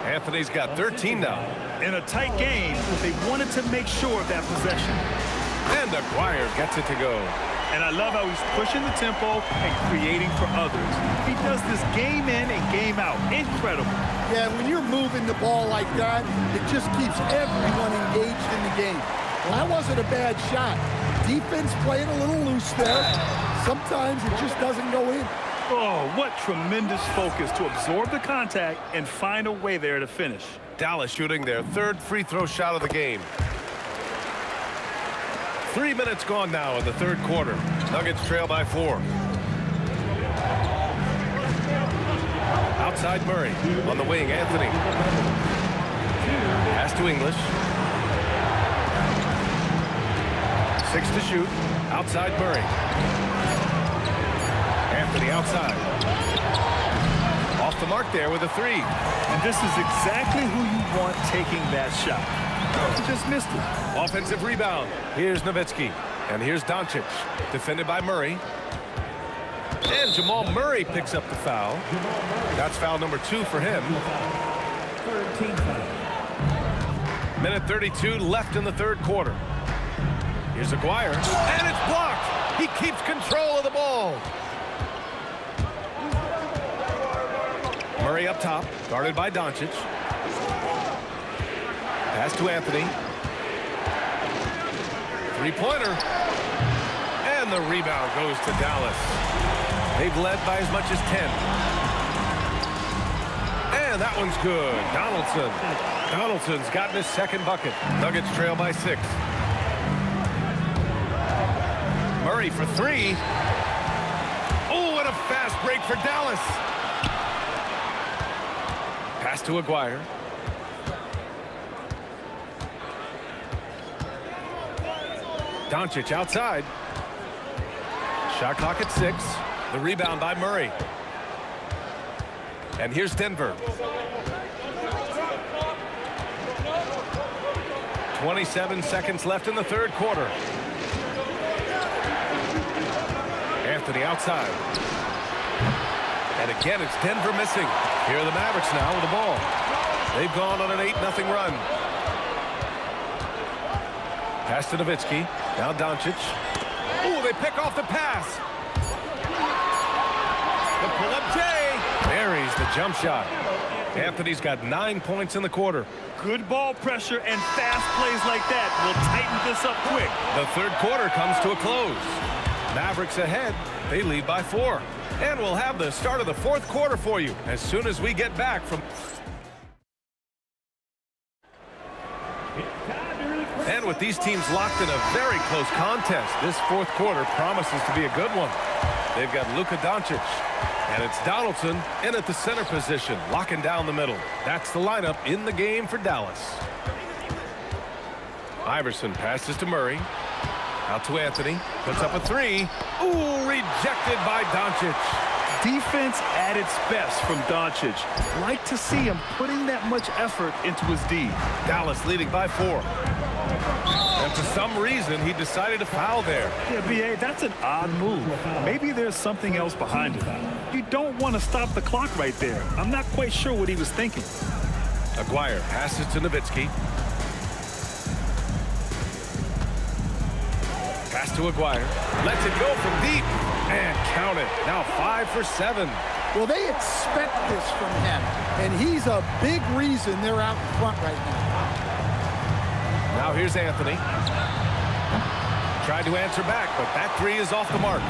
Anthony's got 13 now. In a tight game, they wanted to make sure of that possession. And Aguirre gets it to go. And I love how he's pushing the tempo and creating for others. He does this game in and game out. Incredible. Yeah, when you're moving the ball like that, it just keeps everyone engaged in the game. Well, that wasn't a bad shot. Defense playing a little loose there. Sometimes it just doesn't go in. Oh, what tremendous focus to absorb the contact and find a way there to finish. Dallas shooting their 3rd free throw shot of the game. 3 minutes gone now in the 3rd quarter. Nuggets trail by 4. Outside Murray. On the wing, Anthony. Pass to English. 6 to shoot. Outside Murray. Anthony outside. Off the mark there with a 3. And this is exactly who you want taking that shot. He just missed it. Offensive rebound. Here's Nowitzki. And here's Doncic. Defended by Murray. And Jamal Murray picks up the foul. That's foul number 2 for him. Minute 32 left in the 3rd quarter. Here's Aguirre. And it's blocked. He keeps control of the ball. Murray up top, guarded by Doncic. Pass to Anthony. 3-pointer. And the rebound goes to Dallas. They've led by as much as 10. And that one's good. Donaldson's gotten his 2nd bucket. Nuggets trail by 6. Murray for 3. Oh, what a fast break for Dallas. Pass to Aguirre. Doncic outside. Shot clock at 6. The rebound by Murray. And here's Denver. 27 seconds left in the 3rd quarter. Anthony outside. And again, it's Denver missing. Here are the Mavericks now with the ball. They've gone on an 8-0 run. Pass to Nowitzki. Now Doncic. Ooh, they pick off the pass. The pull-up J. Buries the jump shot. Anthony's got 9 points in the quarter. Good ball pressure and fast plays like that will tighten this up quick. The 3rd quarter comes to a close. Mavericks ahead. They lead by 4. And we'll have the start of the 4th quarter for you as soon as we get back from... And with these teams locked in a very close contest, this 4th quarter promises to be a good one. They've got Luka Doncic, and it's Donaldson in at the center position, locking down the middle. That's the lineup in the game for Dallas. Iverson passes to Murray. Out to Anthony. Puts up a 3. Ooh, rejected by Doncic. Defense at its best from Doncic. Like to see him putting that much effort into his D. Dallas leading by 4. And for some reason, he decided to foul there. Yeah, B.A., that's an odd move. Maybe there's something else behind it. You don't want to stop the clock right there. I'm not quite sure what he was thinking. Aguirre passes to Nowitzki. Pass to Aguirre. Lets it go from deep. And count it. Now 5 for 7. Well, they expect this from him, and he's a big reason they're out in front right now. Now here's Anthony. Tried to answer back, but that three is off the mark.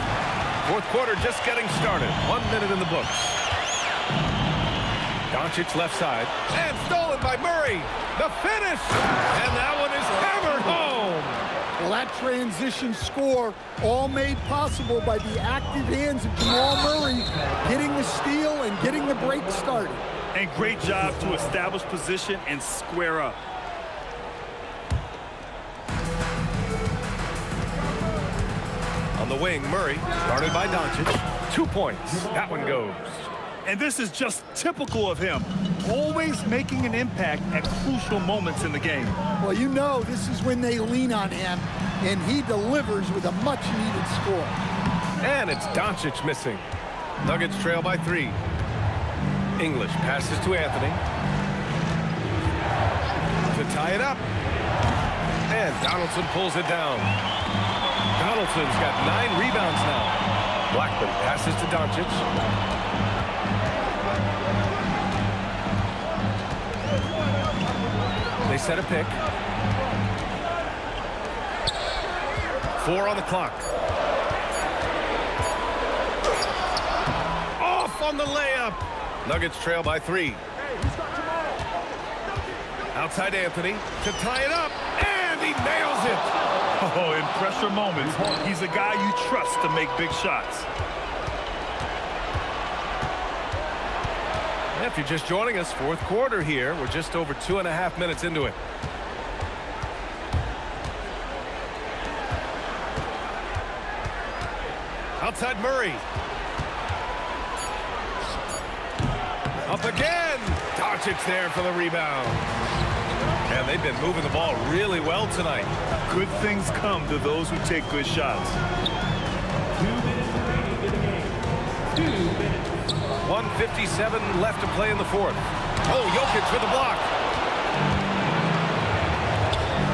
Fourth quarter just getting started. 1 minute in the books. Doncic left side. And stolen by Murray. The finish. And that one is hammered home. Well, that transition score all made possible by the active hands of Jamal Murray getting the steal and getting the break started. And great job to establish position and square up. On the wing, Murray, guarded by Doncic. 2 points. That one goes. And this is just typical of him, always making an impact at crucial moments in the game. Well, you know this is when they lean on him, and he delivers with a much-needed score. And it's Doncic missing. Nuggets trail by 3. English passes to Anthony. To tie it up. And Donaldson pulls it down. Donaldson's got 9 rebounds now. Blackman passes to Doncic. They set a pick. 4 on the clock. Off on the layup. Nuggets trail by 3. Outside Anthony to tie it up. And he nails it. Oh, in pressure moments, he's a guy you trust to make big shots. If you're just joining us, fourth quarter here. We're just over 2.5 minutes into it. Outside Murray. Up again. Doncic there for the rebound. And they've been moving the ball really well tonight. Good things come to those who take good shots. 2 minutes remaining in the game. 2 minutes. 1:57 left to play in the fourth. Oh, Jokic for the block.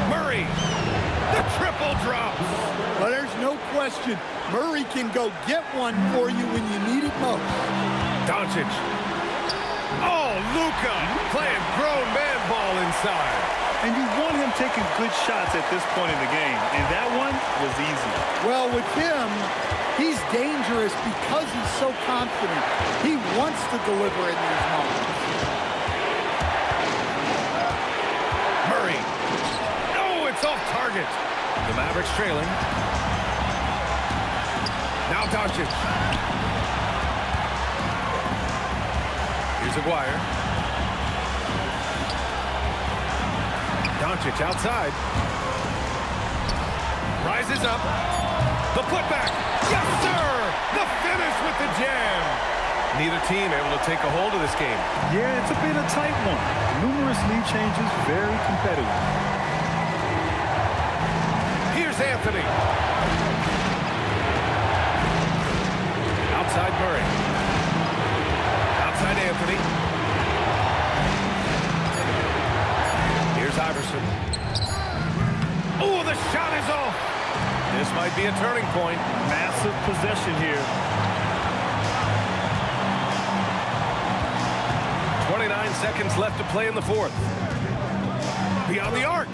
Murray, the triple drops. Well, there's no question. Murray can go get one for you when you need it most. Doncic. Oh, Luka playing grown man ball inside. And you want him taking good shots at this point in the game. And that one was easy. Well, with him, he's dangerous because he's so confident. He wants to deliver in these moments. Murray. No, it's off target. The Mavericks trailing. Now Doncic. Here's Aguirre. Doncic outside. Rises up. The putback. Yes, sir! The finish with the jam. Neither team able to take a hold of this game. Yeah, it's a bit of a tight one. Numerous lead changes, very competitive. Here's Anthony. Outside Murray. Outside Anthony. Here's Iverson. Oh, the shot is off. This might be a turning point. Massive possession here. 29 seconds left to play in the fourth. Beyond the arc.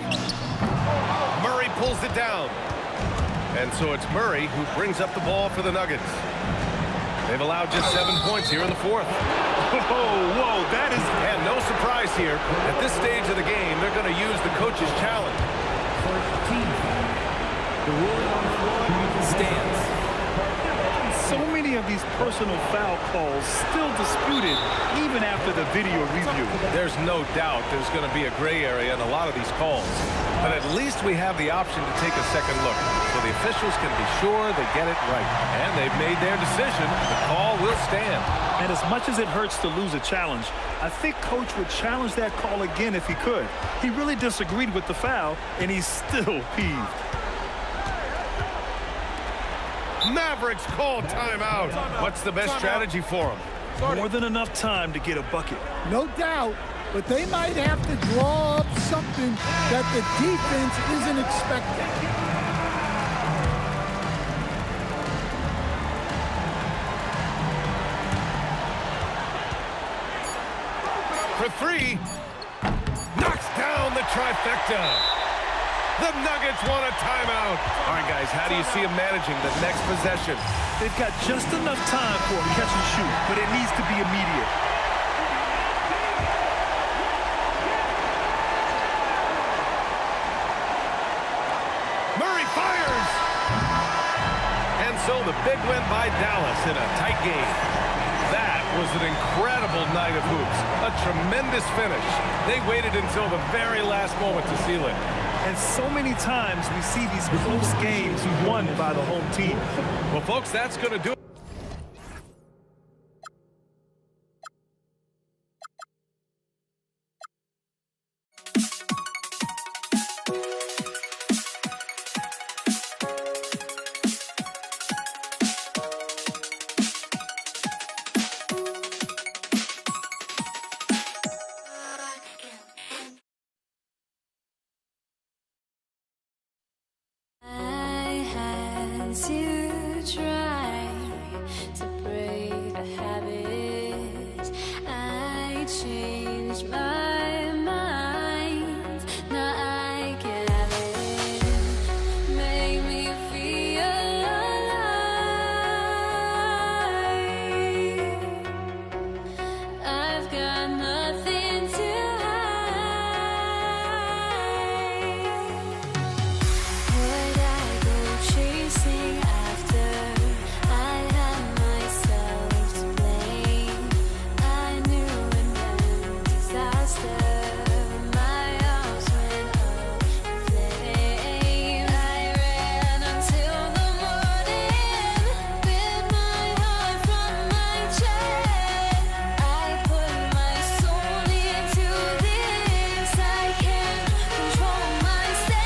Murray pulls it down. And so it's Murray who brings up the ball for the Nuggets. They've allowed just 7 points here in the fourth. Whoa, that is... And no surprise here. At this stage of the game, they're going to use the coach's challenge. The ruling on the floor stands. So many of these personal foul calls still disputed even after the video review. There's no doubt there's going to be a gray area in a lot of these calls. But at least we have the option to take a second look, so the officials can be sure they get it right. And they've made their decision. The call will stand. And as much as it hurts to lose a challenge, I think Coach would challenge that call again if he could. He really disagreed with the foul, and he's still peeved. Mavericks call timeout. What's the best strategy for them? More than enough time to get a bucket. No doubt, but they might have to draw up something that the defense isn't expecting. For three, knocks down the trifecta. The Nuggets want a timeout. All right, guys, how do you see them managing the next possession? They've got just enough time for a catch and shoot, but it needs to be immediate. Murray fires! And so the big win by Dallas in a tight game. That was an incredible night of hoops. A tremendous finish. They waited until the very last moment to seal it. And so many times we see these close games won by the home team. Well, folks, that's going to do it. To try to break a habit, I changed my mind. Now I can have it. Make me feel alive. I've got nothing to hide. Would I go chasing after? I had myself to blame. I knew it meant disaster. My arms went up in flame. I ran until the morning, bit my heart from my chest. I put my soul into this. I can't control myself.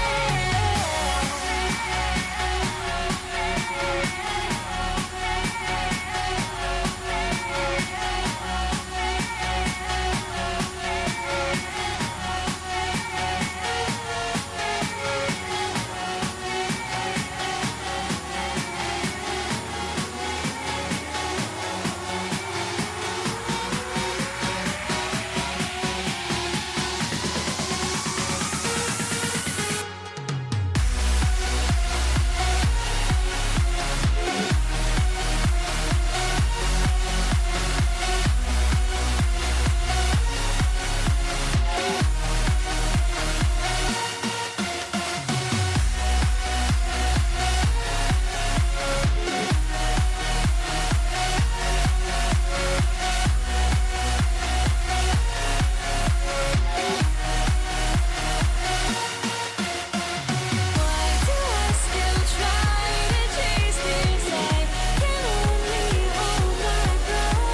Why do I still try to chase this? I can only hold my breath.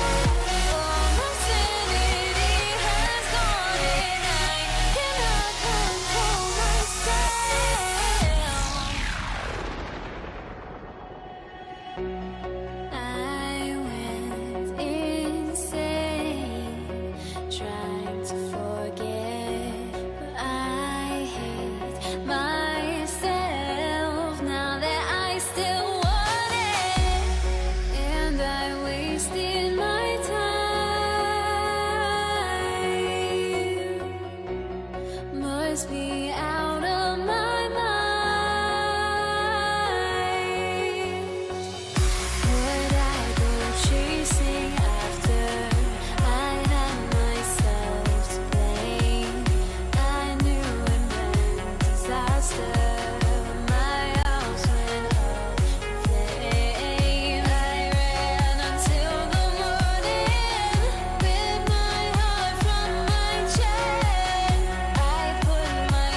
All my sanity has gone and I cannot control myself. I went insane trying to forget, but I hate myself now that I still want it, and I wasted my time. Must be out of my mind. Would I go chasing after? I had myself to blame. I knew it meant disaster. My arms went up in flame. I ran until the morning, bit my heart from my chest. I put my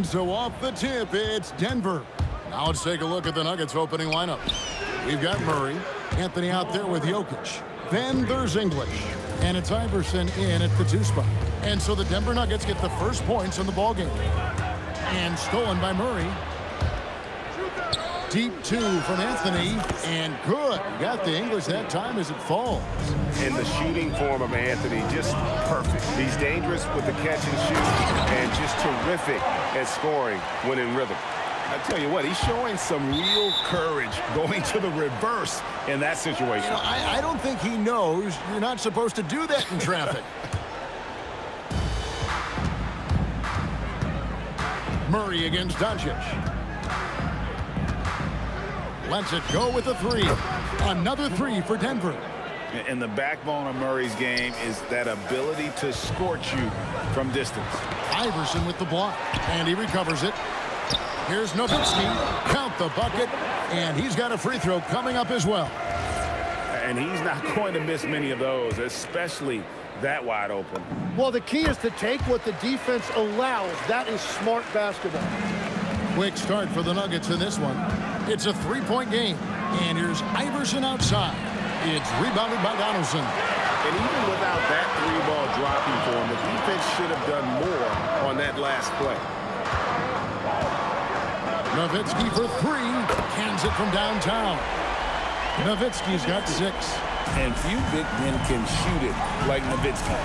so off the tip, it's Denver. Now let's take a look at the Nuggets opening lineup. We've got Murray, Anthony out there with Jokic. Then there's English, and it's Iverson in at the 2 spot. And so the Denver Nuggets get the first points in the ballgame. And stolen by Murray. Deep 2 from Anthony, and good. Got the English that time as it falls. And the shooting form of Anthony, just perfect. He's dangerous with the catch and shoot, and just terrific at scoring when in rhythm. I tell you what, he's showing some real courage going to the reverse in that situation. You know, I don't think he knows you're not supposed to do that in traffic. Murray against Doncic. Lets it go with a 3. Another 3 for Denver. And the backbone of Murray's game is that ability to scorch you from distance. Iverson with the block, and he recovers it. Here's Nowitzki. Count the bucket, and he's got a free throw coming up as well. And he's not going to miss many of those, especially that wide open. Well, the key is to take what the defense allows. That is smart basketball. Quick start for the Nuggets in this one. It's a 3-point game, and here's Iverson outside. It's rebounded by Donaldson. And even without that 3-ball dropping for him, the defense should have done more on that last play. Nowitzki for 3. Cans it from downtown. Nowitzki's got 6. And few big men can shoot it like Nowitzki.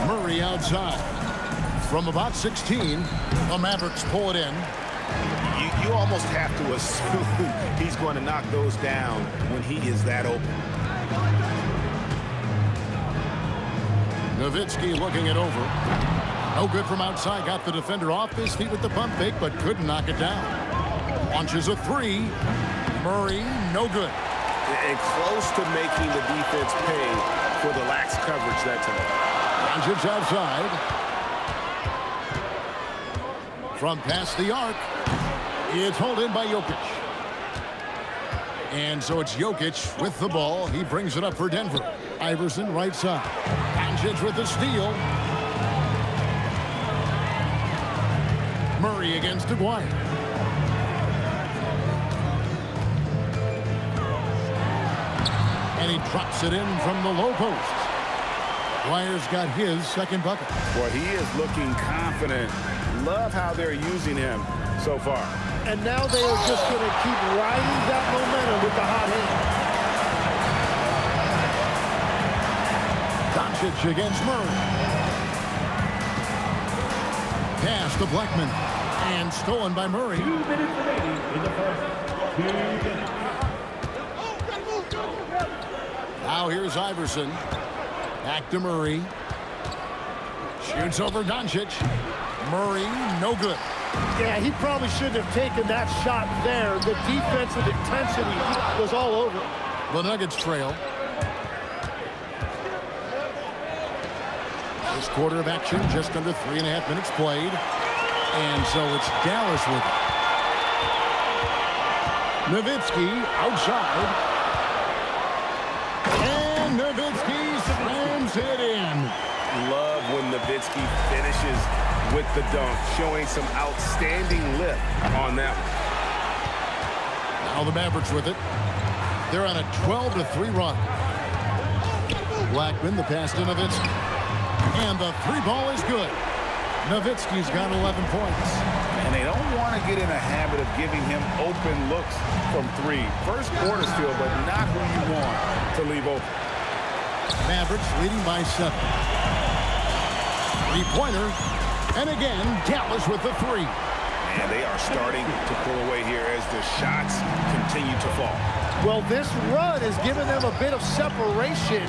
Murray outside. From about 16, the Mavericks pull it in. You almost have to assume he's going to knock those down when he is that open. Nowitzki looking it over. No good from outside. Got the defender off his feet with the pump fake, but couldn't knock it down. Launches a 3. Murray, no good. And close to making the defense pay for the lax coverage that time. Doncic outside. From past the arc, it's hauled in by Jokic. And so it's Jokic with the ball. He brings it up for Denver. Iverson right side. Doncic with the steal. Murray against Aguirre. And he drops it in from the low post. Aguirre's got his second bucket. Boy, he is looking confident. Love how they're using him so far. And now they are just going to keep riding that momentum with the hot hand. Doncic against Murray. Pass to Blackman. And stolen by Murray. 2 minutes remaining in the first 2 minutes. Now here's Iverson. Back to Murray. Shoots over Doncic. Murray, no good. Yeah, he probably shouldn't have taken that shot there. The defensive intensity was all over. The Nuggets trail. First quarter of action, just under 3.5 minutes played. And so it's Dallas with it. Nowitzki outside. And Nowitzki slams it in. Love when Nowitzki finishes with the dunk, showing some outstanding lift on that one. Now the Mavericks with it. They're on a 12-3 run. Blackman, the pass to Nowitzki. And the 3-ball is good. Nowitzki's got 11 points. And they don't want to get in a habit of giving him open looks from 3. First quarter still, but not who you want to leave open. Mavericks leading by 7. 3-pointer. And again, Dallas with the 3. And they are starting to pull away here as the shots continue to fall. Well, this run has given them a bit of separation,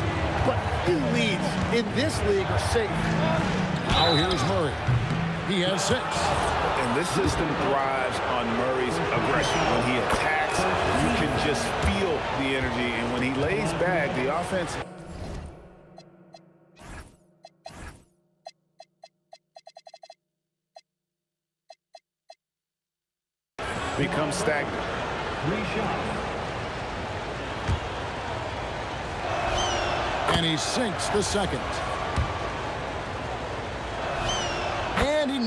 but few leads in this league are safe. Now here's Murray. He has 6. And this system thrives on Murray's aggression. When he attacks, you can just feel the energy. And when he lays back, the offense becomes stagnant. 3 shots. And he sinks the second.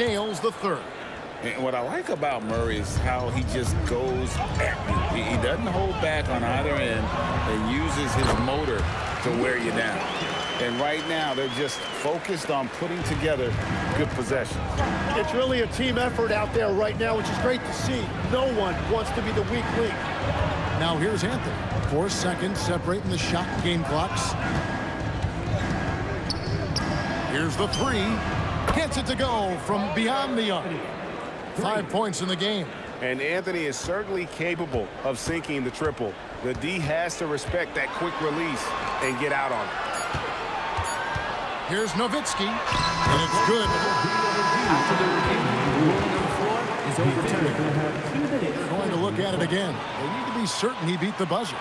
nails the third. And what I like about Murray is how he just goes at you. He doesn't hold back on either end and uses his motor to wear you down. And right now, they're just focused on putting together good possessions. It's really a team effort out there right now, which is great to see. No one wants to be the weak link. Now here's Anthony. 4 seconds separating the shot and game clocks. Here's the three. Gets it to go from beyond the arc. 5 points in the game. And Anthony is certainly capable of sinking the triple. The D has to respect that quick release and get out on it. Here's Nowitzki, and it's good. Going to look at it again. They need to be certain he beat the buzzer.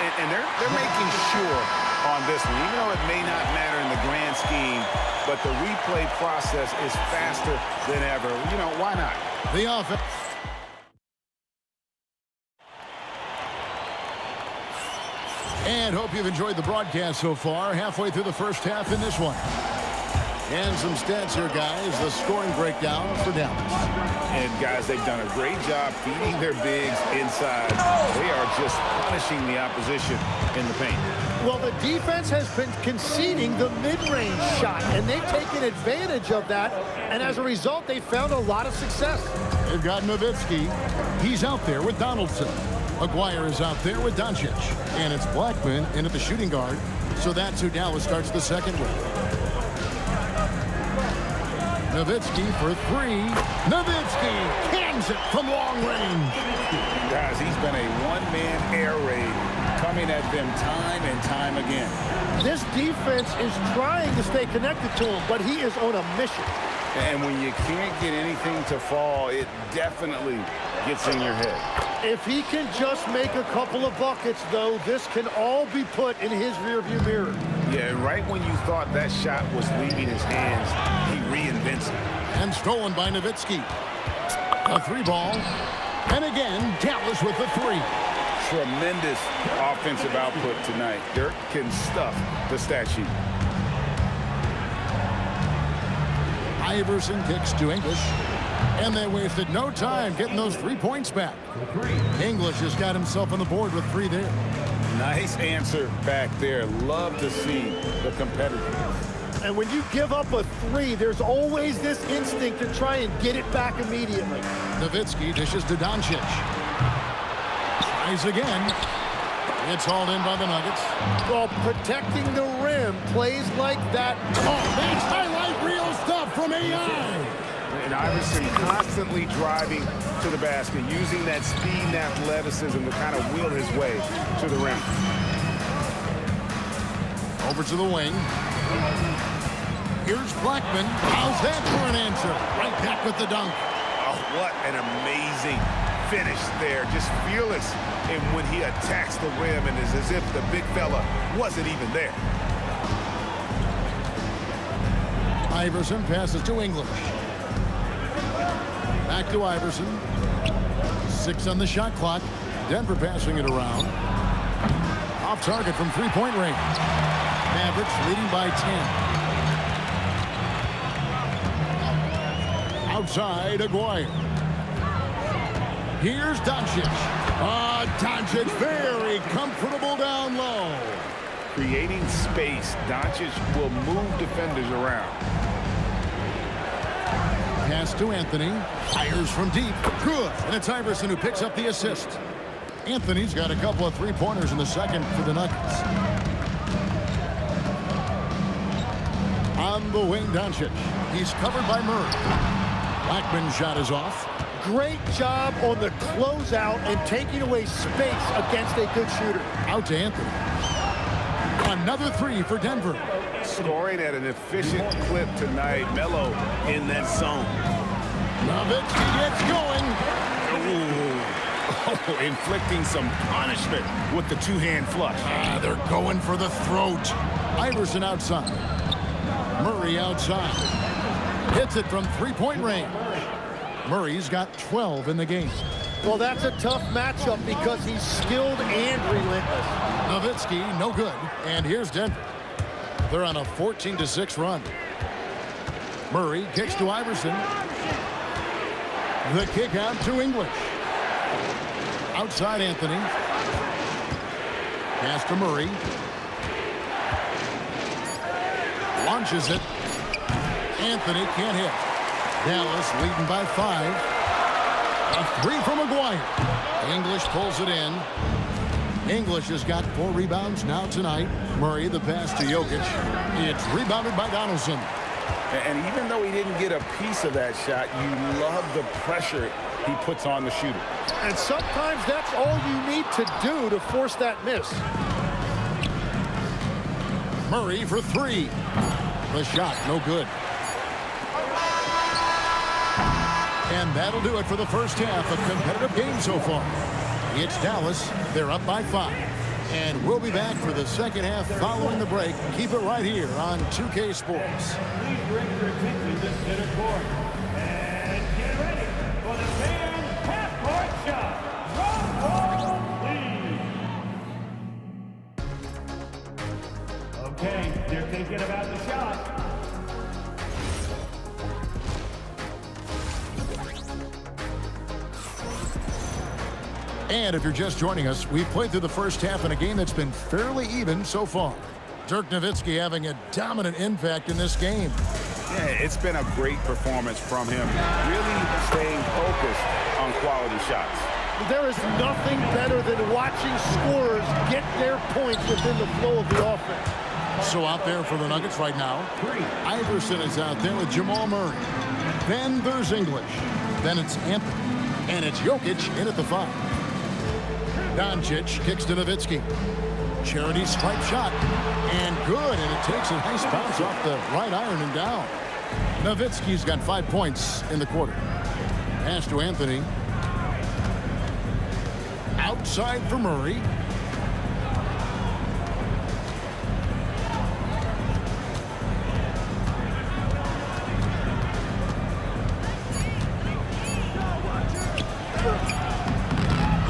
And they're making sure on this one, even though it may not matter in the grand scheme, but the replay process is faster than ever. You know, why not? The offense. And hope you've enjoyed the broadcast so far. Halfway through the first half in this one. And some stats here, guys. The scoring breakdown for Dallas. And, guys, they've done a great job feeding their bigs inside. They are just punishing the opposition in the paint. Well, the defense has been conceding the mid-range shot, and they've taken advantage of that. And as a result, they've found a lot of success. They've got Nowitzki. He's out there with Donaldson. Aguirre is out there with Doncic. And it's Blackman in at the shooting guard. So that's who Dallas starts the second with. Nowitzki for three. Nowitzki cans it from long range. Guys, he's been a one-man air raid coming at them time and time again. This defense is trying to stay connected to him, but he is on a mission. And when you can't get anything to fall, it definitely gets in your head. If he can just make a couple of buckets, though, this can all be put in his rearview mirror. Yeah, right when you thought that shot was leaving his hands, he reinvents it. And stolen by Nowitzki. A three ball. And again, Dallas with the three. Tremendous offensive output tonight. Dirk can stuff the stat sheet. Iverson kicks to English. And they wasted no time getting those 3 points back. English has got himself on the board with three there. Nice answer back there. Love to see the competitiveness. And when you give up a three, there's always this instinct to try and get it back immediately. Nowitzki dishes to Doncic. Tries again. It's hauled in by the Nuggets. Well, protecting the rim, plays like that. Oh, that's highlight reel stuff from AI. And Iverson constantly driving to the basket, using that speed and athleticism to kind of wheel his way to the rim. Over to the wing. Here's Blackman. How's that for an answer? Right back with the dunk. Oh, what an amazing finish there. Just fearless and when he attacks the rim, and it's as if the big fella wasn't even there. Iverson passes to English. Back to Iverson. 6 on the shot clock. Denver passing it around. Off target from three-point range. Mavericks leading by 10. Outside, Aguirre. Here's Doncic. Doncic very comfortable down low. Creating space, Doncic will move defenders around. Pass to Anthony. Fires from deep. Good. And it's Iverson who picks up the assist. Anthony's got a couple of three-pointers in the second for the Nuggets. On the wing, Doncic. He's covered by Murray. Blackman's shot is off. Great job on the closeout and taking away space against a good shooter. Out to Anthony. Another three for Denver. Scoring at an efficient clip tonight. Melo in that zone. Nowitzki gets going. Oh, inflicting some punishment with the two-hand flush. They're going for the throat. Iverson outside. Murray outside. Hits it from three-point range. Murray's got 12 in the game. Well, that's a tough matchup because he's skilled and relentless. Nowitzki, no good. And here's Denver. They're on a 14-6 run. Murray kicks to Iverson. The kick out to English. Outside Anthony. Pass to Murray. Launches it. Anthony can't hit. Dallas leading by 5. A 3 from McGuire. English pulls it in. English has got 4 rebounds now tonight. Murray, the pass to Jokic. It's rebounded by Donaldson. And even though he didn't get a piece of that shot, you love the pressure he puts on the shooter. And sometimes that's all you need to do to force that miss. Murray for 3. The shot, no good. And that'll do it for the first half. A competitive game so far. It's Dallas. They're up by 5. And we'll be back for the second half following the break. Keep it right here on 2K Sports. Please bring your attention to center court. And get ready for the fan half-court shot. Drum roll, please. Okay, they're thinking about the shot. And if you're just joining us, we've played through the first half in a game that's been fairly even so far. Dirk Nowitzki having a dominant impact in this game. Yeah, it's been a great performance from him. Really staying focused on quality shots. There is nothing better than watching scorers get their points within the flow of the offense. So out there for the Nuggets right now, Iverson is out there with Jamal Murray. Then there's English. Then it's Anthony. And it's Jokic in at the 5. Doncic kicks to Nowitzki. Charity stripe shot. And good. And it takes a nice bounce off the right iron and down. Nowitzki's got 5 points in the quarter. Pass to Anthony. Outside for Murray.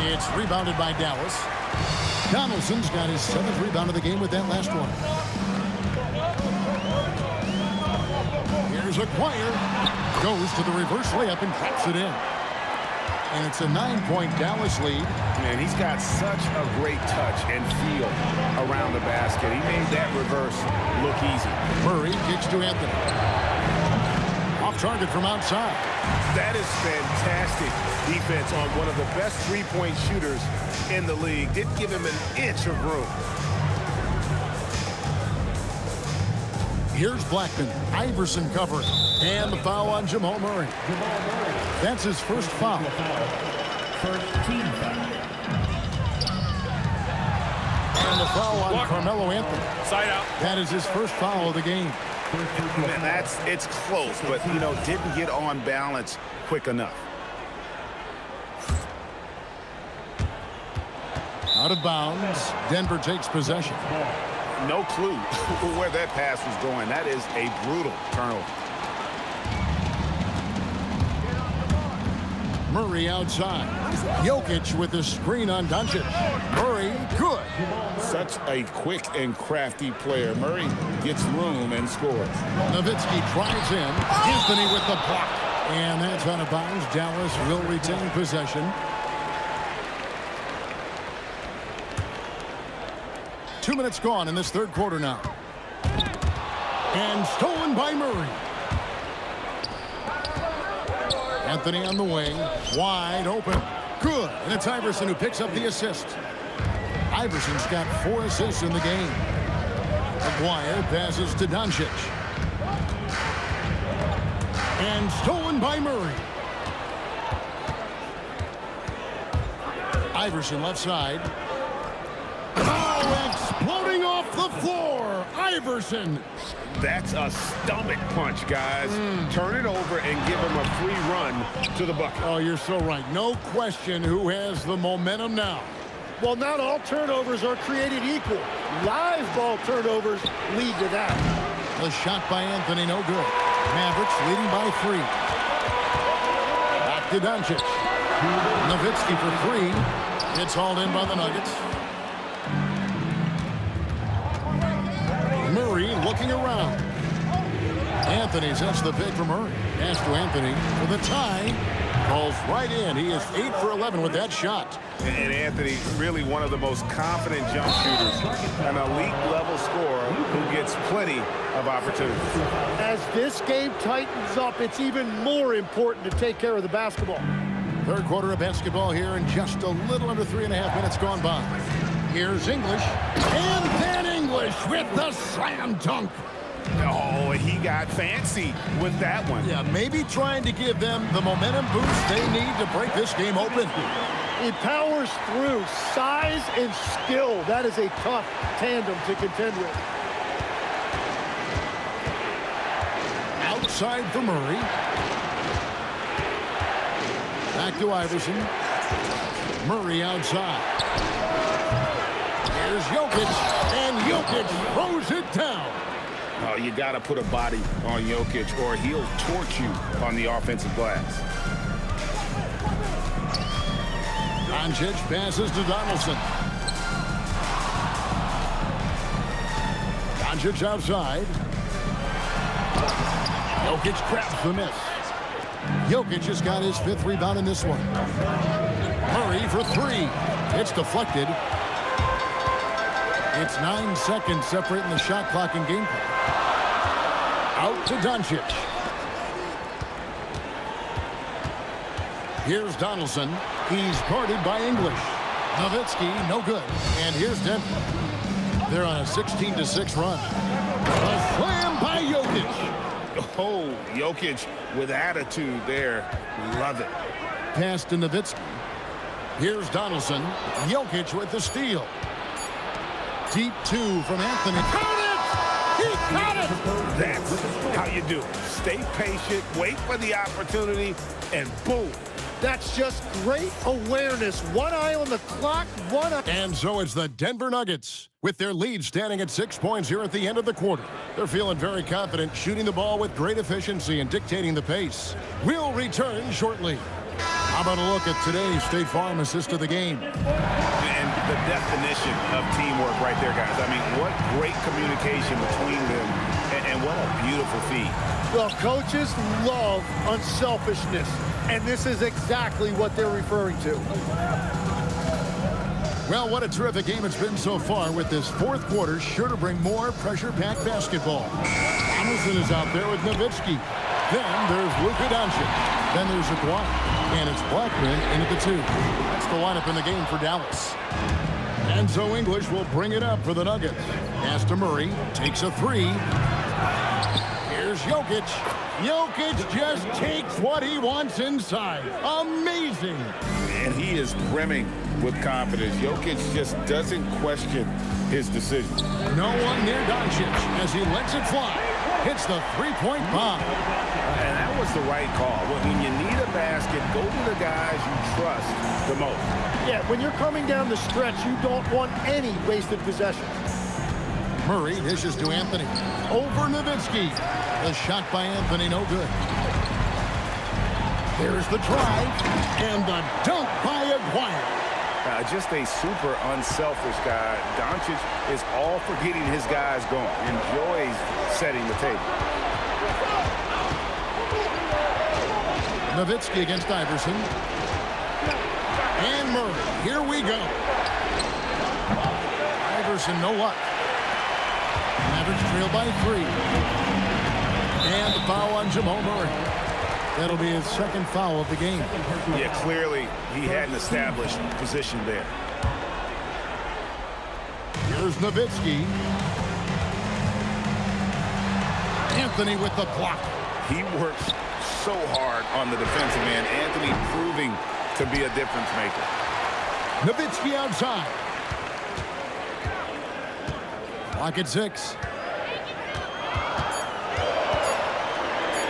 It's rebounded by Dallas. Donaldson's got his 7th rebound of the game with that last one. Here's Aguirre. Goes to the reverse layup and drops it in. And it's a 9-point Dallas lead. Man, he's got such a great touch and feel around the basket. He made that reverse look easy. Murray kicks to Anthony. Off target from outside. That is fantastic defense on one of the best three-point shooters in the league. Didn't give him an inch of room. Here's Blackman. Iverson covering. And the foul on Jamal Murray. That's his first foul. First team foul. And the foul on Carmelo Anthony. Side out. That is his first foul of the game. Man, it's close, but, you know, didn't get on balance quick enough. Out of bounds. Denver takes possession. No clue where that pass was going. That is a brutal turnover. Murray outside. Jokic with the screen on Doncic. Murray, good. Such a quick and crafty player. Murray gets room and scores. Nowitzki drives in. Anthony with the block. And that's out of bounds. Dallas will retain possession. 2 minutes gone in this third quarter now. And stolen by Murray. Anthony on the wing. Wide open. Good. And it's Iverson who picks up the assist. Iverson's got 4 assists in the game. Aguirre passes to Doncic. And stolen by Murray. Iverson left side. Oh, exploding off the floor. Iverson. That's a stomach punch, guys. Turn it over and give him a free run to the bucket. Oh, you're so right. No question who has the momentum now. Well, not all turnovers are created equal. Live ball turnovers lead to that. The shot by Anthony, no good. Mavericks leading by 3. Back to Doncic. Nowitzki for 3. It's hauled in by the Nuggets. Murray looking around. Anthony sets the pick for Murray. Pass to Anthony for the tie. Falls right in. He is 8 for 11 with that shot. And Anthony, really one of the most confident jump shooters, an elite level scorer who gets plenty of opportunities. As this game tightens up, it's even more important to take care of the basketball. Third quarter of basketball here, and just a little under 3.5 minutes gone by. Here's English, and then English with the slam dunk. Oh, he got fancy with that one. Yeah, maybe trying to give them the momentum boost they need to break this game open. He powers through. Size and skill. That is a tough tandem to contend with. Outside for Murray. Back to Iverson. Murray outside. Here's Jokic, and Jokic throws it down. Oh, you got to put a body on Jokic or he'll torch you on the offensive glass. Doncic passes to Donaldson. Doncic outside. Jokic grabs the miss. Jokic has got his 5th rebound in this one. Murray for 3. It's deflected. It's 9 seconds separating the shot clock and game clock. Out to Doncic. Here's Donaldson. He's guarded by English. Nowitzki, no good. And here's Denver. They're on a 16-6 run. A slam by Jokic. Oh, Jokic with attitude there. Love it. Pass to Nowitzki. Here's Donaldson. Jokic with the steal. Deep 2 from Anthony. Count it! He got it! That's how you do it. Stay patient, wait for the opportunity, and boom. That's just great awareness. One eye on the clock, one eye. And so it's the Denver Nuggets with their lead standing at 6 points here at the end of the quarter. They're feeling very confident, shooting the ball with great efficiency and dictating the pace. We'll return shortly. How about a look at today's State Farm assist of the game? And the definition of teamwork right there, guys. I mean, what great communication between them, and what a beautiful feed. Well, coaches love unselfishness, and this is exactly what they're referring to. Well, what a terrific game it's been so far, with this fourth quarter sure to bring more pressure-packed basketball. Donaldson is out there with Nowitzki. Then there's Luka Doncic. Then there's Aguirre. And it's Blackman in at the 2. That's the lineup in the game for Dallas. And so English will bring it up for the Nuggets. Pass to Murray. Takes a 3. Here's Jokic. Jokic just takes what he wants inside. Amazing. And he is brimming with confidence. Jokic just doesn't question his decision. No one near Doncic as he lets it fly. Hits the three-point bomb. And that was the right call. When you need a basket, go to the guys you trust the most. Yeah, when you're coming down the stretch, you don't want any wasted possessions. Murray dishes to Anthony. Over Nowitzki. The shot by Anthony, no good. There's the drive. And the dunk by Aguirre. Just a super unselfish guy. Doncic is all for getting his guys going. Enjoys setting the table. Nowitzki against Iverson. And Murray. Here we go. Iverson, no luck. Mavericks trail by 3. And the foul on Jamal Murray. That'll be his second foul of the game. Yeah, clearly he hadn't established position there. Here's Nowitzki. Anthony with the block. He works so hard on the defensive end. Anthony proving to be a difference maker. Nowitzki outside. Clock at 6.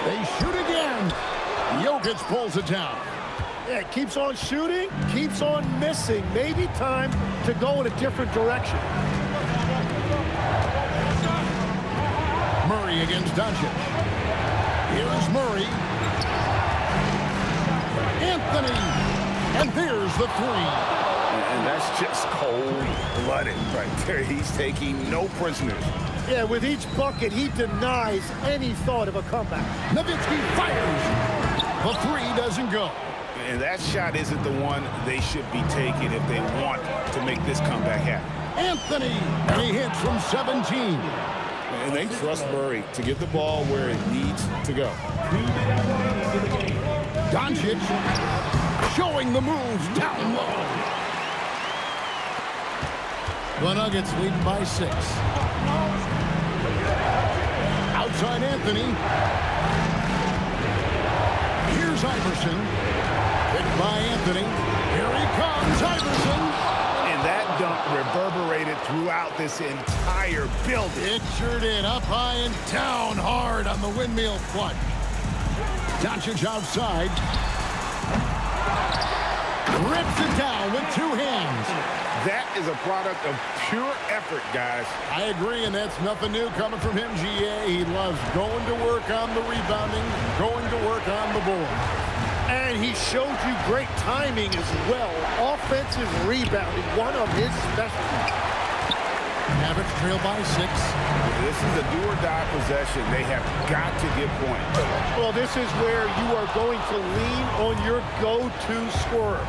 They shoot again. Jokic pulls it down. Yeah, keeps on shooting, keeps on missing. Maybe time to go in a different direction. Murray against Doncic. Here's Murray. Anthony. And there's the 3. And that's just cold-blooded right there. He's taking no prisoners. Yeah, with each bucket, he denies any thought of a comeback. Nowitzki fires. The 3 doesn't go. And that shot isn't the one they should be taking if they want to make this comeback happen. Anthony, and he hits from 17. And they trust Murray to get the ball where it needs to go. Doncic showing the moves down low. The Nuggets leading by 6. Outside Anthony. Here's Iverson. Picked by Anthony. Here he comes, Iverson. And that dunk reverberated throughout this entire building. It sure did. Up high and down hard on the windmill plunge. Doncic outside. Rips it down with 2 hands. That is a product of pure effort, guys. I agree, and that's nothing new coming from him, GA. He loves going to work on the rebounding, going to work on the board. And he showed you great timing as well. Offensive rebounding, one of his specialties. Mavericks trail by 6. This is a do-or-die possession. They have got to get points. Well, this is where you are going to lean on your go-to scorer.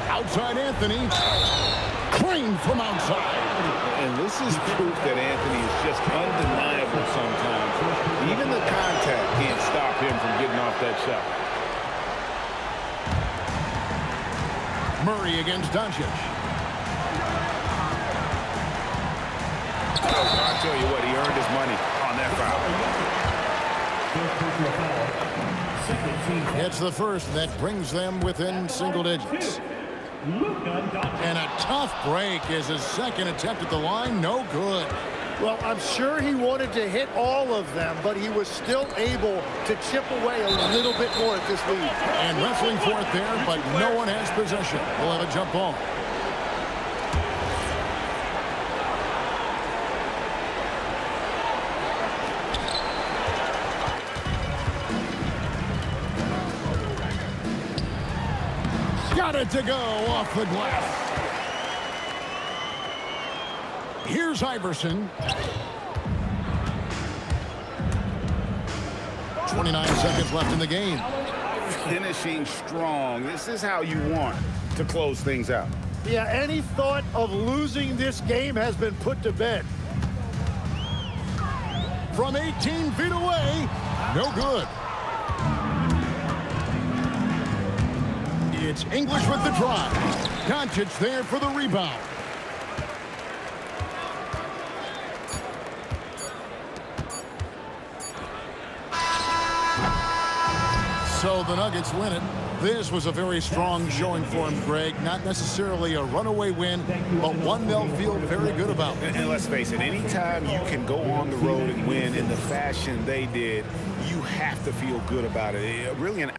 Outside Anthony. Clean from outside. And this is proof that Anthony is just undeniable sometimes. Even the contact can't stop him from getting off that shot. Murray against Doncic. I tell you what, he earned his money on that foul. It's the first that brings them within single digits. And a tough break is his second attempt at the line. No good. Well, I'm sure he wanted to hit all of them, but he was still able to chip away a little bit more at this lead. And wrestling for it there, but no one has possession. We'll have a jump ball. Got it to go off the glass. Here's Iverson. 29 seconds left in the game. Finishing strong. This is how you want to close things out. Yeah, any thought of losing this game has been put to bed. From 18 feet away, no good. It's English with the drive. Doncic there for the rebound. So the Nuggets win it. This was a very strong showing for him, Greg. Not necessarily a runaway win, but one they'll feel very good about. And let's face it, anytime you can go on the road and win in the fashion they did, you have to feel good about it. Really an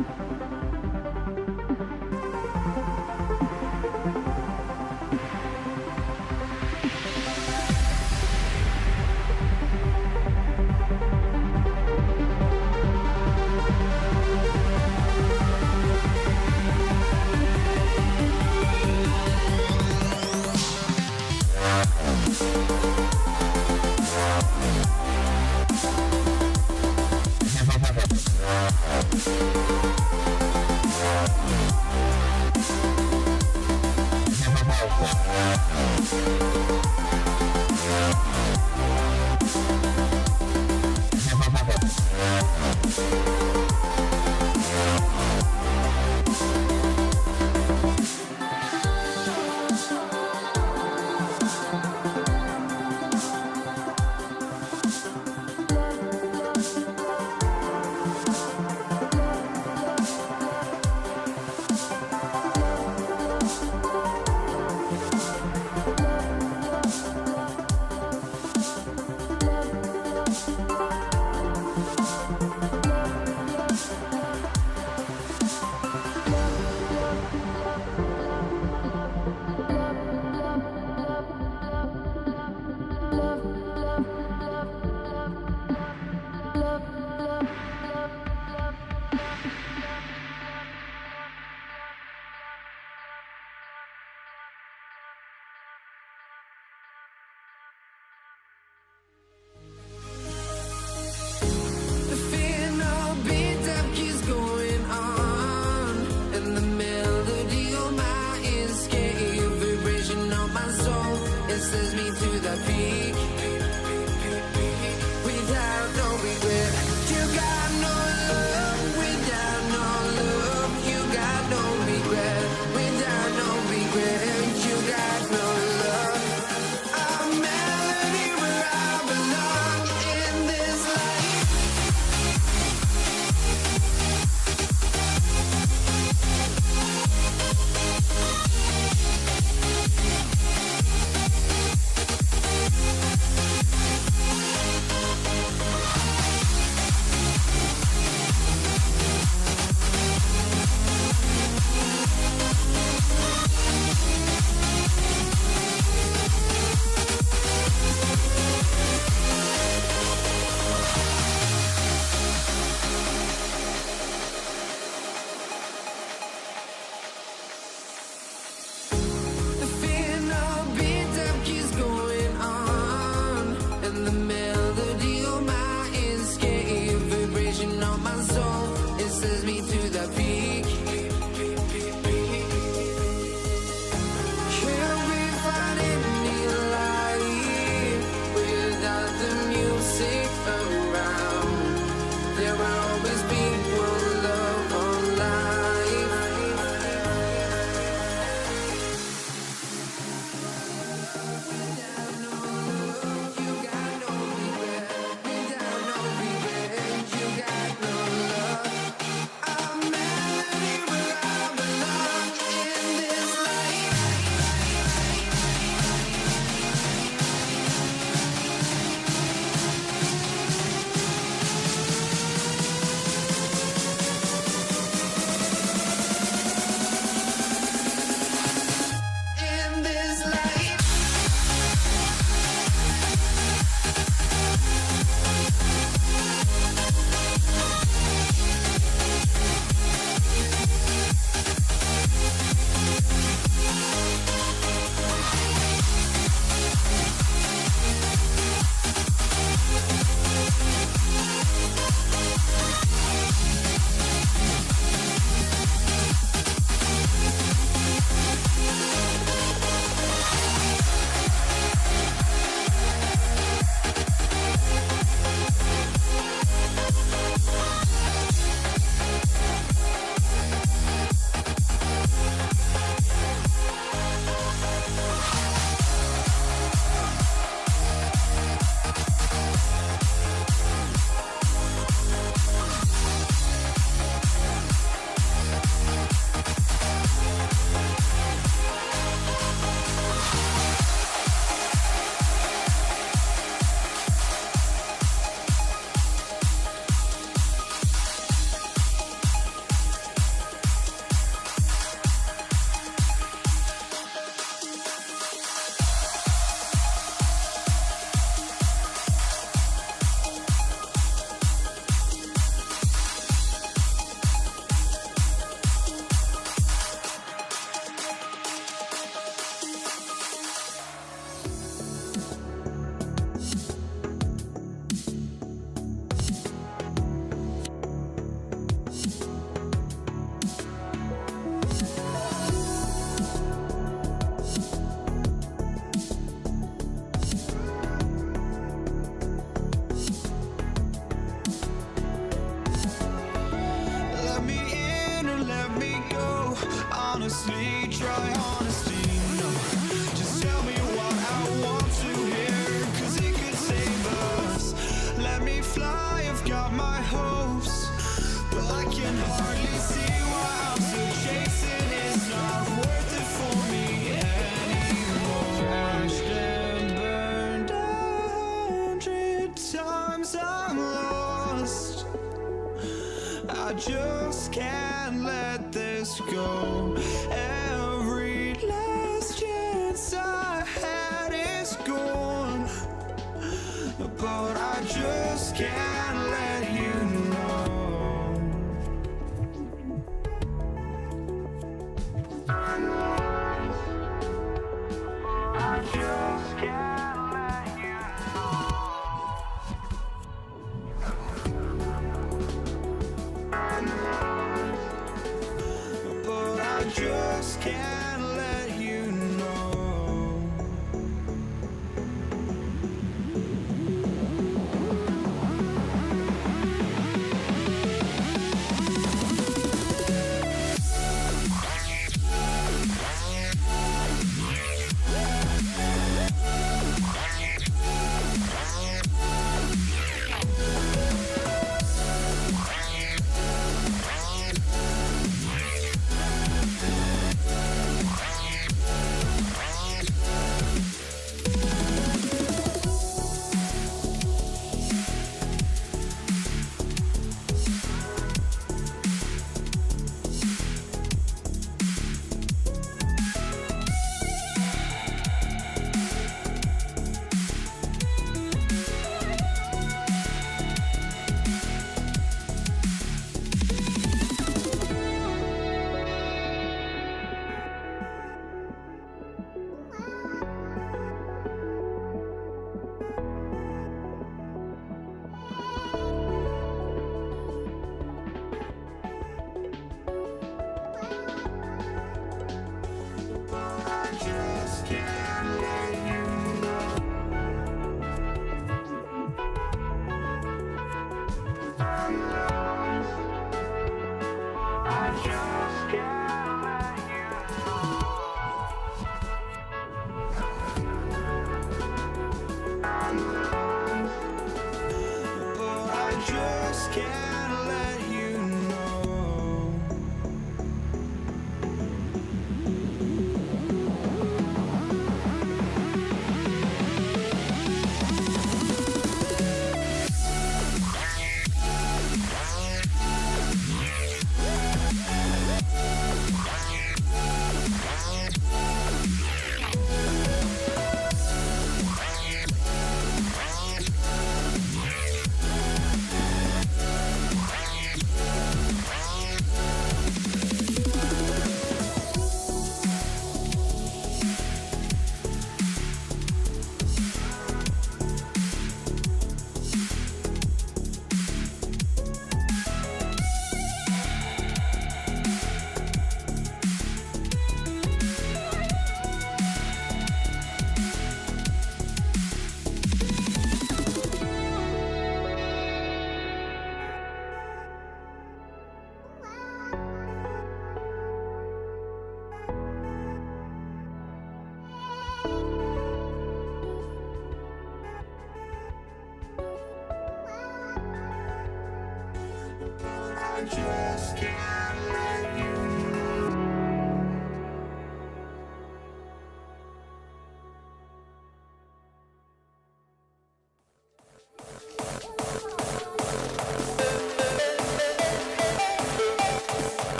We'll be right back. honestly, try honesty. No, just tell me what I want to hear, 'cause it could save us. Let me fly, I've got my hopes, but I can hardly see why I'm still chasing. It's not worth it for me anymore. Crashed and burned 100 times, I'm lost. I just can't let this go. Every last chance I had is gone, but I just can't let you know. I just can't let you know. But I just can't let you know.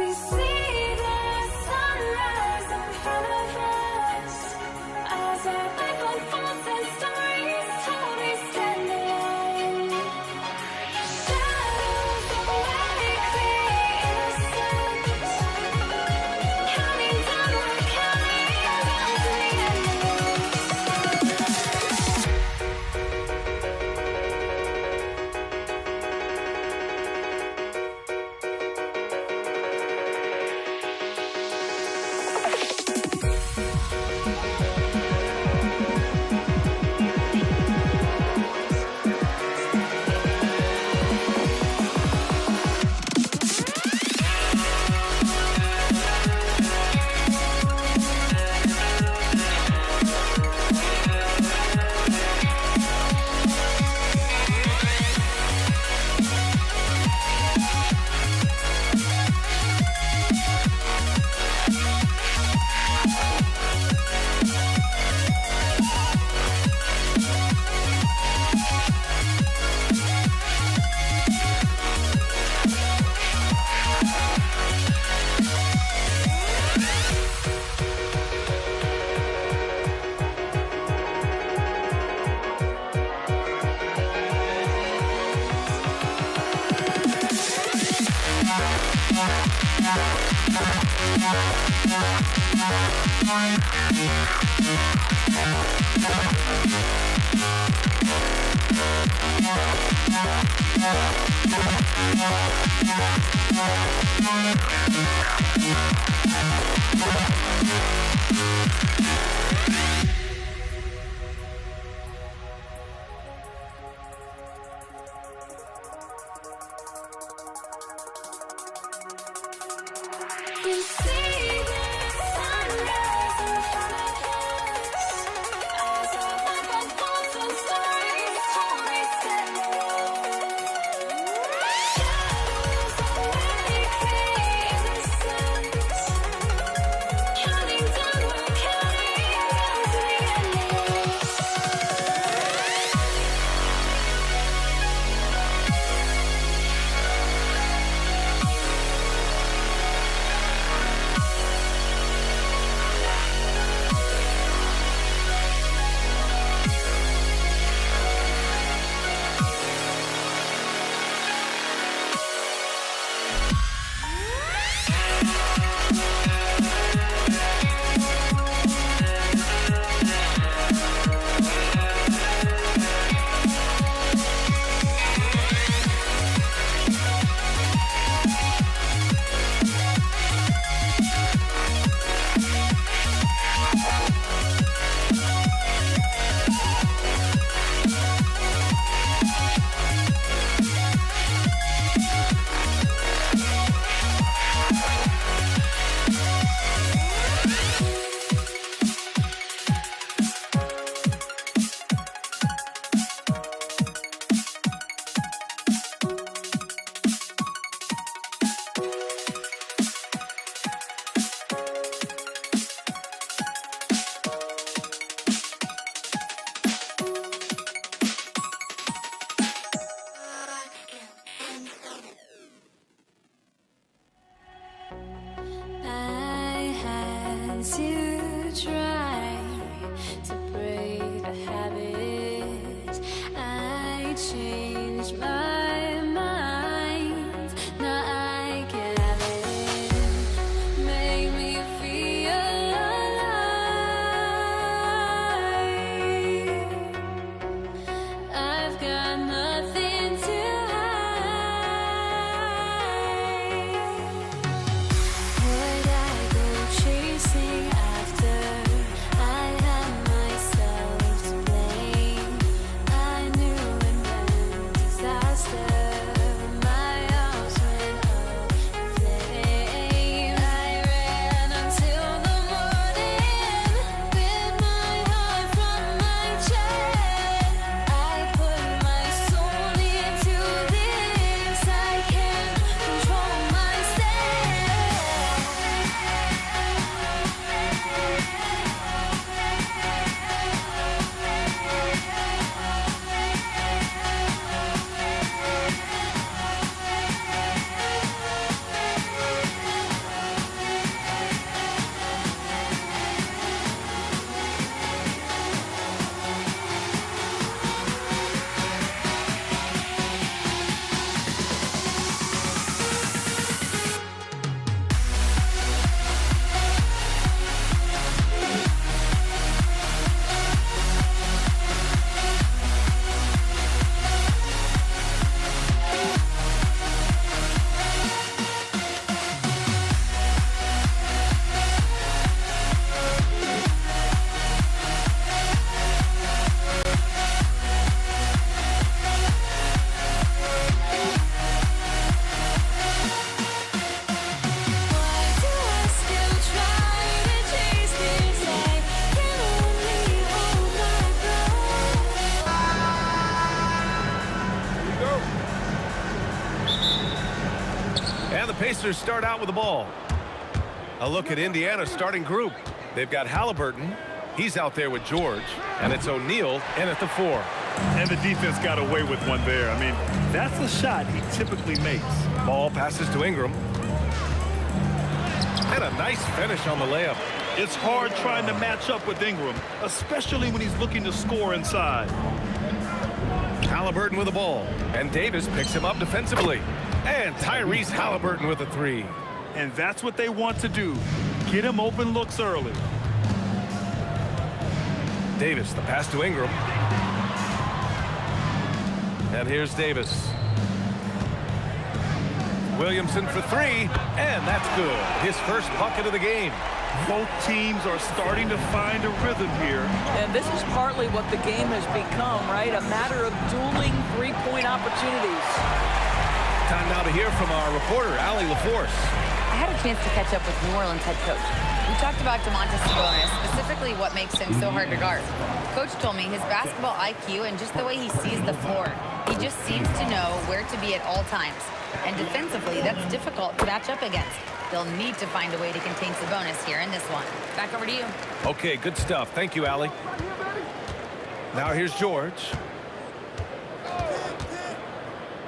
We see the sunrise in front of us. As our life unfolds and stories told, we stand alone. Shadows away, clear innocence. Counting down, we're counting down to the end. We see the sunrise in front of us. As our life unfolds and stories told, we stand alone. Shadows away, clear innocence. Counting down, we're counting down to the end. And the Pacers start out with the ball. A look at Indiana's starting group. They've got Halliburton. He's out there with George. And it's O'Neal in at the 4. And the defense got away with one there. I mean, that's a shot he typically makes. Ball passes to Ingram. And a nice finish on the layup. It's hard trying to match up with Ingram, especially when he's looking to score inside. Halliburton with the ball. And Davis picks him up defensively. And Tyrese Halliburton with a 3. And that's what they want to do. Get him open looks early. Davis, the pass to Ingram. And here's Davis. Williamson for 3, and that's good. His first bucket of the game. Both teams are starting to find a rhythm here. And this is partly what the game has become, right? A matter of dueling three-point opportunities. Time now to hear from our reporter, Allie LaForce. I had a chance to catch up with New Orleans head coach. We talked about Domantas Sabonis, specifically what makes him so hard to guard. Coach told me his basketball IQ and just the way he sees the floor. He just seems to know where to be at all times. And defensively, that's difficult to match up against. They'll need to find a way to contain Sabonis here in this one. Back over to you. Okay, good stuff. Thank you, Allie. Now here's George.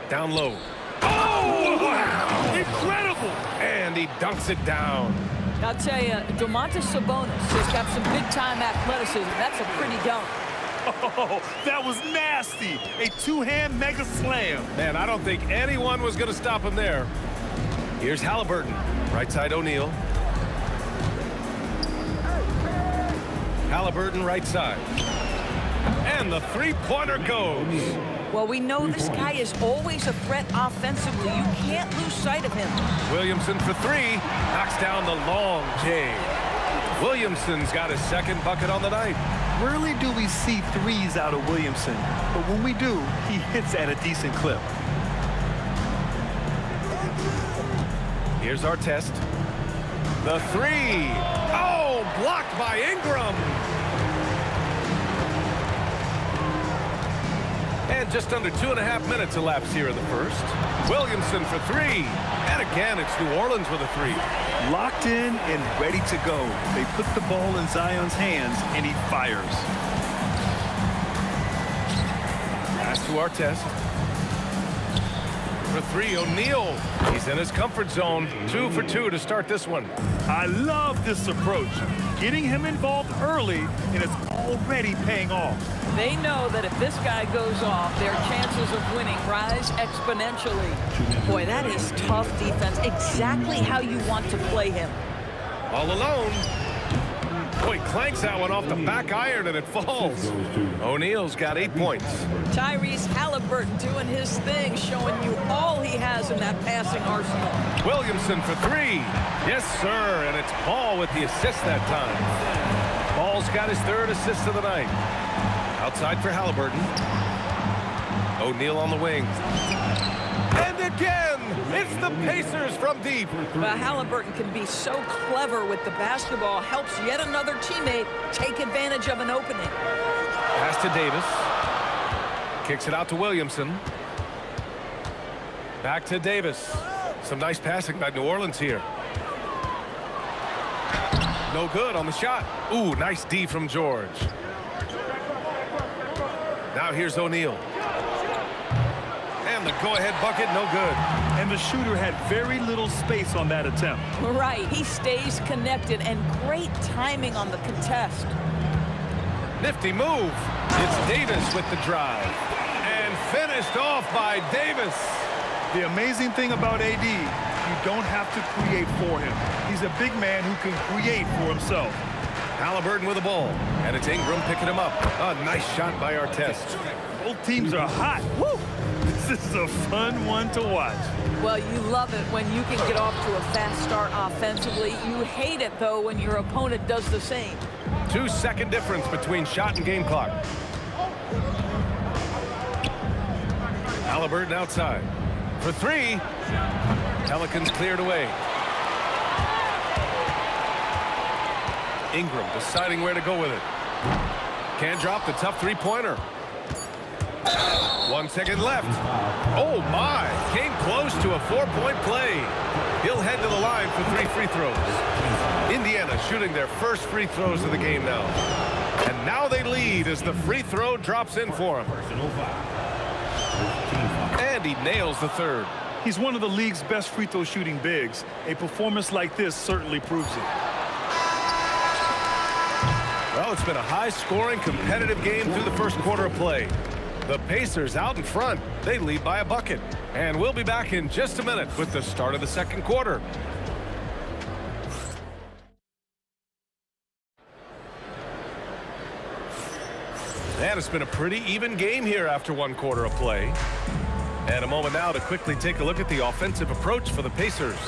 Down low. Oh, wow! Incredible! And he dunks it down. I'll tell you, Domantas Sabonis has got some big-time athleticism. That's a pretty dunk. Oh, that was nasty. A two-hand mega slam. Man, I don't think anyone was going to stop him there. Here's Halliburton. Right side O'Neal. Halliburton right side. And the three-pointer goes. Well, we know this guy is always a threat offensively. You can't lose sight of him. Williamson for 3. Knocks down the long J. Williamson's got his second bucket on the night. Rarely do we see threes out of Williamson, but when we do, he hits at a decent clip. Here's our test. The 3. Oh, blocked by Ingram. And just under 2.5 minutes elapsed here in the first. Williamson for 3. And again, it's New Orleans with a 3. Locked in and ready to go. They put the ball in Zion's hands, and he fires. Pass to our test. For 3, O'Neal. He's in his comfort zone. 2 for 2 to start this one. I love this approach. Getting him involved early, and it's already paying off. They know that if this guy goes off, their chances of winning rise exponentially. Boy, that is tough defense. Exactly how you want to play him. All alone. Boy, clanks that one off the back iron and it falls. O'Neal's got 8 points. Tyrese Halliburton doing his thing, showing you all he has in that passing arsenal. Williamson for 3. Yes, sir. And it's Paul with the assist that time. Paul's got his 3rd assist of the night. Outside for Halliburton. O'Neal on the wing. And again, it's the Pacers from deep. Well, Halliburton can be so clever with the basketball. Helps yet another teammate take advantage of an opening. Pass to Davis. Kicks it out to Williamson. Back to Davis. Some nice passing by New Orleans here. No good on the shot. Ooh, nice D from George. Now here's O'Neal. And the go-ahead bucket, no good. And the shooter had very little space on that attempt. Right, he stays connected, and great timing on the contest. Nifty move. It's Davis with the drive. And finished off by Davis. The amazing thing about AD, you don't have to create for him. He's a big man who can create for himself. Halliburton with the ball. And it's Ingram picking him up. A nice shot by Artest. Both teams are hot. Woo! This is a fun one to watch. Well, you love it when you can get off to a fast start offensively. You hate it, though, when your opponent does the same. 2-second difference between shot and game clock. Halliburton outside. For 3. Pelicans cleared away. Ingram deciding where to go with it. Can't drop the tough three-pointer. 1 second left. Oh, my. Came close to a 4-point play. He'll head to the line for 3 free throws. Indiana shooting their first free throws of the game now. And now they lead as the free throw drops in for him. And he nails the third. He's one of the league's best free throw shooting bigs. A performance like this certainly proves it. Well, it's been a high-scoring, competitive game through the first quarter of play. The Pacers out in front. They lead by a bucket. And we'll be back in just a minute with the start of the second quarter. And it's been a pretty even game here after 1 quarter of play. And a moment now to quickly take a look at the offensive approach for the Pacers.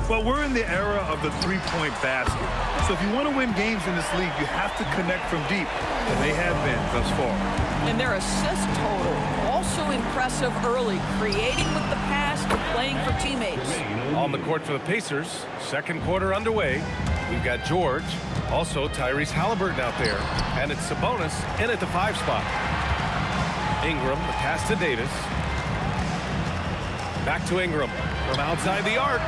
Well, we're in the era of the three-point basket. So if you want to win games in this league, you have to connect from deep. And they have been thus far. And their assist total also impressive early, creating with the pass to playing for teammates. On the court for the Pacers, second quarter underway. We've got George, also Tyrese Halliburton out there, and it's Sabonis in at the 5 spot. Ingram, the pass to Davis. Back to Ingram from outside the arc.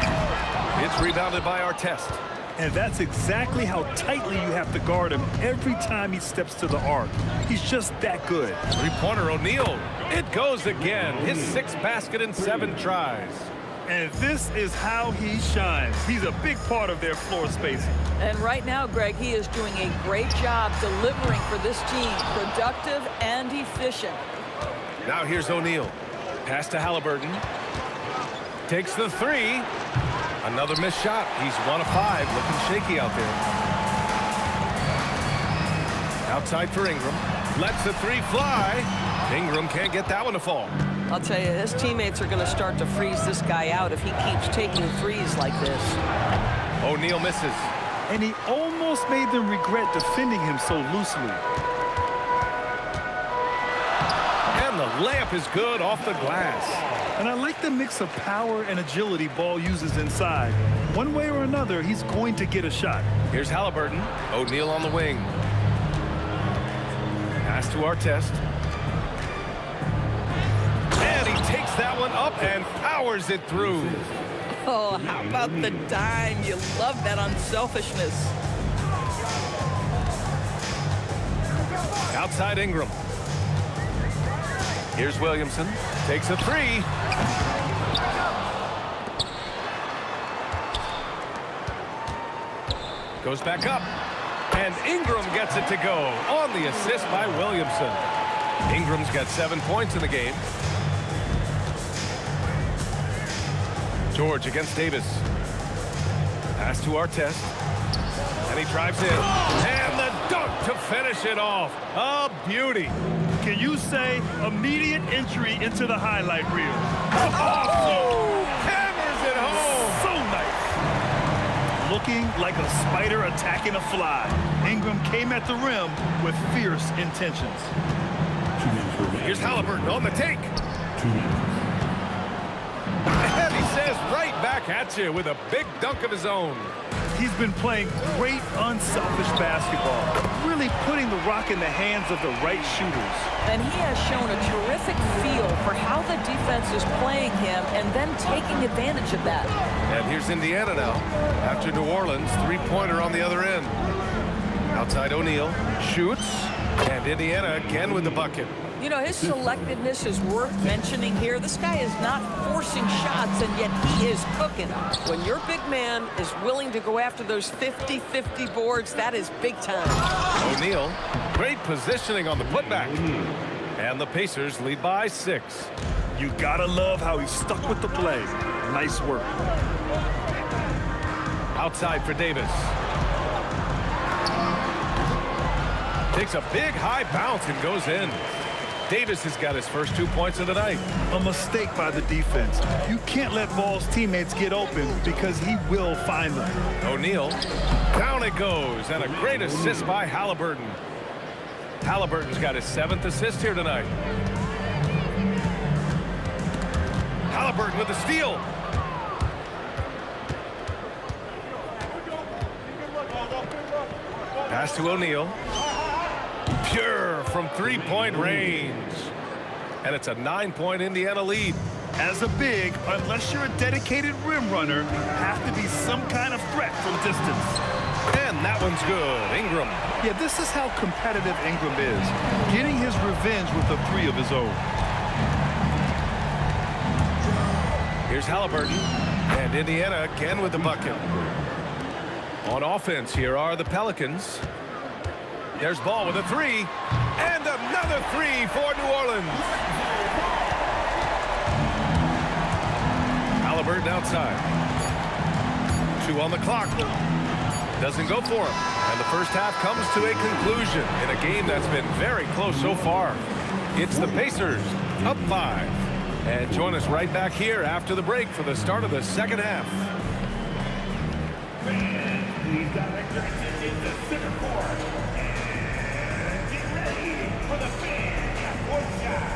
It's rebounded by Artest. And that's exactly how tightly you have to guard him every time he steps to the arc. He's just that good. Three-pointer O'Neal. It goes again. His 6th basket in 7 tries. And this is how he shines. He's a big part of their floor spacing. And right now, Greg, he is doing a great job delivering for this team. Productive and efficient. Now here's O'Neal. Pass to Halliburton. Takes the 3. Another missed shot. He's 1 of 5. Looking shaky out there. Outside for Ingram. Lets the 3 fly. Ingram can't get that one to fall. I'll tell you, his teammates are going to start to freeze this guy out if he keeps taking threes like this. O'Neal misses. And he almost made them regret defending him so loosely. And the layup is good off the glass. And I like the mix of power and agility Ball uses inside. One way or another, he's going to get a shot. Here's Halliburton. O'Neal on the wing. Pass to Artest. And he takes that one up and powers it through. Oh, how about the dime? You love that unselfishness. Outside Ingram. Here's Williamson. Takes a 3. Goes back up. And Ingram gets it to go on the assist by Williamson. Ingram's got 7 points in the game. George against Davis. Pass to Artest. And he drives in. And the dunk to finish it off. A beauty. Can you say immediate entry into the highlight reel? Oh! Hammers it home. So nice. Looking like a spider attacking a fly. Ingram came at the rim with fierce intentions. Here's Halliburton on the take. And he says right back at you with a big dunk of his own. He's been playing great unselfish basketball, really putting the rock in the hands of the right shooters. And he has shown a terrific feel for how the defense is playing him and then taking advantage of that. And here's Indiana now. After New Orleans, 3-pointer on the other end. Outside O'Neal, shoots, and Indiana again with the bucket. You know, his selectiveness is worth mentioning here. This guy is not forcing shots, and yet he is cooking. When your big man is willing to go after those 50-50 boards, that is big time. O'Neal, great positioning on the putback. And the Pacers lead by 6. You gotta love how he stuck with the play. Nice work. Outside for Davis. Takes a big high bounce and goes in. Davis has got his first 2 points of the night. A mistake by the defense. You can't let Ball's teammates get open because he will find them. O'Neal, down it goes, and a great assist by Halliburton. Halliburton's got his 7th assist here tonight. Halliburton with the steal. Pass to O'Neal. Pure from 3-point range. And it's a 9-point Indiana lead. As a big, unless you're a dedicated rim runner, have to be some kind of threat from distance. And that one's good. Ingram. Yeah, this is how competitive Ingram is. Getting his revenge with a three of his own. Here's Halliburton. And Indiana again with the bucket. On offense, here are the Pelicans. There's Ball with a three. And another three for New Orleans. Halliburton outside. 2 on the clock. Doesn't go for him. And the first half comes to a conclusion in a game that's been very close so far. It's the Pacers up 5. And join us right back here after the break for the start of the second half. Please direct your attention to center court. And get ready for the fan half-court shot.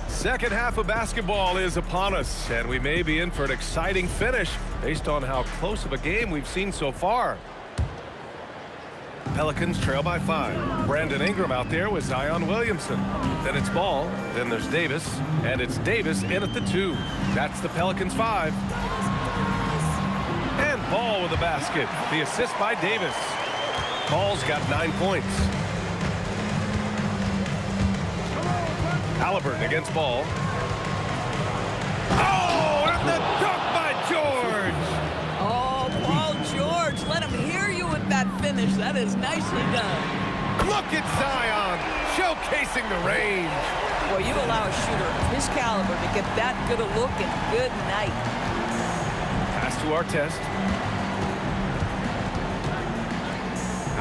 Second half of basketball is upon us, and we may be in for an exciting finish based on how close of a game we've seen so far. Pelicans trail by 5. Brandon Ingram out there with Zion Williamson. Then it's Ball, then there's Davis, and it's Davis in at the 2. That's the Pelicans 5. And Ball with the basket. The assist by Davis. Ball's got 9 points. Halliburton against Ball. Oh, and the dunk by George! Oh, Paul George, let him hear you with that finish. That is nicely done. Look at Zion, showcasing the range. Boy, you allow a shooter of his caliber to get that good a look and good night. Pass to our test.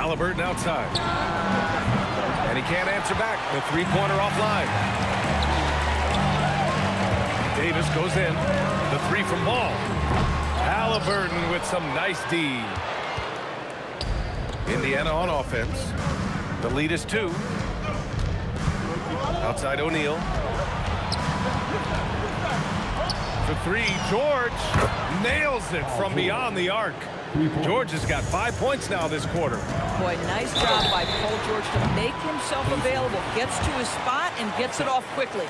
Halliburton outside. And he can't answer back. The three-pointer offline. Davis goes in. The 3 from Ball. Halliburton with some nice D. Indiana on offense. The lead is 2. Outside O'Neal. For 3, George nails it from beyond the arc. George has got 5 points now this quarter. Boy, nice job by Paul George to make himself available. Gets to his spot and gets it off quickly.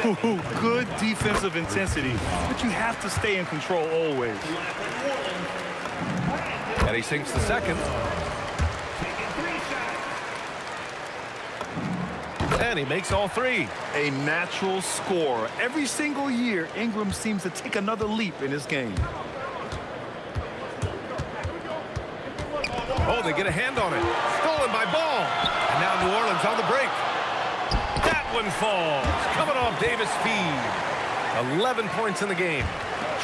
Ooh, good defensive intensity, but you have to stay in control always. And he sinks the second. And he makes all 3. A natural scorer. Every single year, Ingram seems to take another leap in his game. Oh, they get a hand on it. Stolen by Ball. And now New Orleans on the break. That one falls. Coming off Davis' feed. 11 points in the game.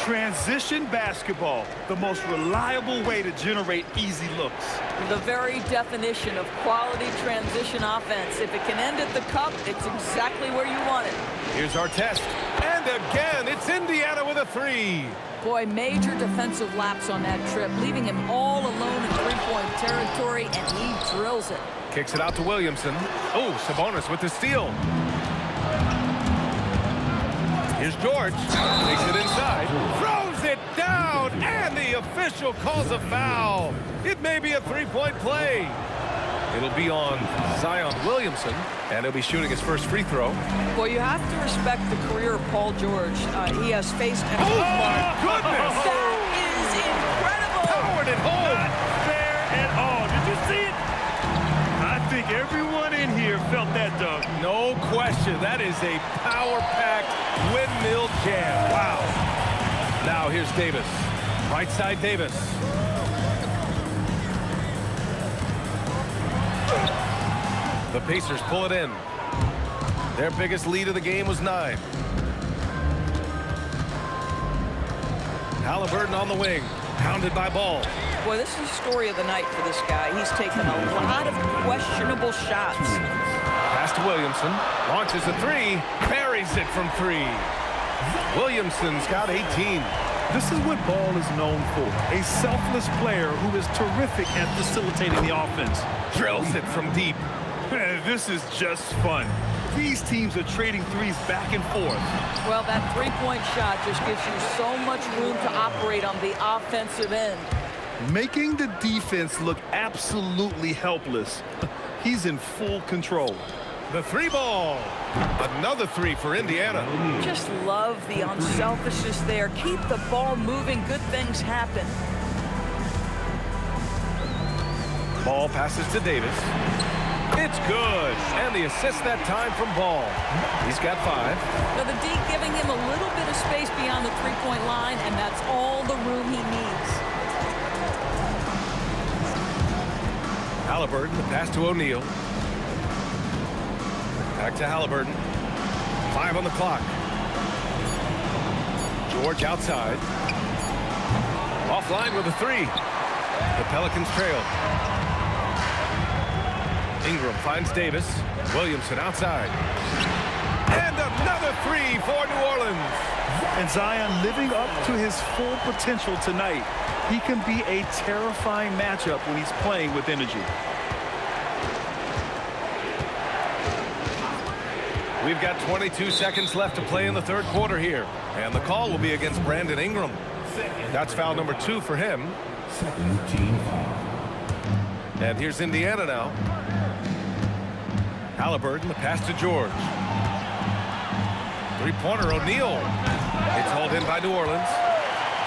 Transition basketball, the most reliable way to generate easy looks. The very definition of quality transition offense. If it can end at the cup, it's exactly where you want it. Here's our test. And again, it's Indiana with a 3. Boy, major defensive lapse on that trip, leaving him all alone in three-point territory, and he drills it. Kicks it out to Williamson. Oh, Sabonis with the steal. Here's George. Takes it inside. Throws it down. And the official calls a foul. It may be a three-point play. It'll be on Zion Williamson, and he'll be shooting his first free throw. Well, you have to respect the career of Paul George. He has faced... Oh, my goodness! That is incredible! Powered it home! Not fair at all. Did you see it? I think everyone in here felt that dunk. No question. That is a power-packed windmill jam. Wow. Now here's Davis. Right side Davis. The Pacers pull it in. Their biggest lead of the game was 9. Halliburton on the wing. Pounded by Ball. Boy, this is the story of the night for this guy. He's taken a lot of questionable shots. Pass to Williamson. Launches a 3. Buries it from 3. Williamson's got 18. This is what Ball is known for. A selfless player who is terrific at facilitating the offense. Drills it from deep. This is just fun. These teams are trading threes back and forth. Well, that three-point shot just gives you so much room to operate on the offensive end. Making the defense look absolutely helpless. He's in full control. The three ball. Another three for Indiana. Just love the unselfishness there. Keep the ball moving. Good things happen. Ball passes to Davis. It's good. And the assist that time from Ball. He's got 5. Now the D giving him a little bit of space beyond the three-point line, and that's all the room he needs. Halliburton, the pass to O'Neal. Back to Halliburton. 5 on the clock. George outside. Offline with a 3. The Pelicans trail. Ingram finds Davis. Williamson outside. And another 3 for New Orleans. And Zion living up to his full potential tonight. He can be a terrifying matchup when he's playing with energy. We've got 22 seconds left to play in the third quarter here. And the call will be against Brandon Ingram. That's foul number 2 for him. Second team foul. And here's Indiana now. Halliburton, the pass to George. Three-pointer, O'Neal. It's hauled in by New Orleans.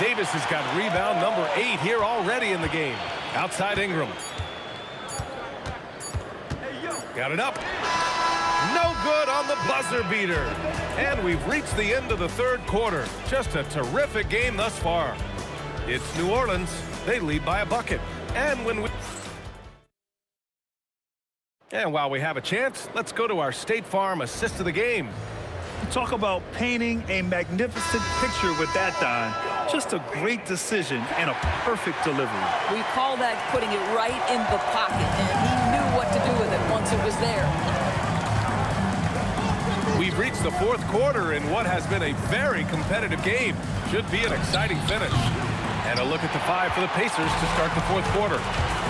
Davis has got rebound number 8 here already in the game. Outside Ingram. Got it up. No good on the buzzer beater. And we've reached the end of the third quarter. Just a terrific game thus far. It's New Orleans. They lead by a bucket. And while we have a chance, let's go to our State Farm assist of the game. Talk about painting a magnificent picture with that, Don. Just a great decision and a perfect delivery. We call that putting it right in the pocket, and he knew what to do with it once it was there. We've reached the fourth quarter in what has been a very competitive game. Should be an exciting finish. And a look at the 5 for the Pacers to start the fourth quarter.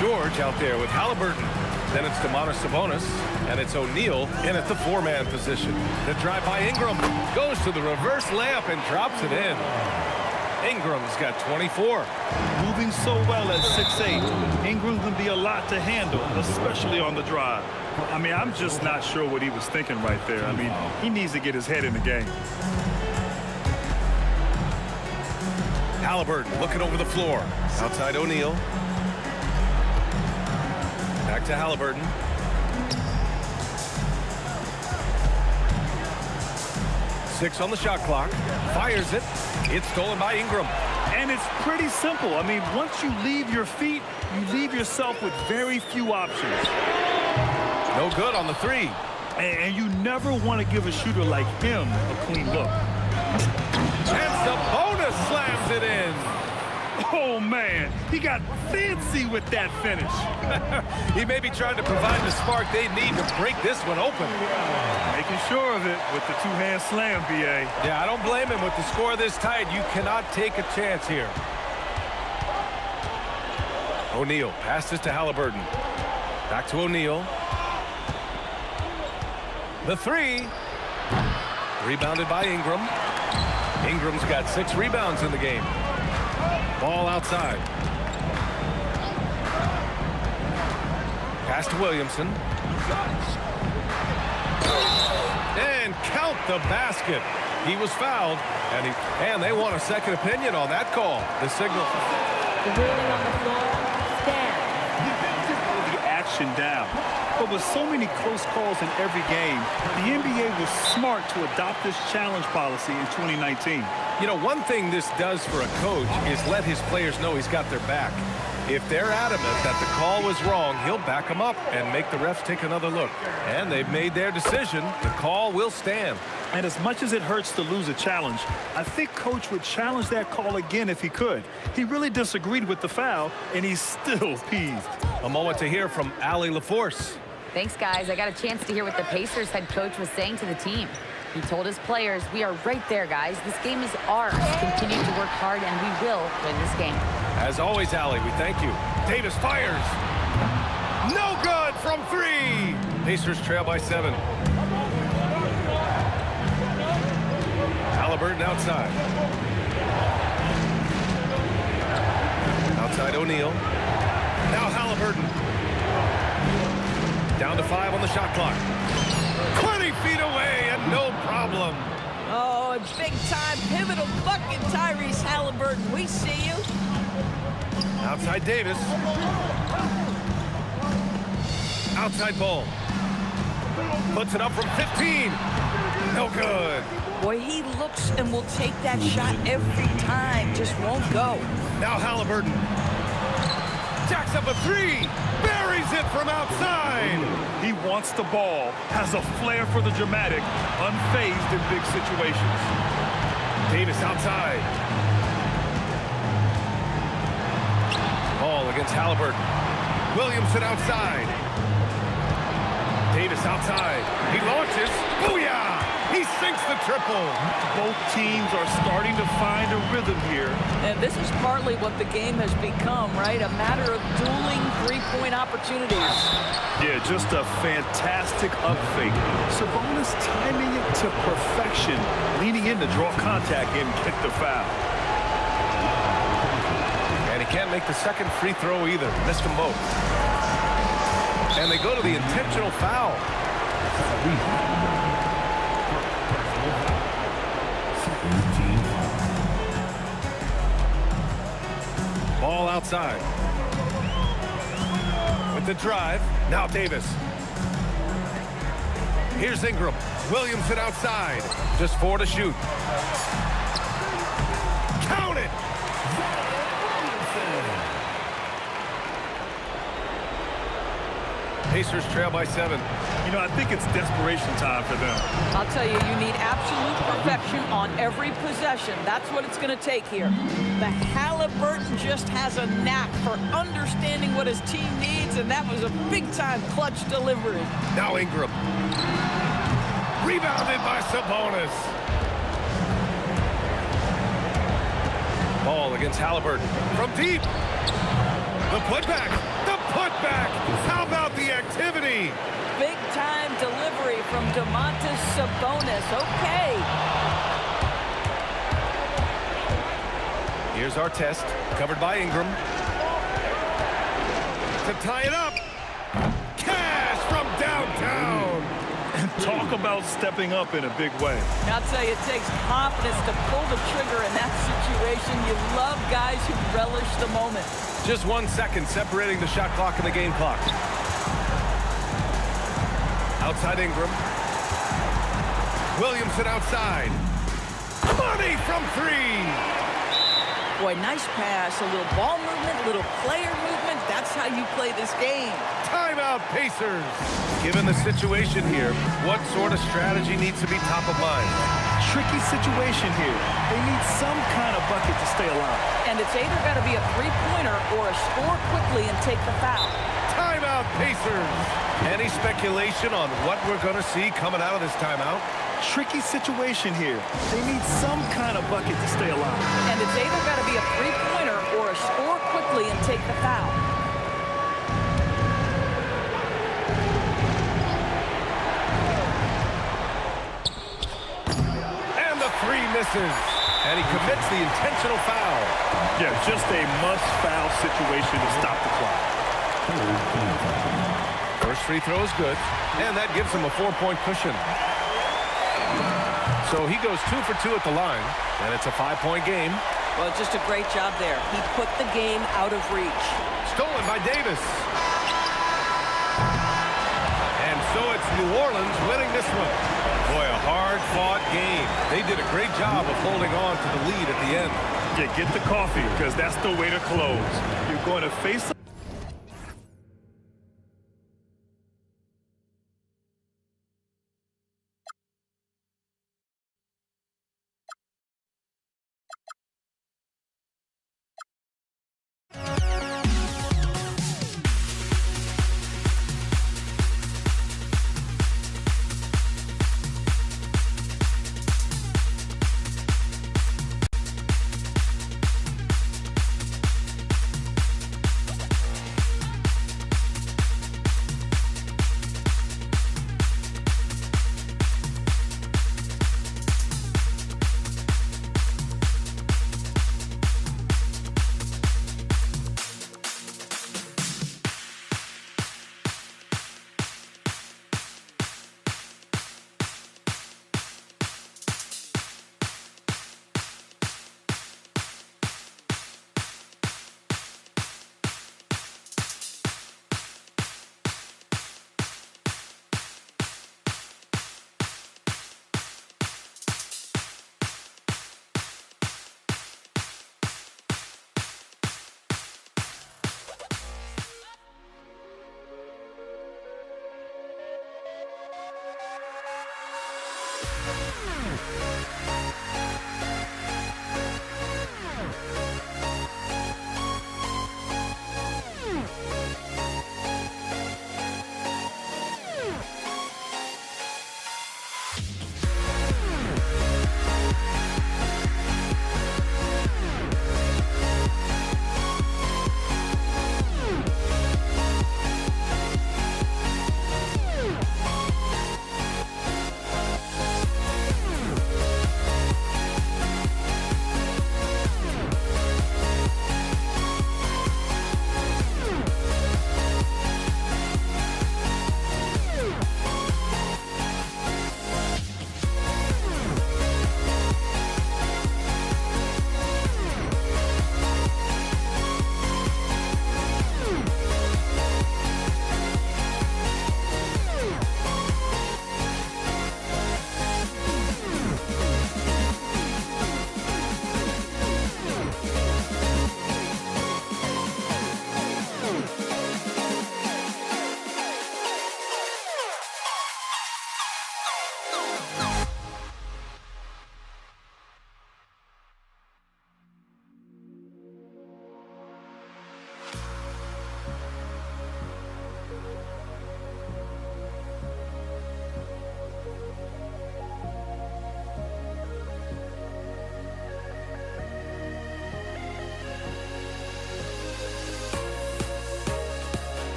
George out there with Halliburton. Then it's Domantas Sabonis, and it's O'Neal in at the 4-man position. The drive by Ingram goes to the reverse layup and drops it in. Ingram's got 24. Moving so well at 6'8". Ingram can be a lot to handle, especially on the drive. I mean, I'm just not sure what he was thinking right there. I mean, he needs to get his head in the game. Halliburton looking over the floor. Outside O'Neal. Back to Halliburton. Six on the shot clock. Fires it. It's stolen by Ingram. And it's pretty simple. I mean, once you leave your feet, you leave yourself with very few options. No good on the 3. And you never want to give a shooter like him a clean look. And Sabonis slams it in. Oh, man. He got fancy with that finish. He may be trying to provide the spark they need to break this one open. Making sure of it with the two-hand slam, B.A. Yeah, I don't blame him. With the score this tight, you cannot take a chance here. O'Neal passes to Halliburton. Back to O'Neal. The 3. Rebounded by Ingram. Ingram's got 6 rebounds in the game. Ball outside. Pass to Williamson. And count the basket. He was fouled, and they want a second opinion on that call. The signal. The ruling on the floor stands. The action down. But with so many close calls in every game, the NBA was smart to adopt this challenge policy in 2019. You know, one thing this does for a coach is let his players know he's got their back. If they're adamant that the call was wrong, he'll back them up and make the refs take another look. And they've made their decision. The call will stand. And as much as it hurts to lose a challenge, I think Coach would challenge that call again if he could. He really disagreed with the foul, and he's still peeved. A moment to hear from Allie LaForce. Thanks, guys. I got a chance to hear what the Pacers head coach was saying to the team. He told his players, we are right there, guys. This game is ours. Continue to work hard, and we will win this game. As always, Allie, we thank you. Davis fires. No good from 3. Pacers trail by 7. Halliburton outside. Outside O'Neal. Now Halliburton. Down to 5 on the shot clock. 20 feet away and no problem. Oh, big-time pivotal bucket, Tyrese Halliburton. We see you. Outside Davis. Outside Ball. Puts it up from 15. No good. Boy, he looks and will take that shot every time. Just won't go. Now Halliburton. Jacks up a 3. Buries it from outside. He wants the ball, has a flair for the dramatic, unfazed in big situations. Davis outside. Ball against Halliburton. Williamson outside. Davis outside. He launches. Booyah! He sinks the triple. Both teams are starting to find a rhythm here. And this is partly what the game has become, right? A matter of dueling three-point opportunities. Yeah, just a fantastic up fake. Sabonis timing it to perfection, leaning in to draw contact and get the foul. And he can't make the second free throw either. Missed them both. And they go to the intentional foul. Ball outside. With the drive. Now Davis. Here's Ingram. Williamson outside. Just 4 to shoot. Count it! Pacers trail by 7. You know, I think it's desperation time for them. I'll tell you, you need absolute perfection on every possession. That's what it's going to take here. The Halliburton just has a knack for understanding what his team needs, and that was a big-time clutch delivery. Now Ingram. Rebounded by Sabonis. Ball against Halliburton. From deep. The putback. The putback. How about the activity? Big-time delivery from Domantas Sabonis. Okay. Here's our test. Covered by Ingram. To tie it up. Cash from downtown. And talk about stepping up in a big way. I'll tell you, it takes confidence to pull the trigger in that situation. You love guys who relish the moment. Just 1 second separating the shot clock and the game clock. Outside Ingram. Williamson outside. Money from 3. Boy, nice pass. A little ball movement, a little player movement. That's how you play this game. Timeout, Pacers. Given the situation here, what sort of strategy needs to be top of mind? Tricky situation here. They need some kind of bucket to stay alive. And it's either got to be a three-pointer or a score quickly and take the foul. Timeout, Pacers. Any speculation on what we're going to see coming out of this timeout? Tricky situation here. They need some kind of bucket to stay alive. And it's either got to be a three-pointer or a score quickly and take the foul. And the 3 misses. And he commits the intentional foul. Yeah, just a must-foul situation to stop the clock. First free throw is good. And that gives him a 4-point cushion. So he goes 2 for 2 at the line, and it's a 5-point game. Well, just a great job there. He put the game out of reach. Stolen by Davis. And so it's New Orleans winning this one. Boy, a hard-fought game. They did a great job of holding on to the lead at the end. Yeah, get the coffee, because that's the way to close. You're going to face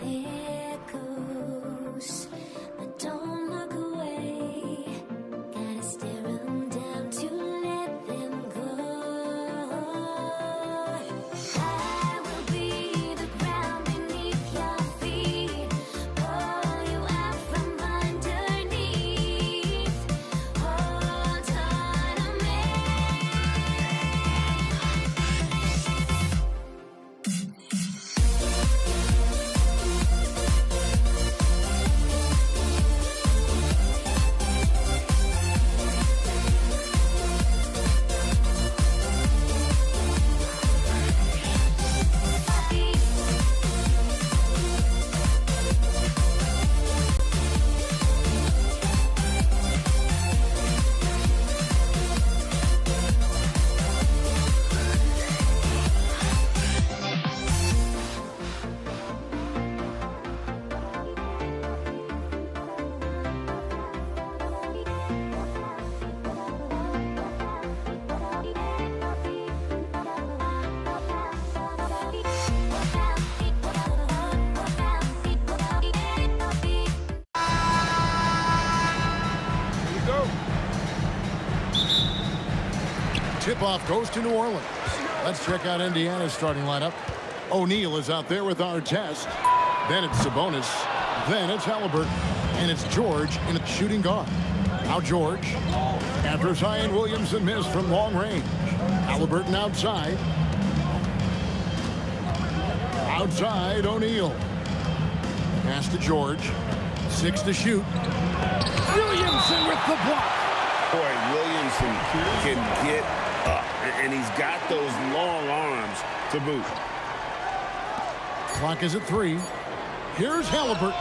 there goes, but don't look away. Gotta stare 'em down to let them go. I will be the ground beneath your feet, pull you out from underneath. Hold on to me. Tip-off goes to New Orleans. Let's check out Indiana's starting lineup. O'Neal is out there with our test. Then it's Sabonis. Then it's Halliburton. And it's George in a shooting guard. Now George. After Zion Williamson missed from long range. Halliburton outside. Outside, O'Neal. Pass to George. 6 to shoot. Williamson with the block. Boy, Williamson can get up, and he's got those long arms to boot. Clock is at 3. Here's Halliburton.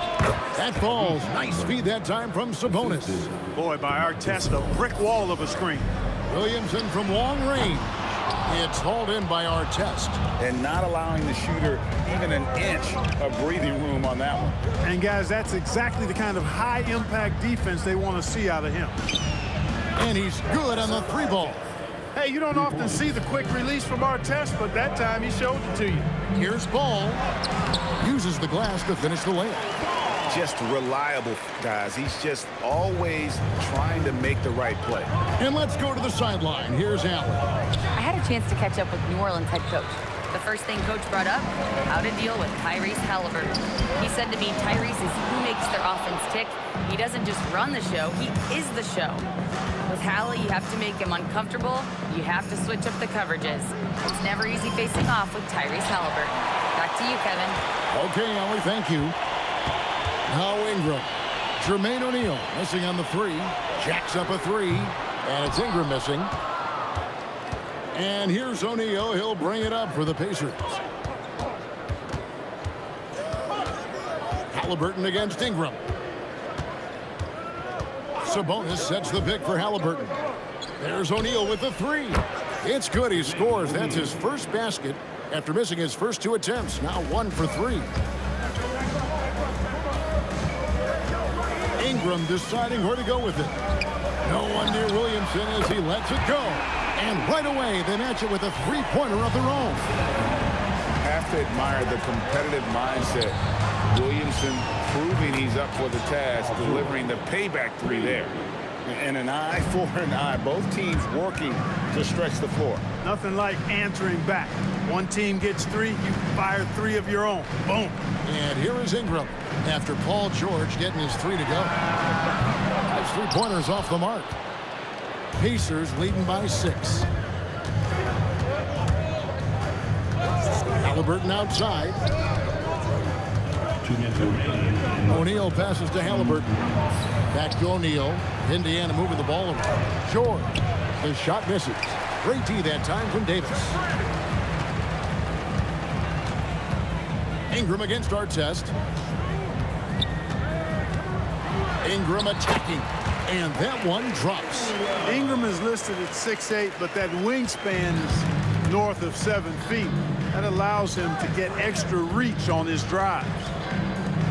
That falls. Nice feed that time from Sabonis. Boy, by our test, a brick wall of a screen. Williamson from long range. It's hauled in by our test. And not allowing the shooter even an inch of breathing room on that one. And, guys, that's exactly the kind of high-impact defense they want to see out of him. And he's good on the 3 ball. Hey, you don't often see the quick release from our test, but that time he showed it to you. Here's Ball. Uses the glass to finish the layup. Just reliable, guys. He's just always trying to make the right play. And let's go to the sideline. Here's Allen. I had a chance to catch up with New Orleans head coach. The first thing coach brought up, how to deal with Tyrese Halliburton. He said to me, Tyrese is who makes their offense tick. He doesn't just run the show, he is the show. With Halla, you have to make him uncomfortable. You have to switch up the coverages. It's never easy facing off with Tyrese Halliburton. Back to you, Kevin. Okay, Allie, thank you. Now Ingram. Jermaine O'Neal missing on the 3. Jacks up a 3. And it's Ingram missing. And here's O'Neal. He'll bring it up for the Pacers. Halliburton against Ingram. Sabonis sets the pick for Halliburton. There's O'Neal with the 3. It's good. He scores. That's his first basket after missing his first 2 attempts. Now 1 for 3. Ingram deciding where to go with it. No one near Williamson as he lets it go. And right away, they match it with a 3-pointer of their own. Have to admire the competitive mindset. Williamson proving he's up for the task, delivering the payback 3 there. And an eye for an eye. Both teams working to stretch the floor. Nothing like answering back. One team gets 3, you fire 3 of your own. Boom. And here is Ingram after Paul George getting his 3 to go. That's 3-pointers off the mark. Pacers leading by 6. Halliburton outside. O'Neal passes to Halliburton. Back to O'Neal. Indiana moving the ball around. George. The shot misses. Great D that time from Davis. Ingram against Artest. Ingram attacking. And that one drops. Ingram is listed at 6'8", but that wingspan is north of 7 feet. That allows him to get extra reach on his drives.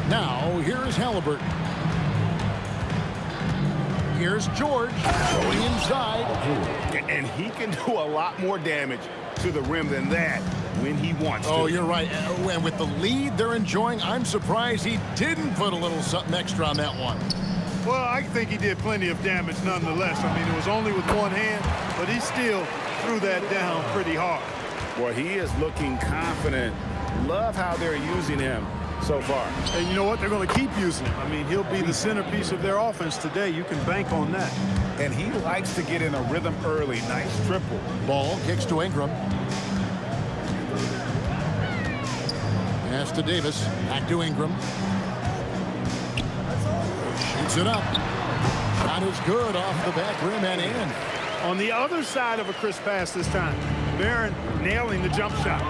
Now, here's Halliburton. Here's George going inside. And he can do a lot more damage to the rim than that when he wants to. Oh, you're right. And with the lead they're enjoying, I'm surprised he didn't put a little something extra on that one. Well, I think he did plenty of damage nonetheless. I mean, it was only with one hand, but he still threw that down pretty hard. Well, he is looking confident. Love how they're using him so far. And you know what? They're going to keep using him. I mean, he'll be the centerpiece of their offense today. You can bank on that. And he likes to get in a rhythm early. Nice triple. Ball kicks to Ingram. Pass to Davis. Back to Ingram. Shoots it up. Shot is good off the back rim and in. On the other side of a crisp pass this time, Barron nailing the jump shot.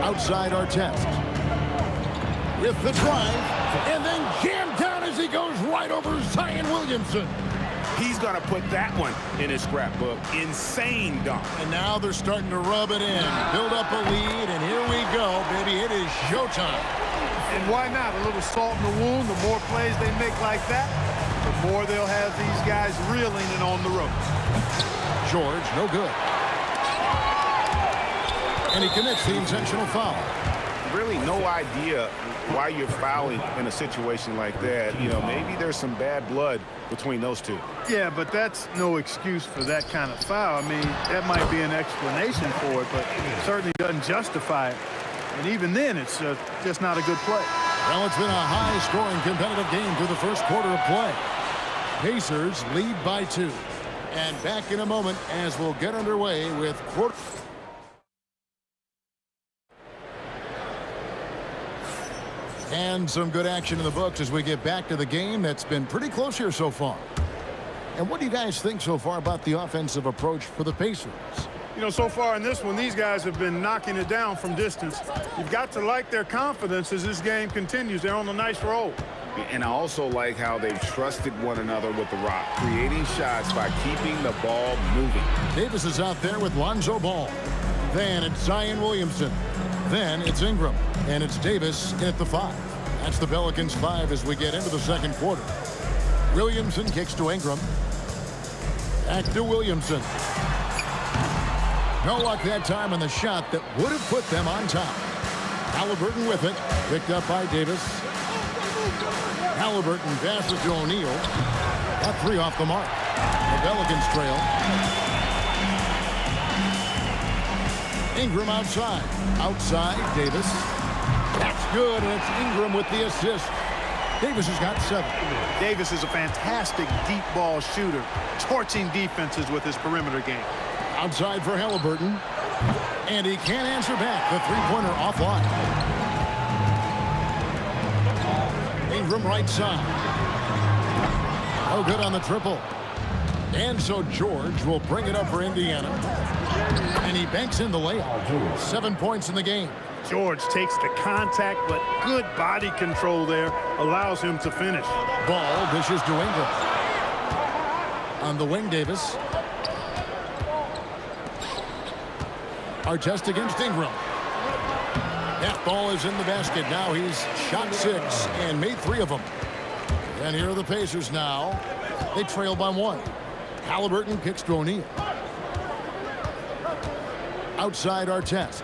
Outside Artest. With the drive. And then jammed down as he goes right over Zion Williamson. He's going to put that one in his scrapbook. Insane dunk. And now they're starting to rub it in. Build up a lead, and here we go, baby. It is showtime. And why not? A little salt in the wound. The more plays they make like that, the more they'll have these guys reeling and on the ropes. George, no good. And he commits the intentional foul. Really no idea why you're fouling in a situation like that. You know, maybe there's some bad blood between those two. Yeah, but that's no excuse for that kind of foul. I mean, that might be an explanation for it, but it certainly doesn't justify it. And even then, it's just not a good play. Well, it's been a high-scoring competitive game through the first quarter of play. Pacers lead by 2. And back in a moment as we'll get underway with quarter. And some good action in the books as we get back to the game that's been pretty close here so far. And what do you guys think so far about the offensive approach for the Pacers? You know, so far in this one, these guys have been knocking it down from distance. You've got to like their confidence as this game continues. They're on a nice roll. And I also like how they've trusted one another with the rock, creating shots by keeping the ball moving. Davis is out there with Lonzo Ball. Then it's Zion Williamson. Then it's Ingram. And it's Davis at the 5. That's the Pelicans' 5 as we get into the second quarter. Williamson kicks to Ingram. Back to Williamson. No luck that time on the shot that would have put them on top. Halliburton with it. Picked up by Davis. Halliburton passes to O'Neal. Got 3 off the mark. The Pelicans trail. Ingram outside. Outside, Davis. That's good, and it's Ingram with the assist. Davis has got 7. Davis is a fantastic deep ball shooter, torching defenses with his perimeter game. Outside for Halliburton. And he can't answer back. The three-pointer offline. Ingram right side. No good on the triple. And so George will bring it up for Indiana. And he banks in the layup. 7 points in the game. George takes the contact, but good body control there allows him to finish. Ball dishes to Ingram. On the wing, Davis. Artest against Ingram. That ball is in the basket. Now he's shot 6 and made 3 of them. And here are the Pacers now. They trail by 1. Halliburton kicks to O'Neal. Outside Artest.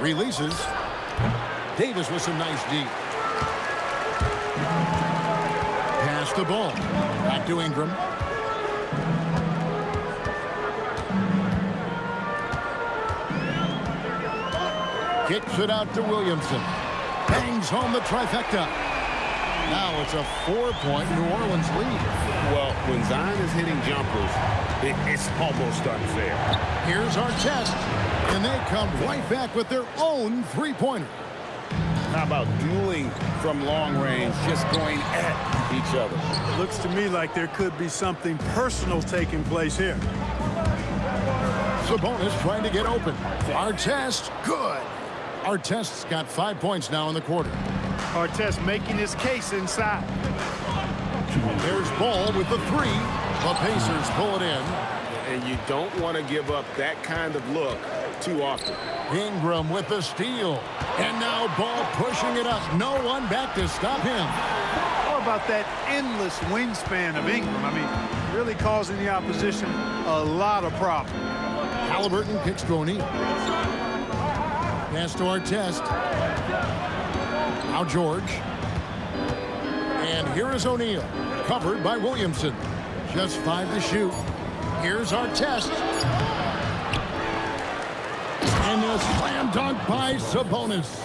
Releases. Davis with some nice D. Pass the ball. Back to Ingram. Kicks it out to Williamson. Bangs home the trifecta. Now it's a 4-point New Orleans lead. Well, when Zion is hitting jumpers, it's almost unfair. Here's Artest. And they come right back with their own three-pointer. How about dueling from long range, just going at each other? It looks to me like there could be something personal taking place here. Sabonis trying to get open. Artest, good. Artest's got 5 points now in the quarter. Artest making his case inside. There's Ball with the 3. The Pacers pull it in. And you don't want to give up that kind of look too often. Ingram with the steal. And now Ball pushing it up. No one back to stop him. about that endless wingspan of Ingram? I mean, really causing the opposition a lot of problems. Halliburton kicks to O'Neal. Pass to Artest. Now George. And here is O'Neal, covered by Williamson. Just 5 to shoot. Here's Artest. And a slam dunk by Sabonis.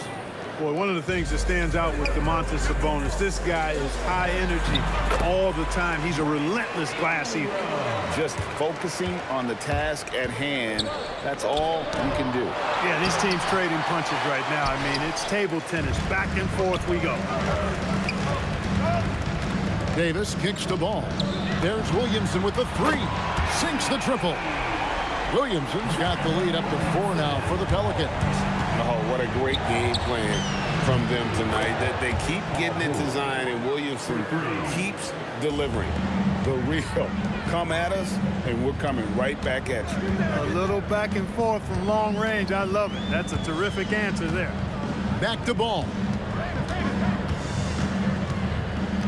Boy, one of the things that stands out with Domantas Sabonis, this guy is high energy all the time. He's a relentless glass eater. Just focusing on the task at hand, that's all you can do. Yeah, these teams trading punches right now. I mean, it's table tennis. Back and forth we go. Davis kicks the ball. There's Williamson with the 3. Sinks the triple. Williamson's got the lead up to 4 now for the Pelicans. Oh, what a great game plan from them tonight. That they keep getting into Zion, and Williamson keeps delivering. The real come at us, and we're coming right back at you. A little back and forth from long range. I love it. That's a terrific answer there. Back to ball.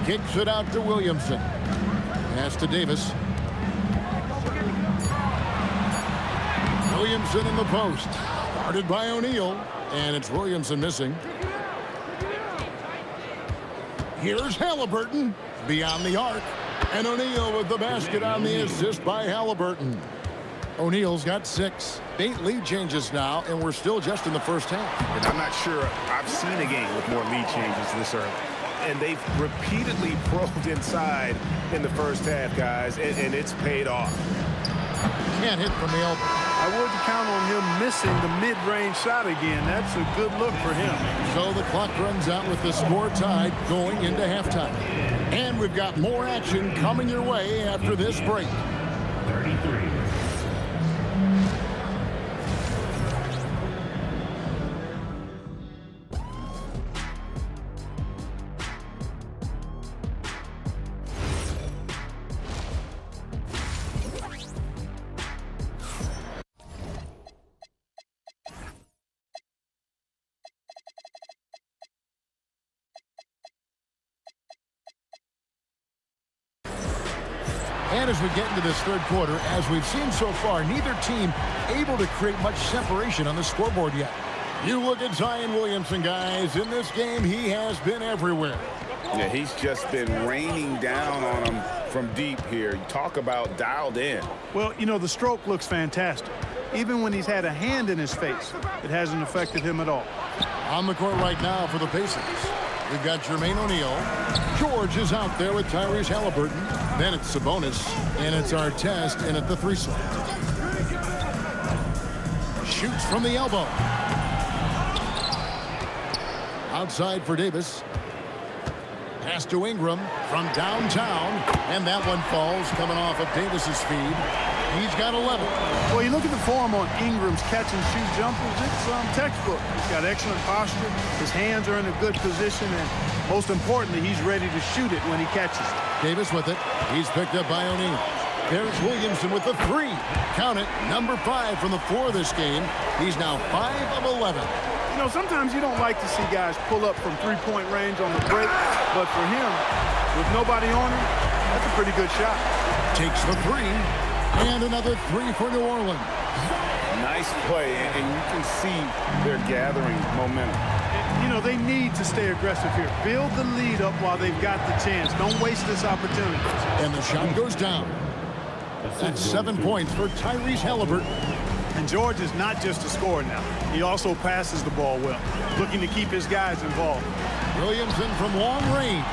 Kicks it out to Williamson. Pass to Davis. Williamson in the post. Guarded by O'Neal. And it's Williamson missing. Here's Halliburton. Beyond the arc. And O'Neal with the basket on the assist by Halliburton. O'Neal's got 6. 8 lead changes now, and we're still just in the first half. And I'm not sure I've seen a game with more lead changes this early. And they've repeatedly probed inside in the first half, guys, and it's paid off. Can't hit from the elbow. I wouldn't count on him missing the mid-range shot again. That's a good look for him. So the clock runs out with the score tied going into halftime. And we've got more action coming your way after this break. 33. And as we get into this third quarter, as we've seen so far, neither team able to create much separation on the scoreboard yet. You look at Zion Williamson, guys. In this game, he has been everywhere. Yeah, he's just been raining down on him from deep here. You talk about dialed in. Well, you know, the stroke looks fantastic. Even when he's had a hand in his face, it hasn't affected him at all. On the court right now for the Pacers, we've got Jermaine O'Neal. George is out there with Tyrese Halliburton. Then it's Sabonis, and it's Artest in at the 3 slot. Shoots from the elbow. Outside for Davis. Pass to Ingram from downtown, and that one falls coming off of Davis's feed. He's got 11. Well, you look at the form on Ingram's catch-and-shoot jumpers, it's textbook. He's got excellent posture. His hands are in a good position, and most importantly, he's ready to shoot it when he catches it. Davis with it. He's picked up by O'Neal. There's Williamson with the 3. Count it, number 5 from the floor this game. He's now 5 of 11. You know, sometimes you don't like to see guys pull up from three-point range on the break, but for him, with nobody on him, that's a pretty good shot. Takes the 3, and another 3 for New Orleans. Nice play, and you can see they're gathering momentum. You know, they need to stay aggressive here. Build the lead up while they've got the chance. Don't waste this opportunity. And the shot goes down. That's 7 points for Tyrese Halliburton. And George is not just a scorer now. He also passes the ball well, looking to keep his guys involved. Williamson from long range.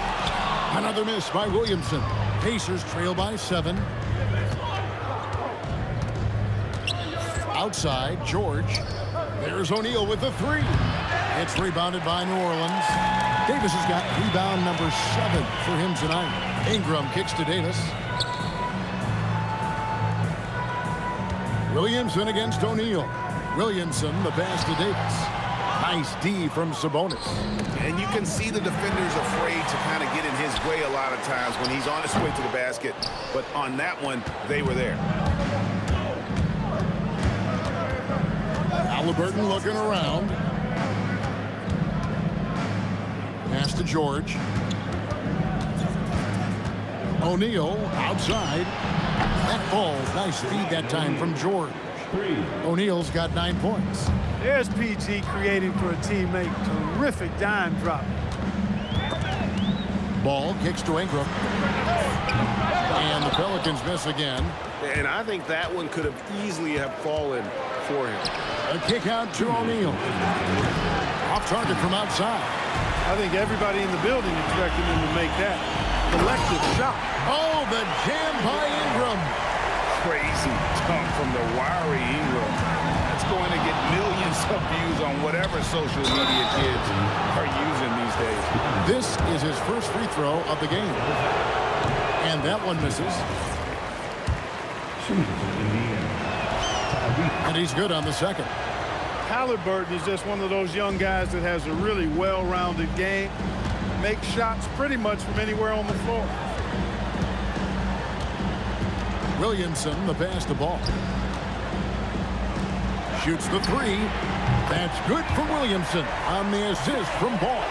Another miss by Williamson. Pacers trail by 7. Outside, George. There's O'Neal with the 3. It's rebounded by New Orleans. Davis has got rebound number 7 for him tonight. Ingram kicks to Davis. Williamson against O'Neal. Williamson, the pass to Davis. Nice D from Sabonis. And you can see the defenders afraid to kind of get in his way a lot of times when he's on his way to the basket. But on that one, they were there. Halliburton looking around. Pass to George. O'Neal outside. That falls. Nice feed that time from George. O'Neal's got 9 points. There's PG creating for a teammate. Terrific dime drop. Ball kicks to Ingram. And the Pelicans miss again. And I think that one could have easily have fallen for him. A kick out to O'Neal. Off target from outside. I think everybody in the building expected him to make that collective shot. Oh, the jam by Ingram. Crazy dunk from the wiry Ingram. That's going to get millions of views on whatever social media kids are using these days. This is his first free throw of the game. And that one misses. And he's good on the second. Halliburton is just one of those young guys that has a really well-rounded game. Makes shots pretty much from anywhere on the floor. Williamson, the pass the ball. Shoots the three. That's good from Williamson on the assist from Ball.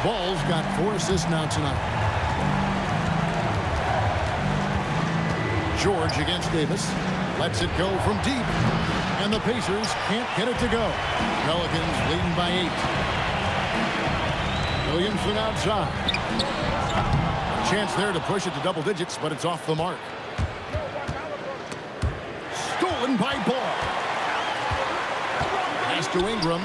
Ball's got 4 assists now tonight. George against Davis. Lets it go from deep. And the Pacers can't get it to go. Pelicans leading by 8. Williamson outside. Chance there to push it to double digits, but it's off the mark. Stolen by Ball. Pass to Ingram.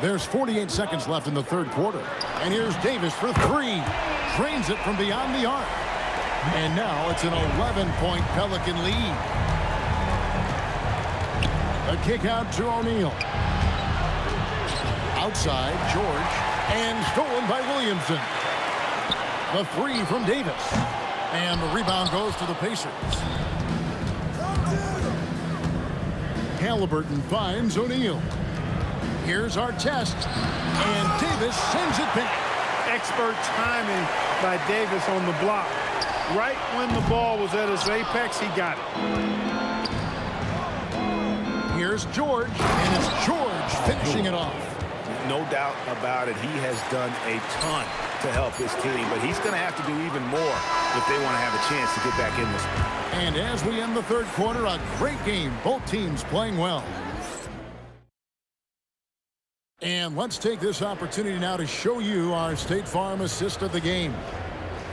There's 48 seconds left in the third quarter. And here's Davis for 3. Drains it from beyond the arc. And now it's an 11-point Pelican lead. A kick out to O'Neal. Outside, George. And stolen by Williamson. The 3 from Davis. And the rebound goes to the Pacers. Halliburton finds O'Neal. Here's our test. And Davis sends it back. Expert timing by Davis on the block. Right when the ball was at its apex, he got it. Here's George, and it's George finishing it off. No doubt about it. He has done a ton to help his team, but he's going to have to do even more if they want to have a chance to get back in this one. And as we end the third quarter, a great game. Both teams playing well. And let's take this opportunity now to show you our State Farm assist of the game.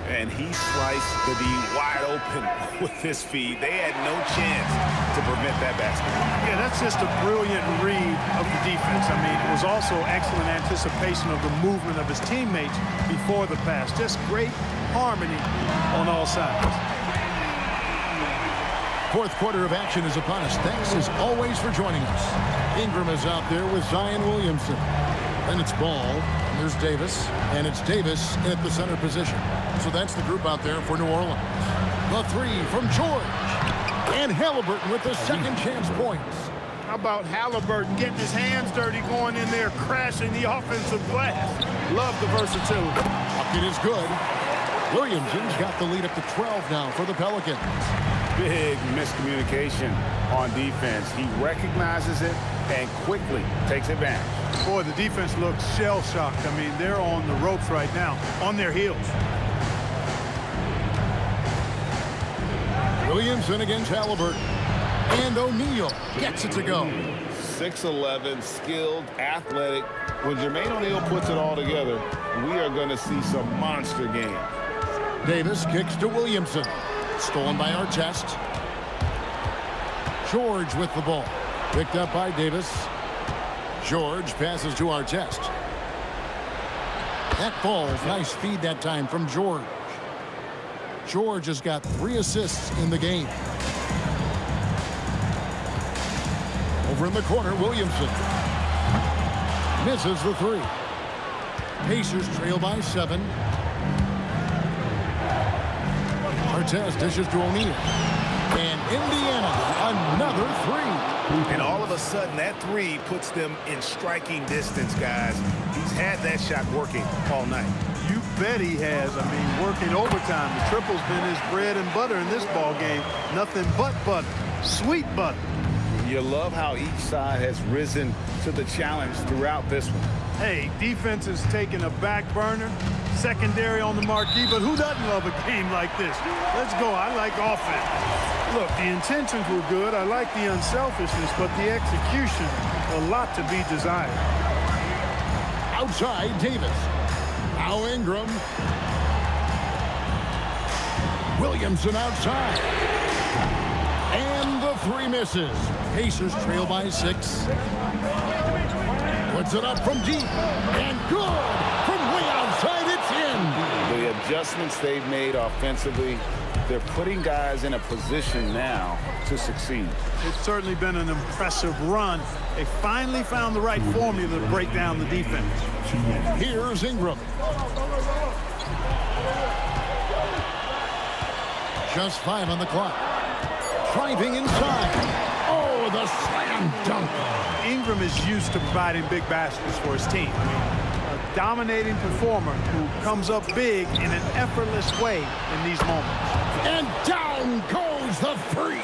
And he sliced the D wide open with his feed. They had no chance to prevent that basket. Yeah, that's just a brilliant read of the defense. I mean, it was also excellent anticipation of the movement of his teammates before the pass. Just great harmony on all sides. Fourth quarter of action is upon us. Thanks as always for joining us. Ingram is out there with Zion Williamson. Then it's Ball. And there's Davis. And it's Davis at the center position. So that's the group out there for New Orleans. The 3 from George. And Halliburton with the second chance points. How about Halliburton getting his hands dirty, going in there, crashing the offensive glass. Love the versatility. Bucket is good. Williamson's got the lead up to 12 now for the Pelicans. Big miscommunication on defense. He recognizes it and quickly takes advantage. Boy, the defense looks shell-shocked. I mean, they're on the ropes right now, on their heels. Williamson against Halliburton. And O'Neal gets it to go. 6'11", skilled, athletic. When Jermaine O'Neal puts it all together, we are going to see some monster games. Davis kicks to Williamson. Stolen by Artest. George with the ball. Picked up by Davis. George passes to Artest. That falls. Nice feed that time from George. George has got 3 assists in the game. Over in the corner, Williamson. Misses the 3. Pacers trail by 7. Artest dishes to O'Neal. And Indiana, another 3. And all of a sudden, that 3 puts them in striking distance, guys. He's had that shot working all night. You bet he has. I mean, working overtime. The triple's been his bread and butter in this ball game. Nothing but butter. Sweet butter. You love how each side has risen to the challenge throughout this one. Hey, defense is taking a back burner, secondary on the marquee, but who doesn't love a game like this? Let's go. I like offense. Look, the intentions were good. I like the unselfishness, but the execution, a lot to be desired. Outside, Davis. Now Ingram. Williamson outside. And the three misses. Pacers trail by 6. Puts it up from deep. And good. From way outside, it's in. The adjustments they've made offensively, they're putting guys in a position now to succeed. It's certainly been an impressive run. They finally found the right formula to break down the defense. Here's Ingram. Just 5 on the clock. Driving inside. Oh, the slam dunk. Ingram is used to providing big baskets for his team. A dominating performer who comes up big in an effortless way in these moments. And down goes the three.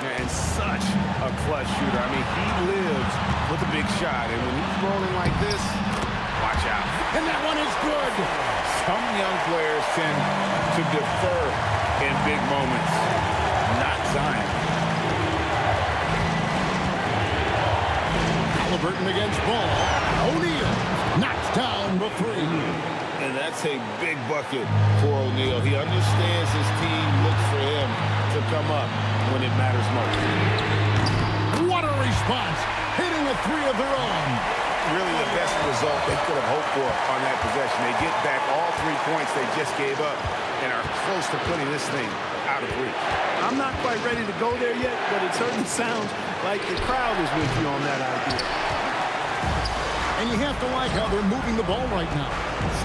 And such a clutch shooter. I mean, he lives with a big shot. And when he's rolling like this, watch out. And that one is good. Some young players tend to defer in big moments. Not Zion. Halliburton against Ball. O'Neal knocks down the three. And that's a big bucket for O'Neal. He understands his team looks for him to come up when it matters most. What a response. Hitting a three of their own. Really the best result they could have hoped for on that possession. They get back all 3 points they just gave up and are close to putting this thing out of reach. I'm not quite ready to go there yet, but it certainly sounds like the crowd is with you on that idea. And you have to like how they're moving the ball right now.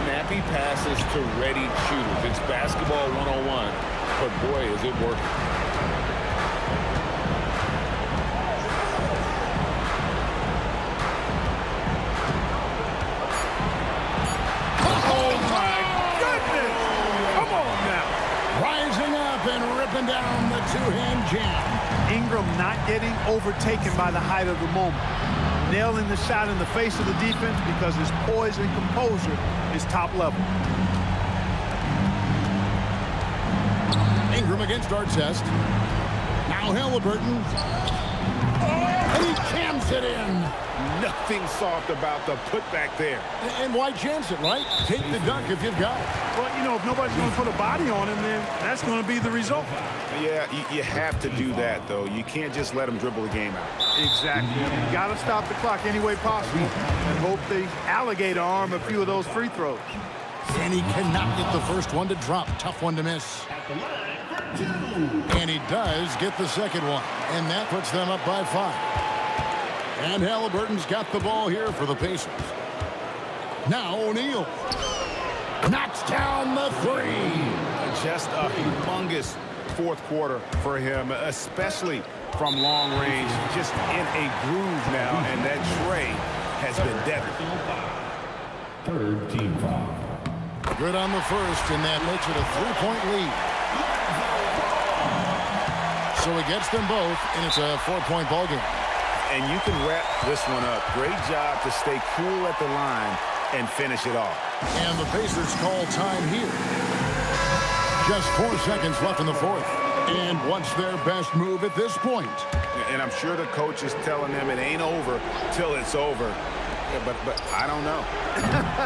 Snappy passes to ready shooters. It's basketball 101, but boy, is it working. Ripping down the two-hand jam. Ingram not getting overtaken by the height of the moment. Nailing the shot in the face of the defense because his poise and composure is top level. Ingram against Artest. Now Halliburton. And he jams it in. Nothing soft about the putback there. And why chance it, right? Take the dunk if you've got it. Well, you know, if nobody's going to put a body on him, then that's going to be the result. Yeah, you have to do that, though. You can't just let him dribble the game out. Exactly. You got to stop the clock any way possible and hope the alligator arm a few of those free throws. And he cannot get the first one to drop. Tough one to miss. And he does get the second one. And that puts them up by 5. And Halliburton's got the ball here for the Pacers. Now O'Neal knocks down the three. Just a humongous fourth quarter for him, especially from long range. Just in a groove now, and that tray has been deadly. Third team foul. Good on the first, and that makes it a 3-point lead. So he gets them both, and it's a 4-point ball game. And you can wrap this one up. Great job to stay cool at the line and finish it off. And the Pacers call time here. Just 4 seconds left in the fourth. And what's their best move at this point? And I'm sure the coach is telling them it ain't over till it's over. Yeah, but I don't know.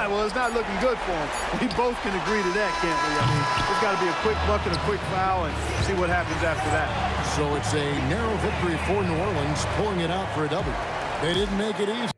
Well, it's not looking good for him. We both can agree to that, can't we? I mean, it's got to be a quick bucket, a quick foul, and see what happens after that. So it's a narrow victory for New Orleans, pulling it out for a W. They didn't make it easy.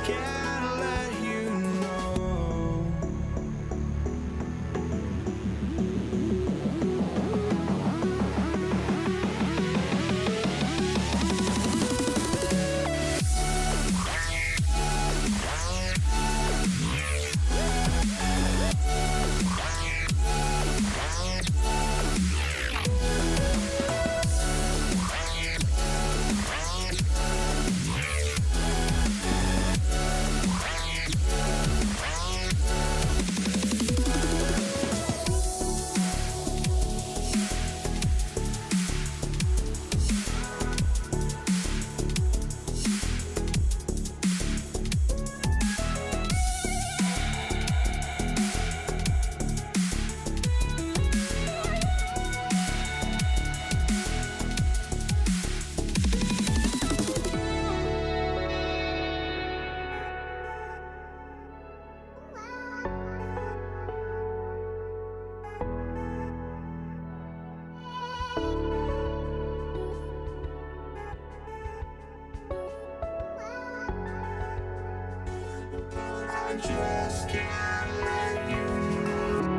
can't let you know. I just can't let you know.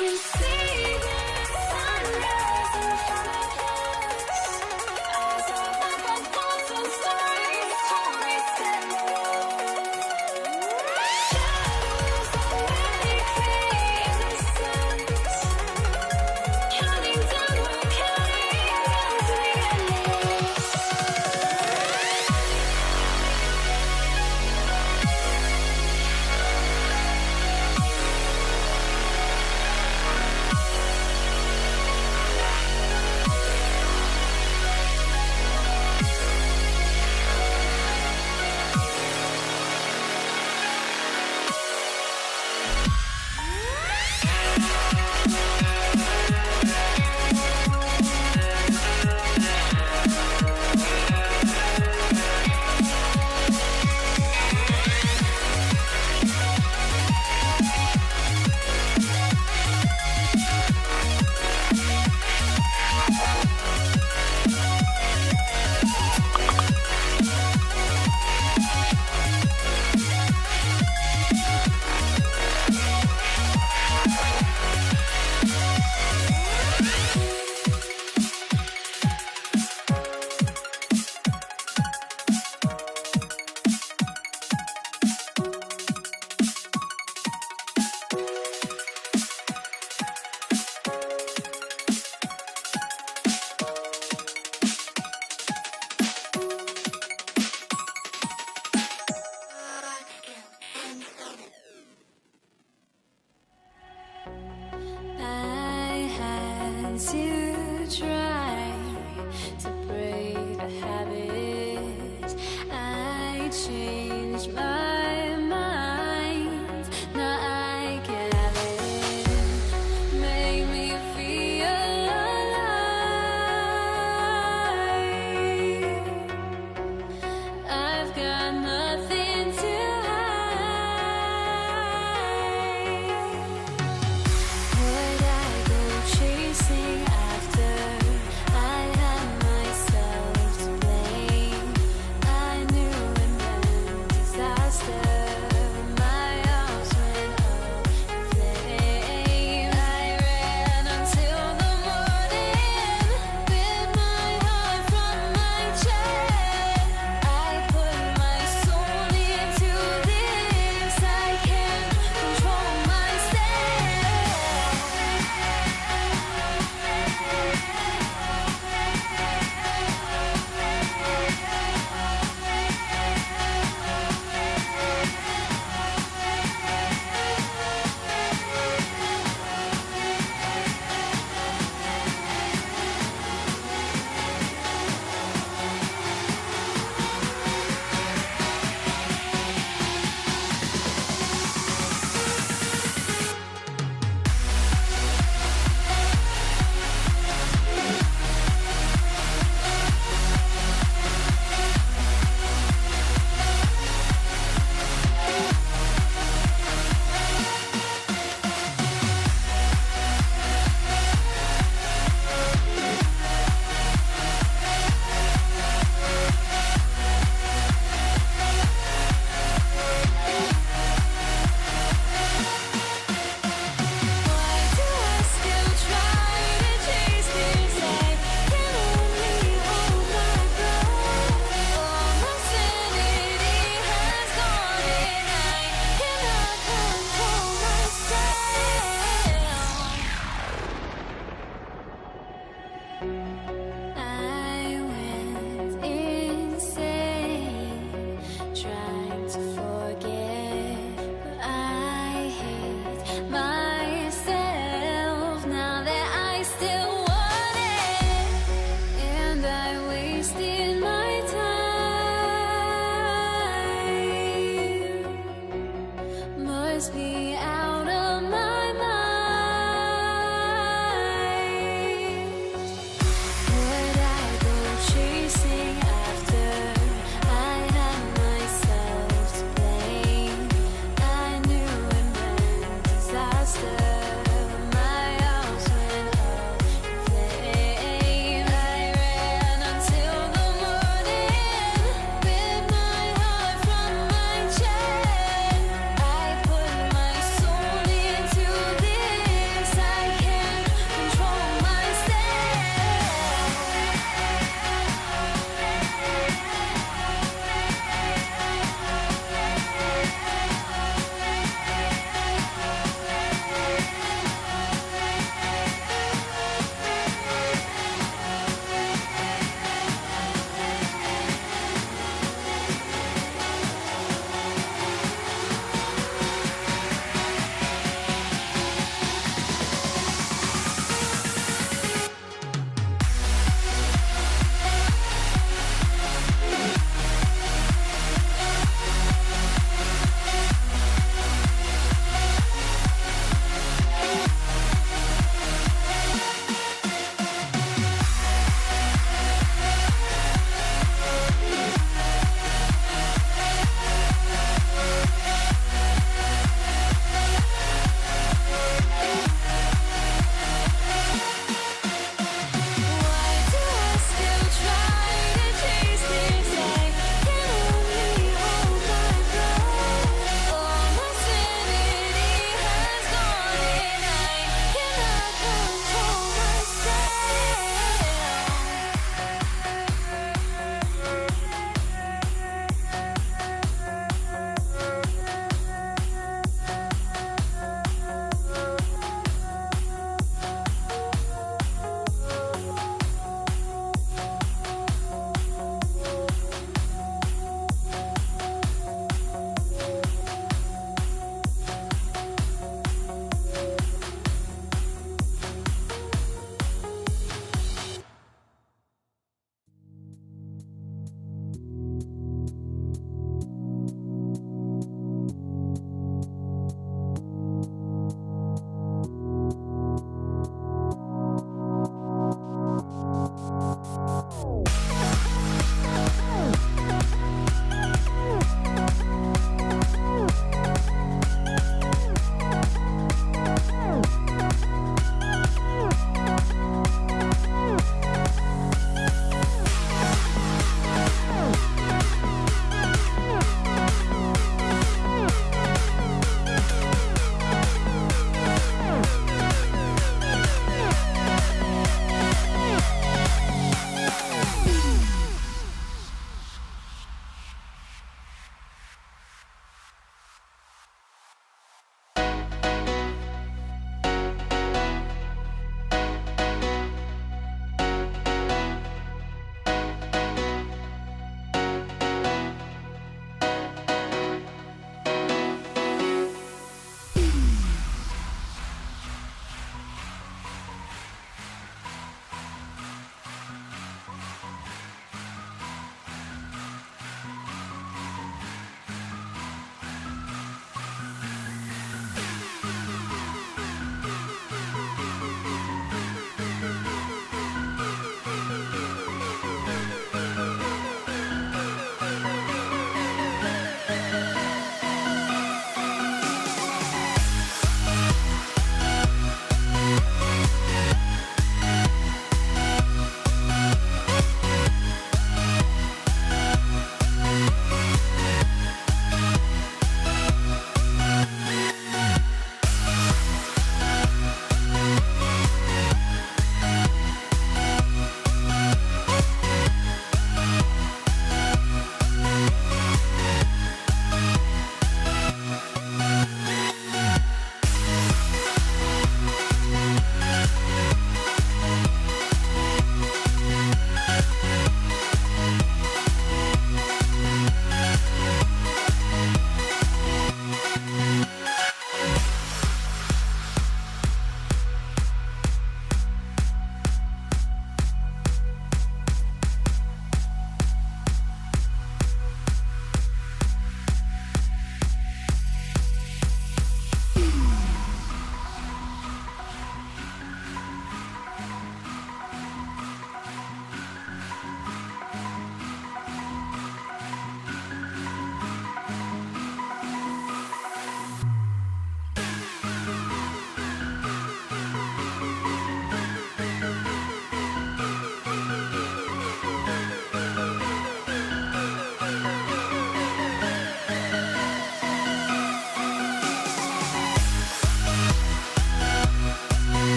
You see the sunrise in front of us. Eyes are like thoughts and stories shadows already create the suns. Counting down, we're counting down to the endless. I had to try to break the habit. I changed my mind. Now I can have it. Make me feel alive. I've got nothing to hide. Would I go chasing after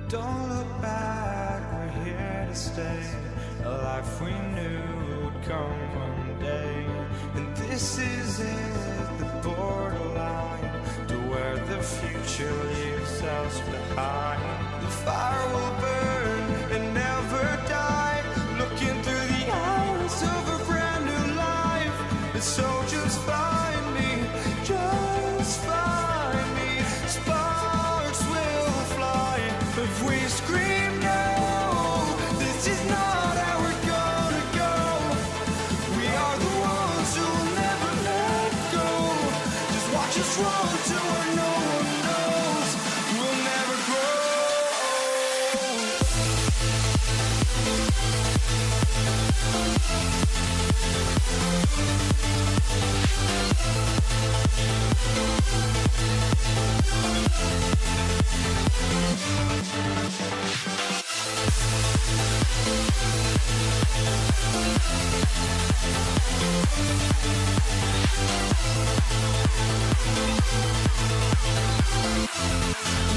Don't look back, we're here to stay. A life we knew would come one day. And this is it, the borderline to where the future leaves us behind. The fire will burn and never die, looking through the eyes of a brand new life. And so just find me, just find me. Sparks will fly if we scream no. This is not how we're gonna go. We are the ones who'll never let go. Just watch us run to where no one knows. We'll never grow.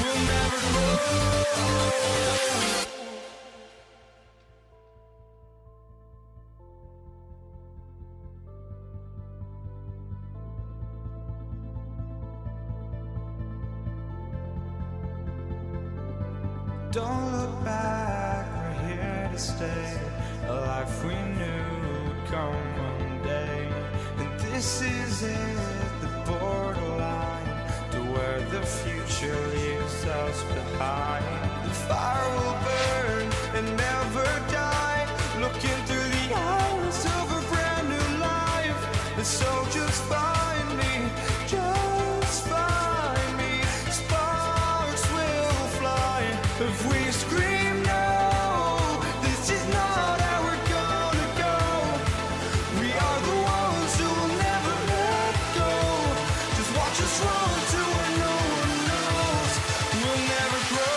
We'll never grow. Don't look back, we're here to stay. A life we knew would come one day. And this is it, the borderline to where the future leaves us behind. The fire will burn and never die, looking through the eyes of a brand new life. And so just find me, just find me. Sparks will fly if we scream no. This is not how we're gonna go. We are the ones who will never let go. Just watch us run to where no one knows. We'll never grow.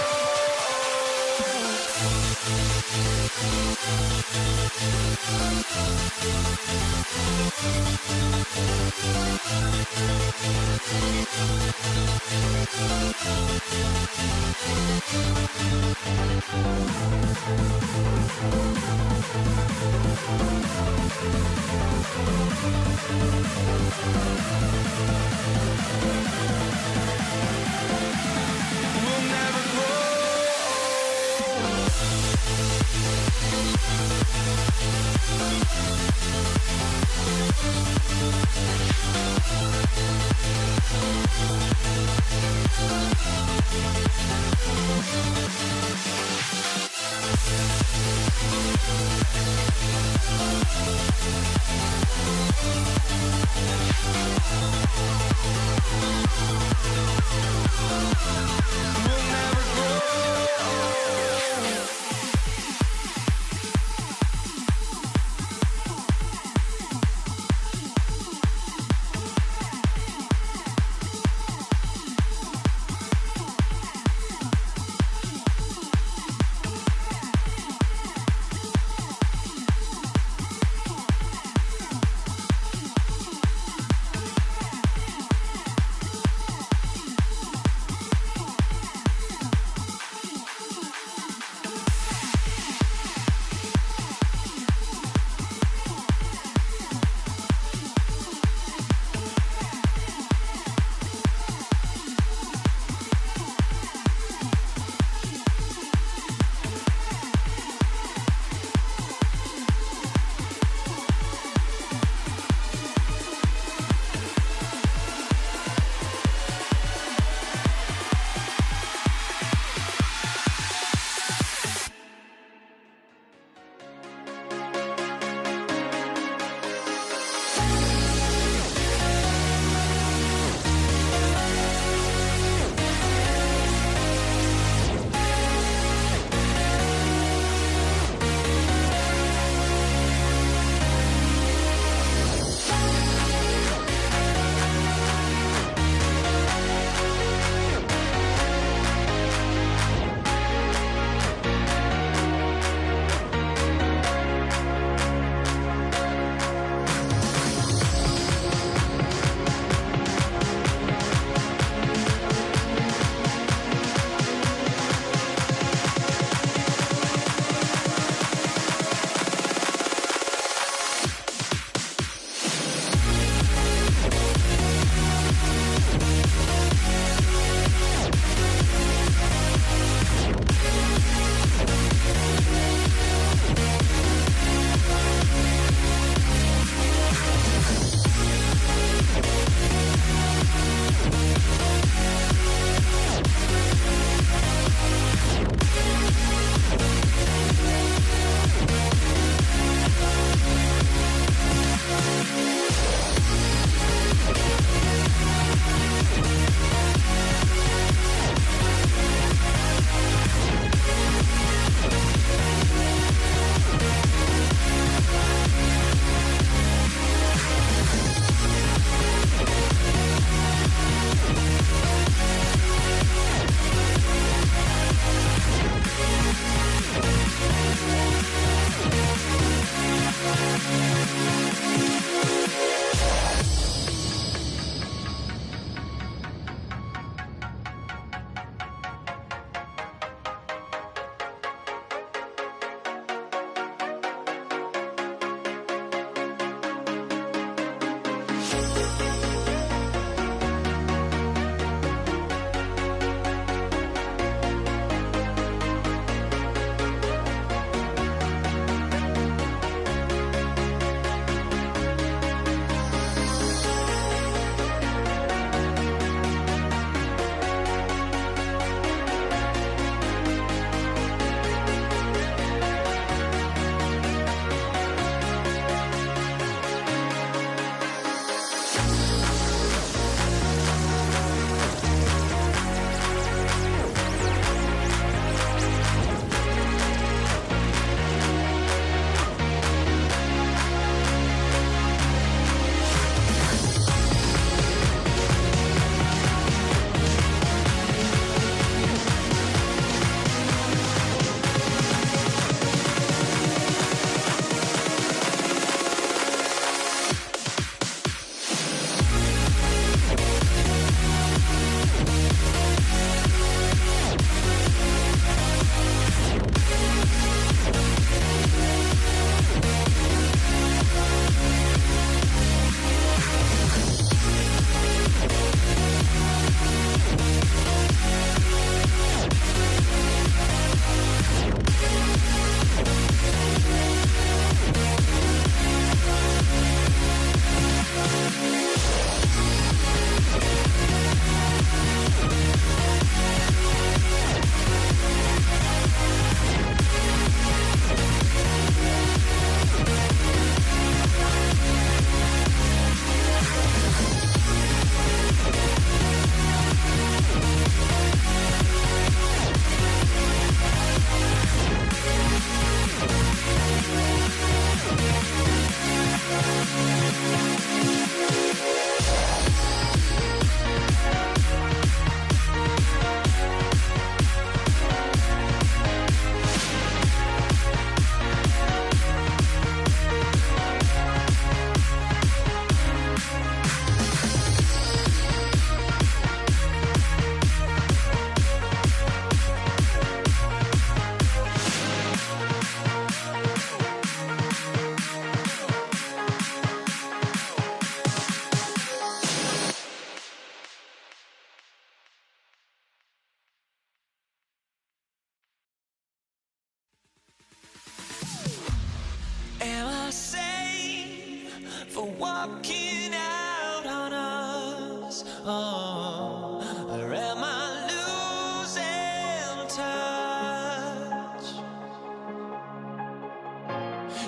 for walking out on us. Oh, or am I losing touch?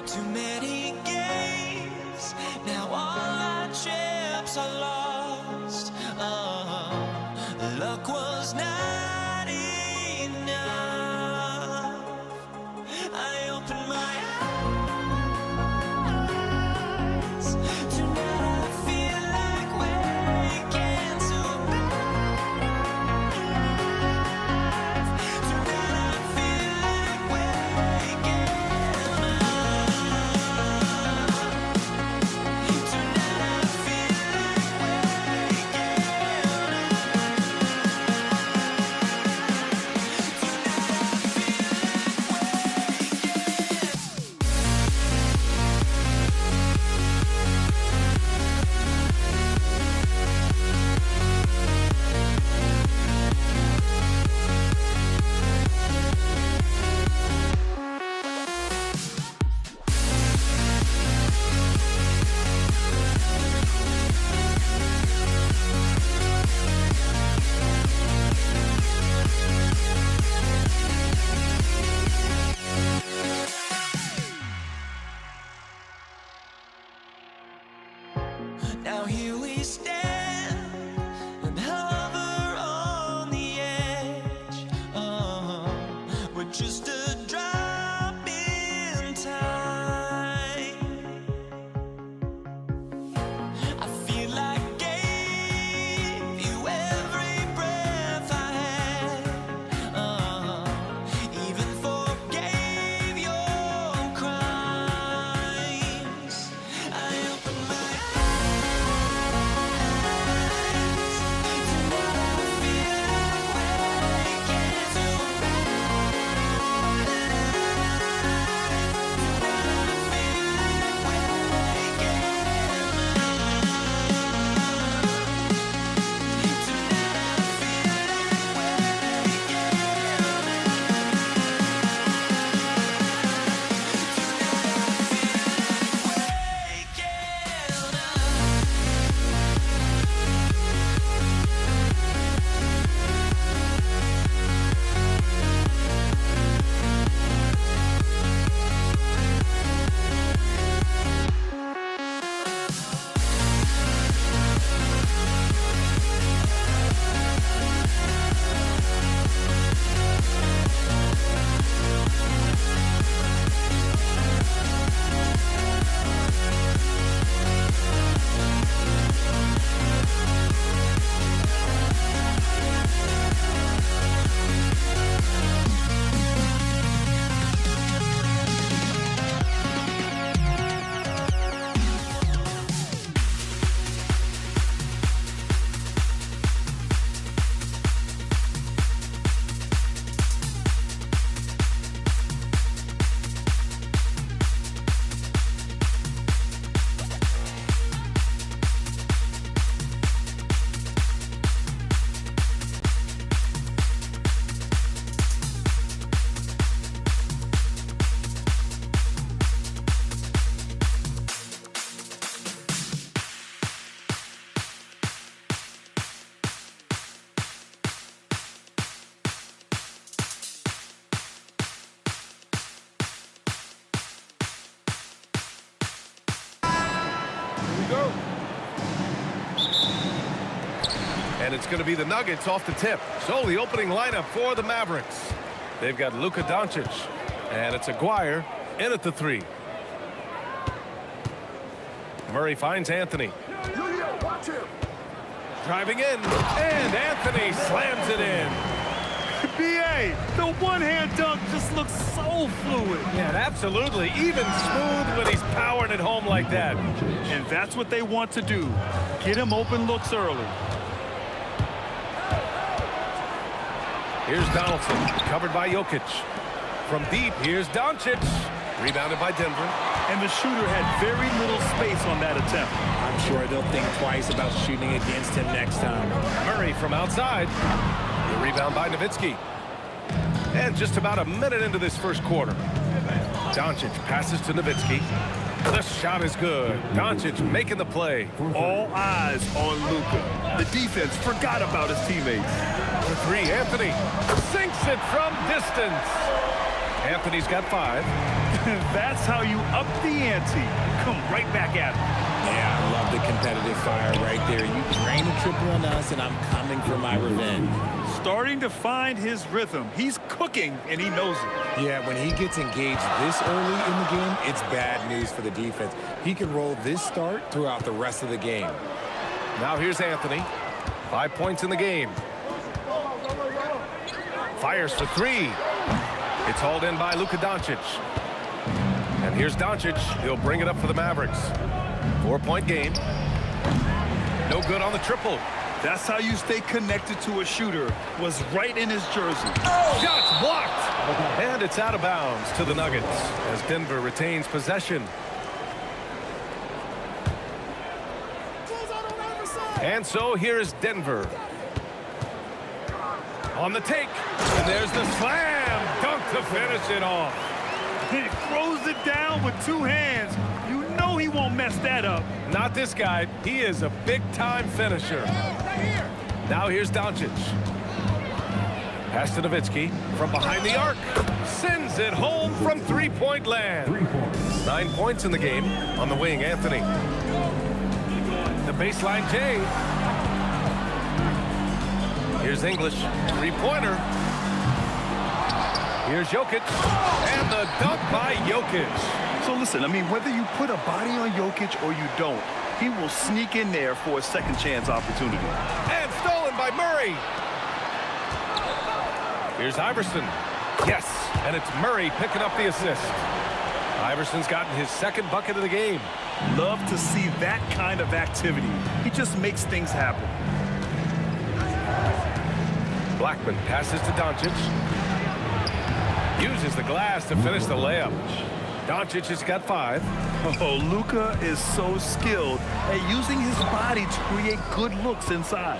Too many games, now all our chips are lost. Oh, luck was not enough. I opened my eyes. Tonight I feel like waking to life. Tonight I feel like waking up. Tonight I feel like now here we stand and hover on the edge. We're just a drop in time. I feel like I gave you every breath I had. Even forgave your crimes. I opened my And it's going to be the Nuggets off the tip. So the opening lineup for the Mavericks. They've got Luka Doncic. And it's Aguirre in at the 3. Murray finds Anthony. Driving in. And Anthony slams it in. BA, the one-hand dunk just looks so fluid. Yeah, absolutely. Even smooth when he's powering it home like that. And that's what they want to do. Get him open looks early. Here's Donaldson, covered by Jokic. From deep, here's Doncic. Rebounded by Denver. And the shooter had very little space on that attempt. I'm sure they'll think twice about shooting against him next time. Murray from outside. The rebound by Nowitzki. And just about a minute into this first quarter, Doncic passes to Nowitzki. The shot is good. Doncic making the play. All eyes on Luka. The defense forgot about his teammates. For three, Anthony sinks it from distance. Anthony's got 5. That's how you up the ante. Come right back at him. Yeah, I love the competitive fire right there. You drain a triple on us, and I'm coming for my revenge. Starting to find his rhythm. He's cooking, and he knows it. Yeah, when he gets engaged this early in the game, it's bad news for the defense. He can roll this start throughout the rest of the game. Now here's Anthony. 5 points in the game. Fires for 3. It's hauled in by Luka Doncic. And here's Doncic. He'll bring it up for the Mavericks. 4-point game. No good on the triple. That's how you stay connected to a shooter. Was right in his jersey. Shots blocked. And it's out of bounds to the Nuggets as Denver retains possession. And so here is Denver. On the take. And there's the slam. Dunk to finish it off. He throws it down with 2 hands. You know he won't mess that up. Not this guy. He is a big-time finisher. Now here's Doncic. Pass to Nowitzki from behind the arc. Sends it home from 3-point land. 9 points in the game. On the wing, Anthony. The baseline, Jay. Here's English. 3-pointer. Here's Jokic. And the dunk by Jokic. So listen, I mean, whether you put a body on Jokic or you don't, he will sneak in there for a second chance opportunity. And stolen by Murray. Here's Iverson. Yes, and it's Murray picking up the assist. Iverson's gotten his 2nd bucket of the game. Love to see that kind of activity. He just makes things happen. Blackman passes to Doncic. Uses the glass to finish the layup. Doncic has got 5. Oh, Luka is so skilled at using his body to create good looks inside.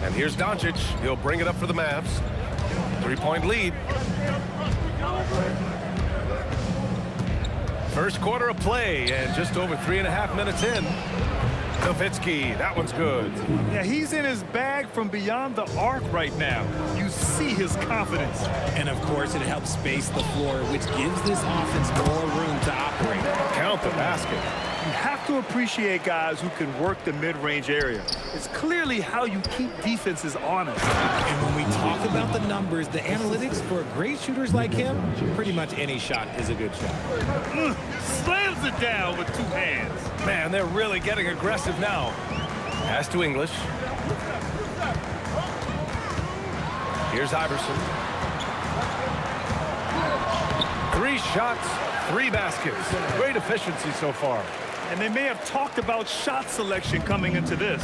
And here's Doncic. He'll bring it up for the Mavs. 3-point lead. First quarter of play and just over 3.5 minutes in. Nowitzki, that one's good. Yeah, he's in his bag from beyond the arc right now. You see his confidence. And, of course, it helps space the floor, which gives this offense more room to operate. Count the basket. You have to appreciate guys who can work the mid-range area. It's clearly how you keep defenses honest. And when we talk about the numbers, the analytics for great shooters like him, pretty much any shot is a good shot. Slams it down with 2 hands. Man, they're really getting aggressive now. Pass to English. Here's Iverson. 3 shots, 3 baskets. Great efficiency so far. And they may have talked about shot selection coming into this.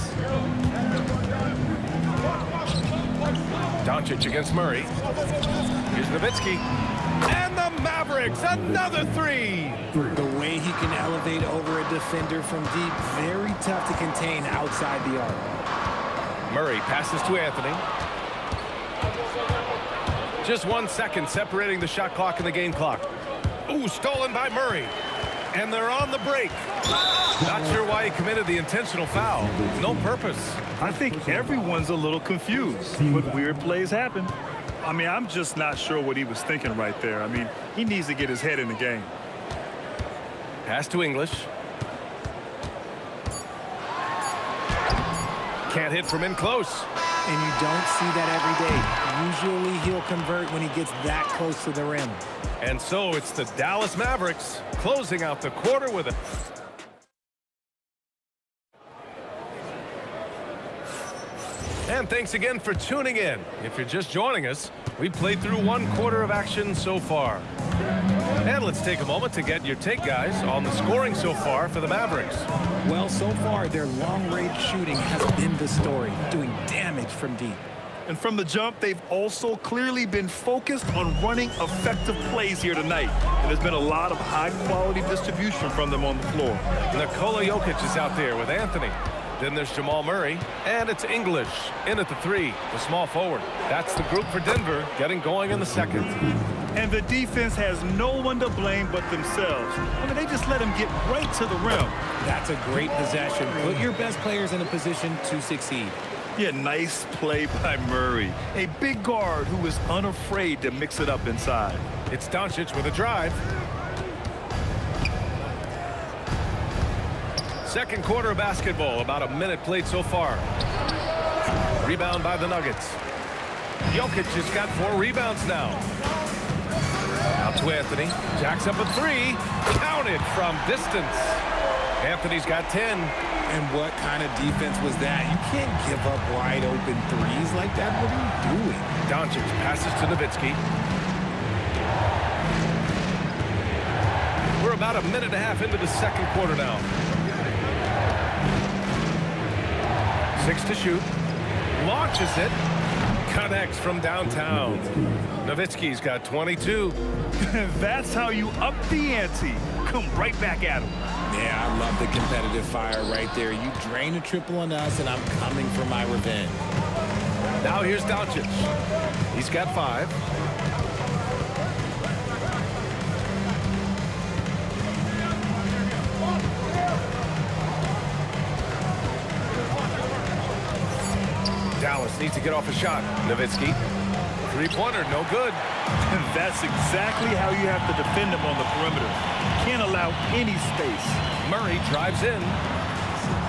Doncic against Murray. Here's Nowitzki. And the Mavericks, another 3. The way he can elevate over a defender from deep, very tough to contain outside the arc. Murray passes to Anthony. Just 1 second separating the shot clock and the game clock. Ooh, stolen by Murray. And they're on the break. Not sure why he committed the intentional foul. No purpose. I think everyone's a little confused, but weird plays happen. I mean, I'm just not sure what he was thinking right there. I mean, he needs to get his head in the game. Pass to English. Can't hit from in close. And you don't see that every day. Usually he'll convert when he gets that close to the rim. And so it's the Dallas Mavericks closing out the quarter with a... And thanks again for tuning in. If you're just joining us, we played through 1 quarter of action so far. And let's take a moment to get your take, guys, on the scoring so far for the Mavericks. Well, so far, their long-range shooting has been the story, doing damage from deep. And from the jump, they've also clearly been focused on running effective plays here tonight. And there's been a lot of high-quality distribution from them on the floor. Nikola Jokic is out there with Anthony. Then there's Jamal Murray, and it's English in at the 3, the small forward. That's the group for Denver getting going in the second. And the defense has no one to blame but themselves. I mean, they just let him get right to the rim. That's a great possession. Put your best players in a position to succeed. Yeah, nice play by Murray. A big guard who is unafraid to mix it up inside. It's Doncic with a drive. Second quarter of basketball, about a minute played so far. Rebound by the Nuggets. Jokic has got 4 rebounds now. Out to Anthony. Jacks up a 3. Counted from distance. Anthony's got 10. And what kind of defense was that? You can't give up wide open threes like that. What are you doing? Doncic passes to Nowitzki. We're about a minute and a half into the second quarter now. 6 to shoot. Launches it. Connects from downtown. Nowitzki's got 22. That's how you up the ante. Come right back at him. Yeah, I love the competitive fire right there. You drain a triple on us, and I'm coming for my revenge. Now here's Doncic. He's got 5. Dallas needs to get off a shot. Nowitzki. 3-pointer, no good. And that's exactly how you have to defend him on the perimeter. Can't allow any space. Murray drives in.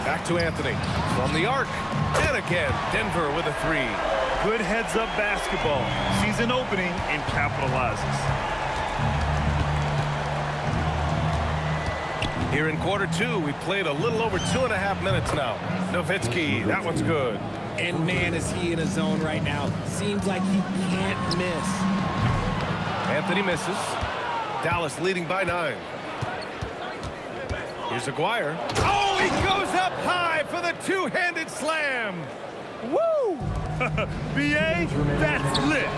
Back to Anthony. From the arc. And again, Denver with a 3. Good heads-up basketball. Sees an opening and capitalizes. Here in quarter 2, we played a little over 2.5 minutes now. Nowitzki, that one's good. And man, is he in a zone right now. Seems like he can't miss. Anthony misses. Dallas leading by 9. Here's Aguirre. Oh, he goes up high for the two-handed slam. Woo! B.A., that's lit.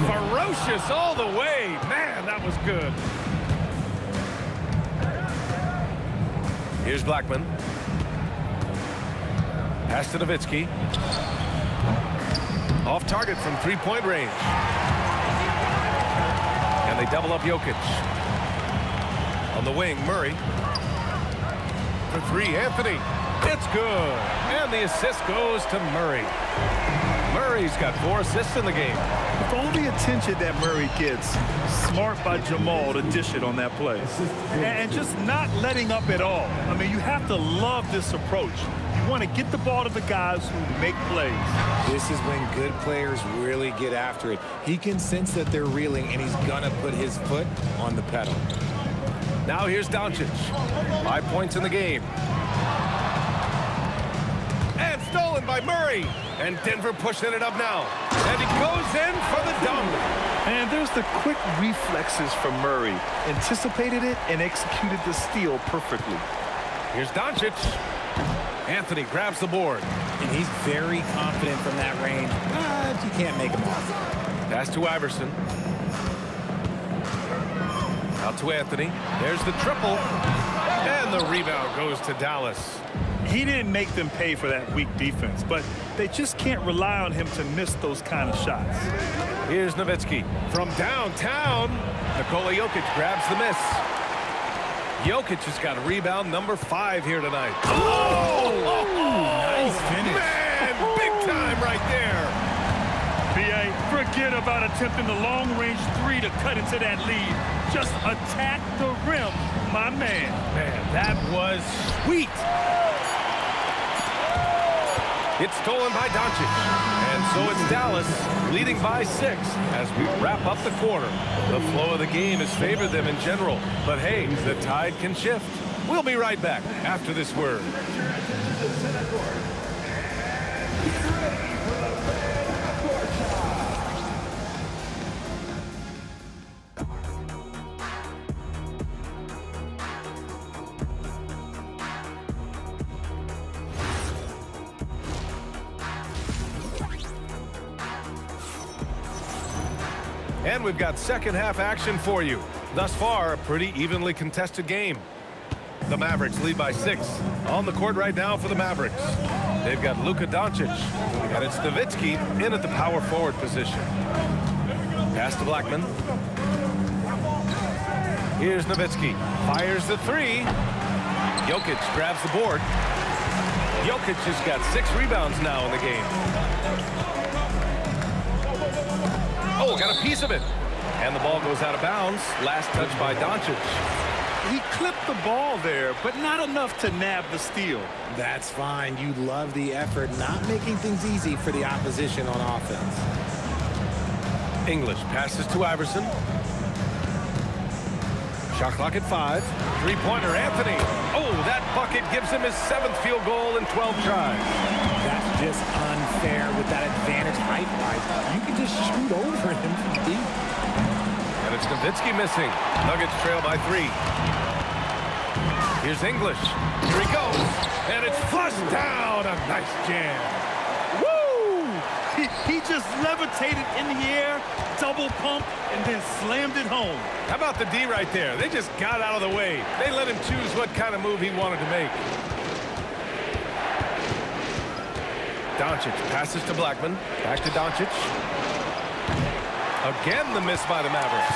Ferocious all the way. Man, that was good. Here's Blackman. Pass to Nowitzki. Off target from 3-point range. And they double up Jokic. On the wing, Murray. For 3, Anthony. It's good. And the assist goes to Murray. Murray's got 4 assists in the game. With all the attention that Murray gets, smart by Jamal to dish it on that play. And just not letting up at all. I mean, you have to love this approach. You want to get the ball to the guys who make plays. This is when good players really get after it. He can sense that they're reeling, and he's going to put his foot on the pedal. Now here's Doncic. 5 points in the game. And stolen by Murray. And Denver pushing it up now. And he goes in for the dunk. And there's the quick reflexes from Murray. Anticipated it and executed the steal perfectly. Here's Doncic. Anthony grabs the board. And he's very confident from that range, but you can't make him off. Pass to Iverson. Out to Anthony. There's the triple. And the rebound goes to Dallas. He didn't make them pay for that weak defense, but they just can't rely on him to miss those kind of shots. Here's Nowitzki from downtown. Nikola Jokic grabs the miss. Jokic has got rebound number 5 here tonight. Oh! Nice finish. Man, big time right there. B.A., forget about attempting the long-range 3 to cut into that lead. Just attack the rim, my man. Man, that was sweet. It's stolen by Doncic. And so it's Dallas leading by 6 as we wrap up the quarter. The flow of the game has favored them in general. But hey, the tide can shift. We'll be right back after this word. And we've got second half action for you. Thus far, a pretty evenly contested game. The Mavericks lead by 6. On the court right now for the Mavericks. They've got Luka Doncic. And it's Nowitzki in at the power forward position. Pass to Blackman. Here's Nowitzki. Fires the three. Jokic grabs the board. Jokic has got 6 rebounds now in the game. Oh, got a piece of it. And the ball goes out of bounds. Last touch by Doncic. He clipped the ball there, but not enough to nab the steal. That's fine. You love the effort, not making things easy for the opposition on offense. English passes to Iverson. Shot clock at 5. Three-pointer, Anthony. Oh, that bucket gives him his 7th field goal in 12 tries. That's just unfair with that advantage height-wise. You can just shoot over him from deep. And it's Nowitzki missing. Nuggets trail by 3. Here's English. Here he goes. And it's flushed down. A nice jam. Woo! He just levitated in the air, double pump, and then slammed it home. How about the D right there? They just got out of the way. They let him choose what kind of move he wanted to make. Doncic passes to Blackman. Back to Doncic. Again, the miss by the Mavericks.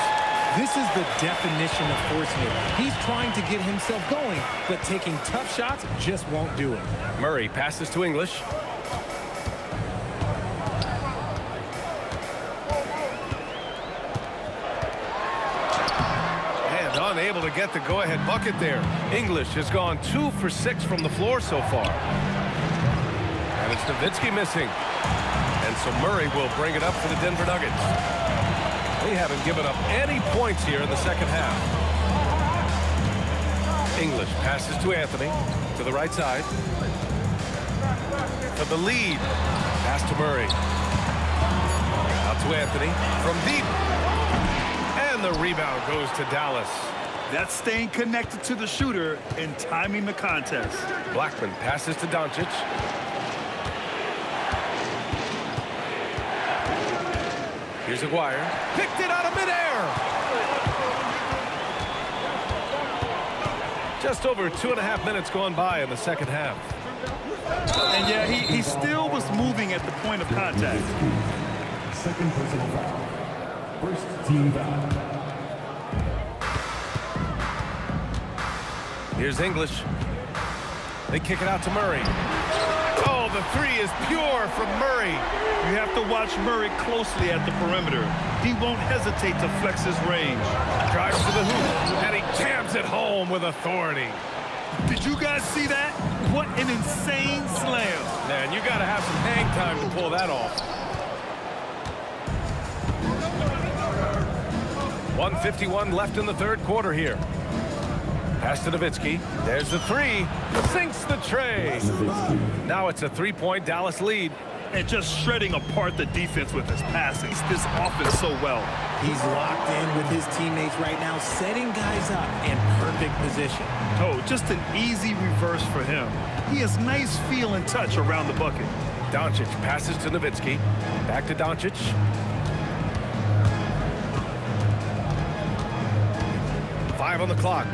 This is the definition of forcing it. He's trying to get himself going, but taking tough shots just won't do it. Murray passes to English. And unable to get the go-ahead bucket there. English has gone 2 for 6 from the floor so far. And it's Nowitzki missing. And so Murray will bring it up for the Denver Nuggets. They haven't given up any points here in the second half. English passes to Anthony to the right side. For the lead. Pass to Murray. Out to Anthony from deep. And the rebound goes to Dallas. That's staying connected to the shooter and timing the contest. Blackman passes to Doncic. Here's Aguirre. Picked it out of midair. Just over 2.5 minutes gone by in the second half. And yeah, he still was moving at the point of contact. Second personal foul. First team foul. Here's English. They kick it out to Murray. Oh, the three is pure from Murray. You have to watch Murray closely at the perimeter. He won't hesitate to flex his range. Drives to the hoop, and he jams it home with authority. Did you guys see that? What an insane slam. Man, you got to have some hang time to pull that off. 1:51 left in the third quarter here. Pass to Nowitzki. There's the three. Sinks the tray. Now it's a 3-point Dallas lead. And just shredding apart the defense with his passing. This offense so well. He's locked in with his teammates right now, setting guys up in perfect position. Oh, just an easy reverse for him. He has nice feel and touch around the bucket. Doncic passes to Nowitzki. Back to Doncic. Five on the clock.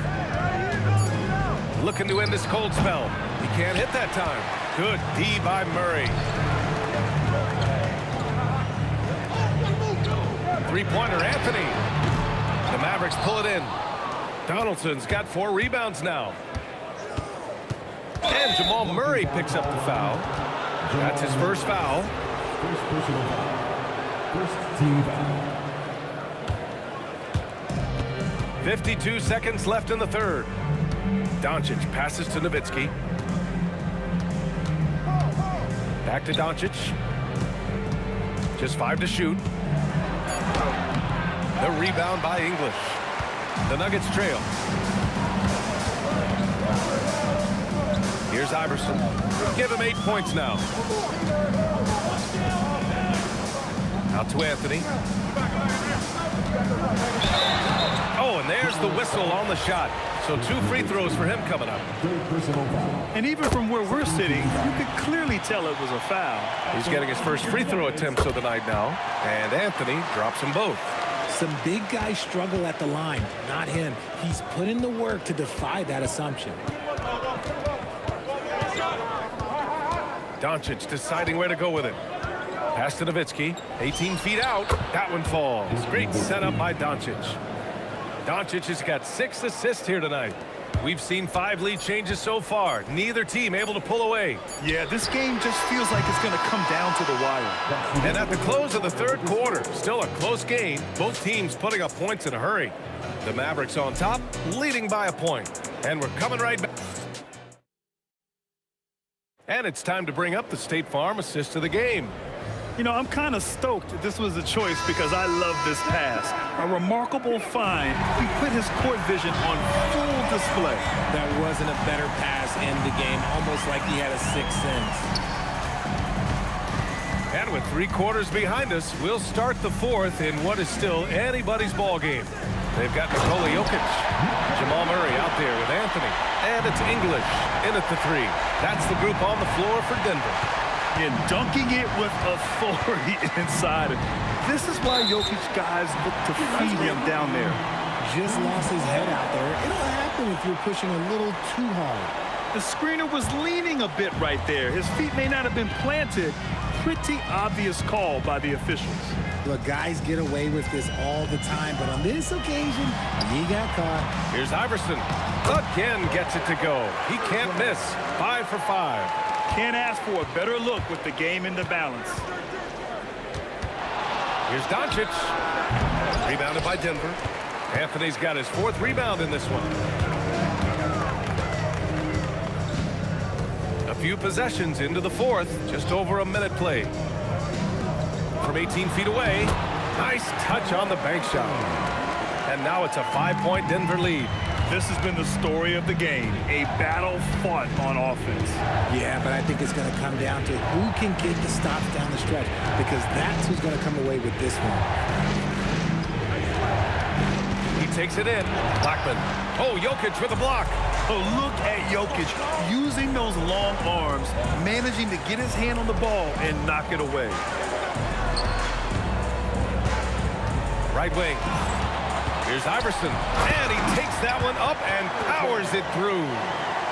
Looking to end this cold spell. He can't hit that time. Good D by Murray. Three-pointer, Anthony. The Mavericks pull it in. Donaldson's got 4 rebounds now. And Jamal Murray picks up the foul. That's his first foul. First personal foul. First team foul. 52 seconds left in the third. Doncic passes to Nowitzki. Back to Doncic. Just 5 to shoot. The rebound by English. The Nuggets trail. Here's Iverson. Give him 8 points now. Out to Anthony. Oh, and there's the whistle on the shot. So 2 free throws for him coming up. And even from where we're sitting, you could clearly tell it was a foul. He's getting his first free throw attempts of the night now. And Anthony drops them both. Some big guys struggle at the line, not him. He's put in the work to defy that assumption. Doncic deciding where to go with it. Pass to Nowitzki. 18 feet out. That one falls. Great setup by Doncic. Doncic has got 6 assists here tonight. We've seen 5 lead changes so far. Neither team able to pull away. Yeah, this game just feels like it's going to come down to the wire. And at the close of the third quarter, still a close game. Both teams putting up points in a hurry. The Mavericks on top, leading by a point. And we're coming right back. And it's time to bring up the State Farm assist of the game. You know, I'm kind of stoked this was a choice because I love this pass. A remarkable find. He put his court vision on full display. That wasn't a better pass in the game, almost like he had a sixth sense. And with 3 quarters behind us, we'll start the fourth in what is still anybody's ball game. They've got Nikola Jokic, Jamal Murray out there with Anthony, and it's English in at the 3. That's the group on the floor for Denver. And dunking it with authority inside. This is why Jokic guys look to feed him down there. Just lost his head out there. It'll happen if you're pushing a little too hard. The screener was leaning a bit right there. His feet may not have been planted. Pretty obvious call by the officials. Look, guys get away with this all the time, but on this occasion, he got caught. Here's Iverson. Again gets it to go. He can't miss. 5 for 5. Can't ask for a better look with the game in the balance. Here's Doncic. Rebounded by Denver. Anthony's got his 4th rebound in this one. A few possessions into the 4th. Just over a minute played. From 18 feet away. Nice touch on the bank shot. And now it's a 5-point Denver lead. This has been the story of the game, a battle fought on offense. Yeah, but I think it's going to come down to who can get the stops down the stretch, because that's who's going to come away with this one. He takes it in. Blackman. Oh, Jokic with a block. Oh, look at Jokic using those long arms, managing to get his hand on the ball and knock it away. Right wing. Here's Iverson, and he takes that one up and powers it through.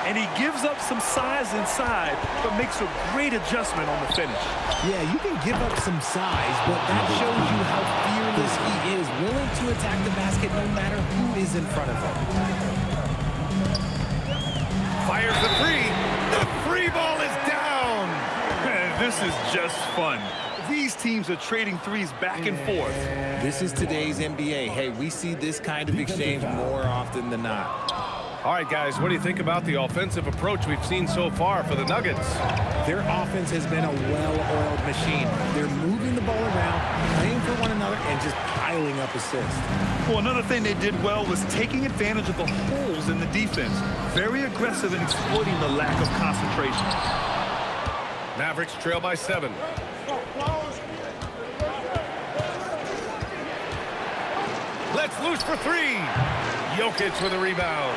And he gives up some size inside, but makes a great adjustment on the finish. Yeah, you can give up some size, but that shows you how fearless he is, willing to attack the basket no matter who is in front of him. Fires the 3. The 3 ball is down. This is just fun. These teams are trading threes back and forth. This is today's NBA. Hey, we see this kind of exchange more often than not. All right, guys, what do you think about the offensive approach we've seen so far for the Nuggets? Their offense has been a well-oiled machine. They're moving the ball around, playing for one another, and just piling up assists. Well, another thing they did well was taking advantage of the holes in the defense. Very aggressive in exploiting the lack of concentration. Mavericks trail by 7. Let's loose for 3. Jokic with a rebound.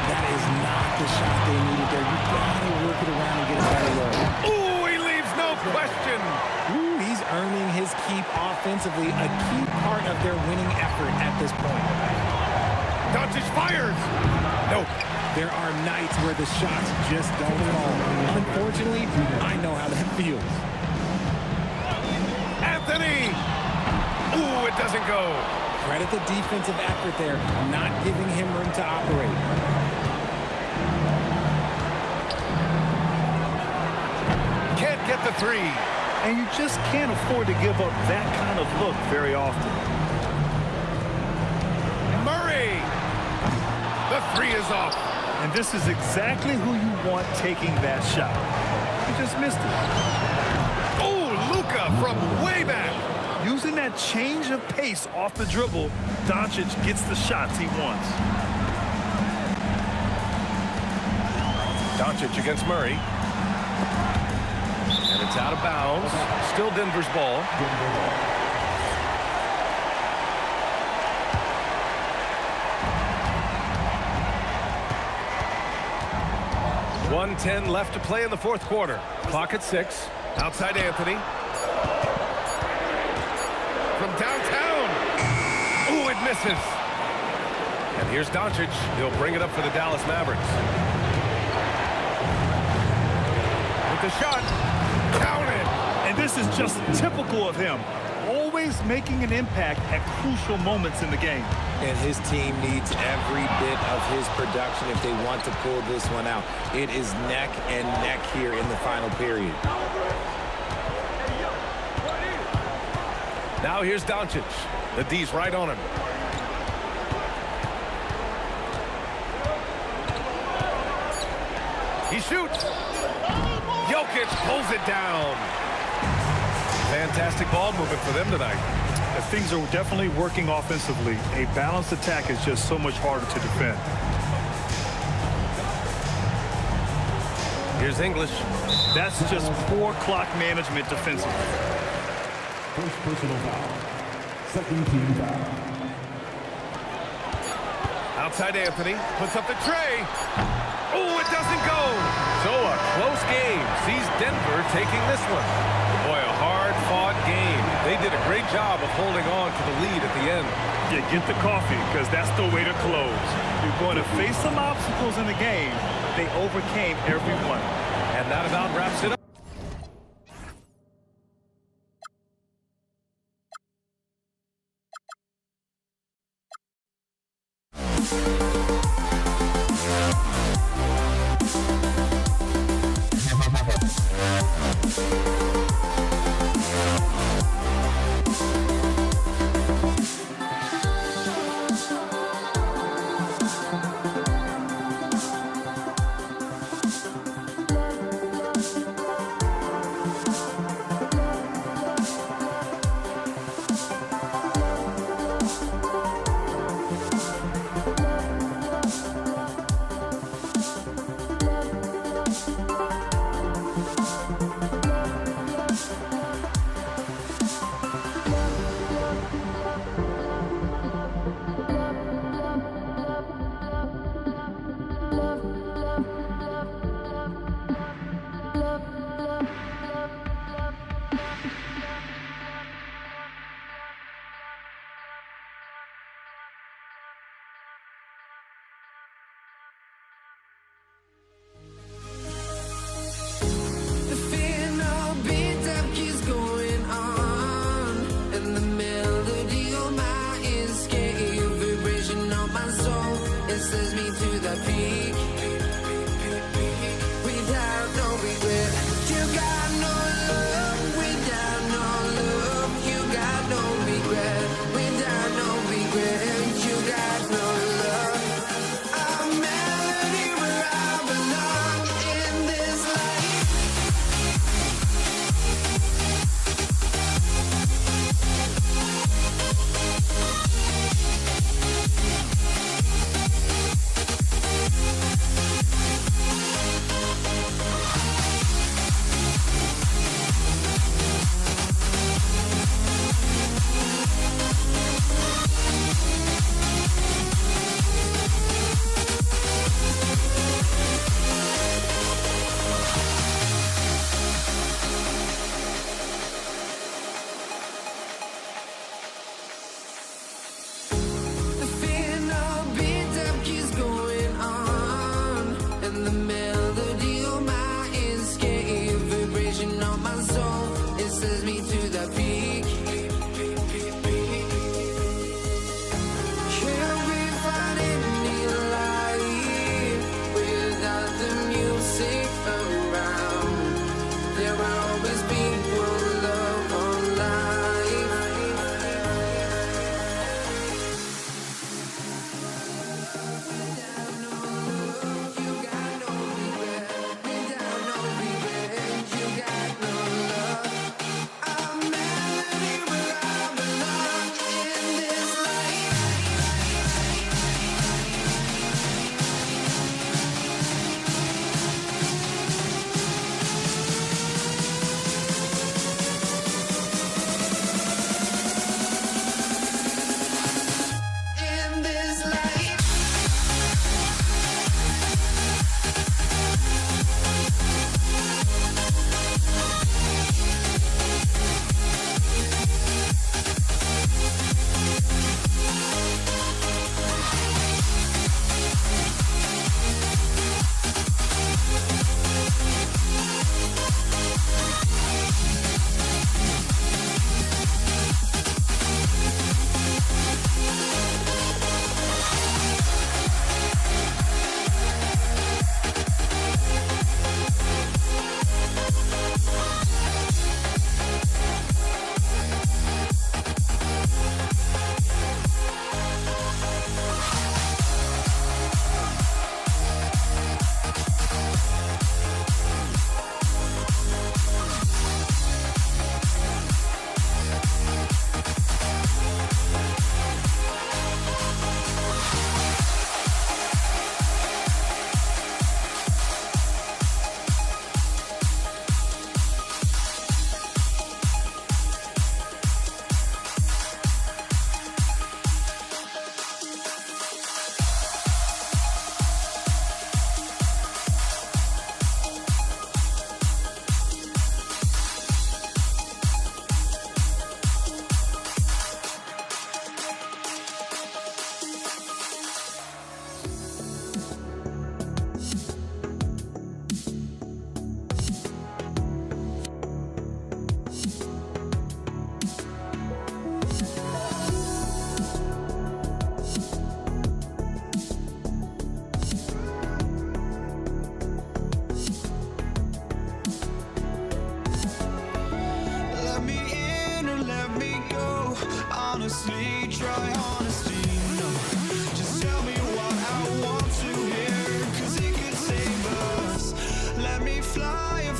That is not the shot they needed there. You gotta work it around and get a better look. Ooh, he leaves no question. Ooh, he's earning his keep offensively, a key part of their winning effort at this point. Doncic fires. Nope. There are nights where the shots just don't fall. Unfortunately, I know how that feels. Anthony. Ooh, it doesn't go. Credit the defensive effort there, not giving him room to operate. Can't get the 3. And you just can't afford to give up that kind of look very often. Murray. The 3 is off. And this is exactly who you want taking that shot. He just missed it. Oh, Luka from way back. Using that change of pace off the dribble, Doncic gets the shots he wants. Doncic against Murray. And it's out of bounds. Still Denver's ball. 1:10 left to play in the 4th quarter. Clock at 6. Outside Anthony. From downtown. Ooh, it misses. And here's Doncic. He'll bring it up for the Dallas Mavericks. With the shot. Counted. And this is just typical of him. Always always making an impact at crucial moments in the game. And his team needs every bit of his production if they want to pull this one out. It is neck and neck here in the final period. Now here's Doncic. The D's right on him. He shoots. Jokic pulls it down. Fantastic ball movement for them tonight. Things are definitely working offensively. A balanced attack is just so much harder to defend. Here's English. That's just poor clock management defensively. First personal foul. Second team foul. Outside Anthony. Puts up the tray. Oh, it doesn't go. So a close game sees Denver taking this one. Boy, a hard-fought game. They did a great job of holding on to the lead at the end. Yeah, get the coffee, because that's the way to close. You're going to face some obstacles in the game. They overcame every one. And that about wraps it up.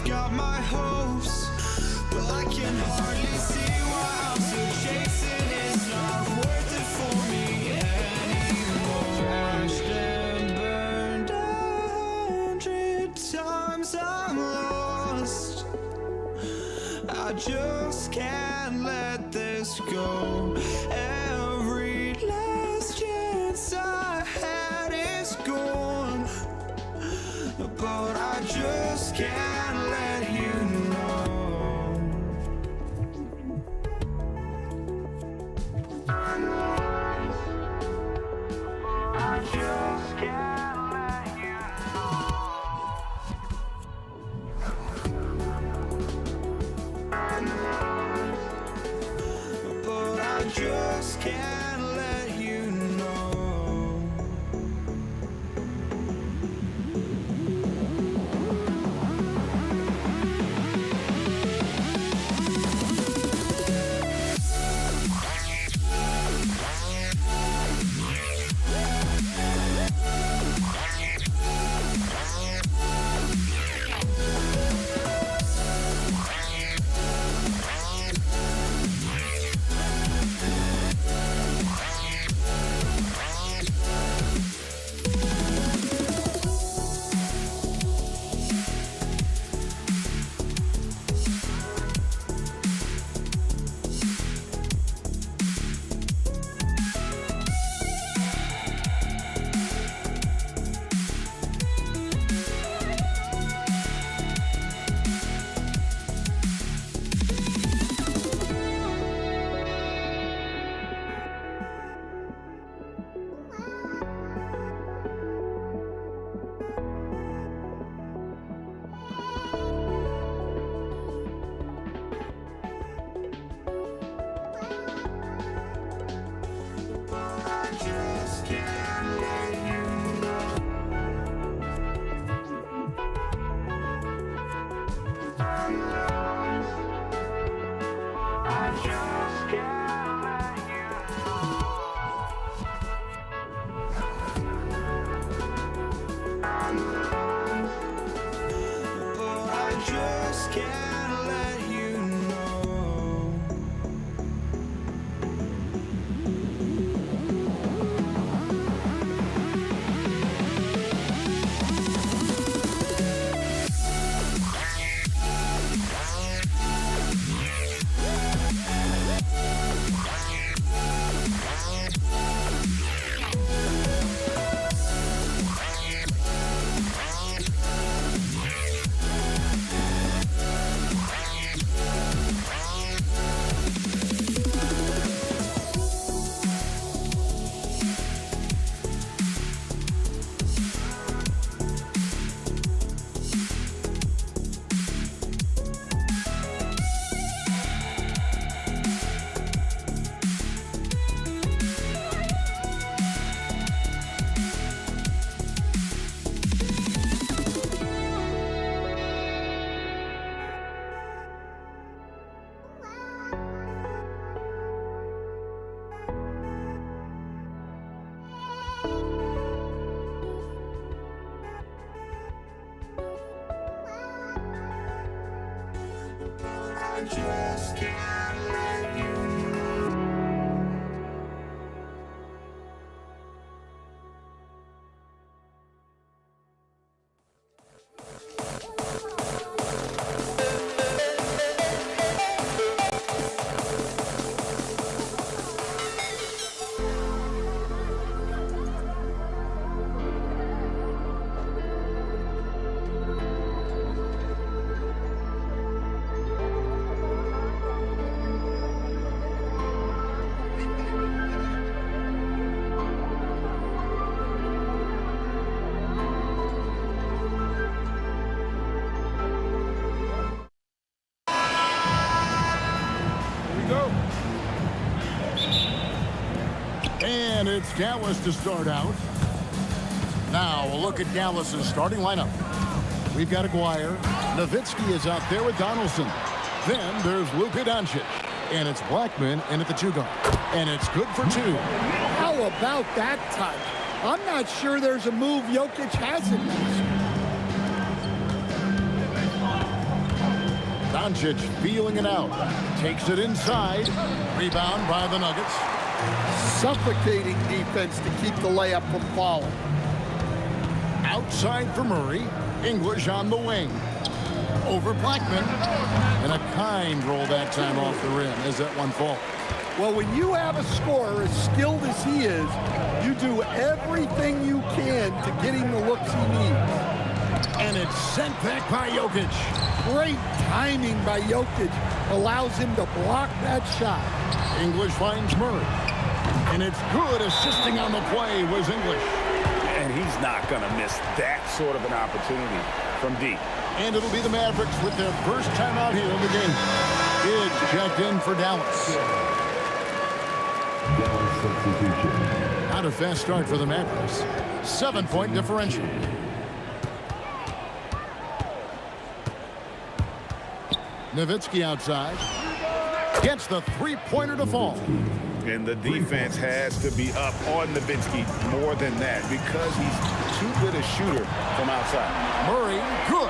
I've got my hopes, but I can hardly see why I'm still chasing. It's not worth it for me anymore. Crashed and burned 100 times, I'm lost. I just can't let this go. Every last chance I had is gone, but I just can't let you know. I just can't let you know. But I just can't let you know. Just can't let you know. And it's Dallas to start out. Now a look at Dallas's starting lineup. We've got Aguirre. Nowitzki is out there with Donaldson. Then there's Luka Doncic. And it's Blackman in at the 2 guard. And it's good for 2. How about that touch? I'm not sure there's a move Jokic hasn't used. Doncic feeling it out. Takes it inside. Rebound by the Nuggets. Suffocating defense to keep the layup from falling. Outside for Murray. English on the wing. Over Blackman. And a kind roll that time off the rim as that one falls. Well, when you have a scorer as skilled as he is, you do everything you can to get him the looks he needs. And it's sent back by Jokic. Great timing by Jokic allows him to block that shot. English finds Murray. And it's good. Assisting on the play was English. And he's not going to miss that sort of an opportunity from deep. And it'll be the Mavericks with their first time out here in the game. It's checked in for Dallas. Dallas substitution. Not a fast start for the Mavericks. 7-point differential. Nowitzki outside. Gets the three-pointer to fall. And the defense has to be up on Nowitzki more than that because he's too good a shooter from outside. Murray, good.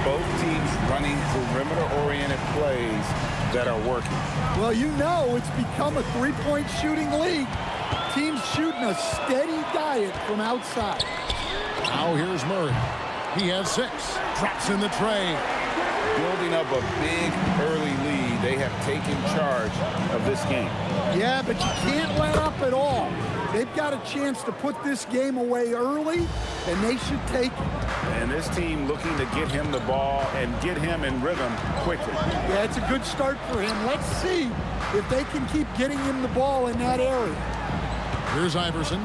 Both teams running perimeter-oriented plays that are working. Well, you know it's become a three-point shooting league. Teams shooting a steady diet from outside. Now here's Murray. He has 6. Drops in the tray. Building up a big early lead, they have taken charge of this game. Yeah, but you can't let up at all. They've got a chance to put this game away early, and they should take it. And this team looking to get him the ball and get him in rhythm quickly. Yeah, it's a good start for him. Let's see if they can keep getting him the ball in that area. Here's Iverson.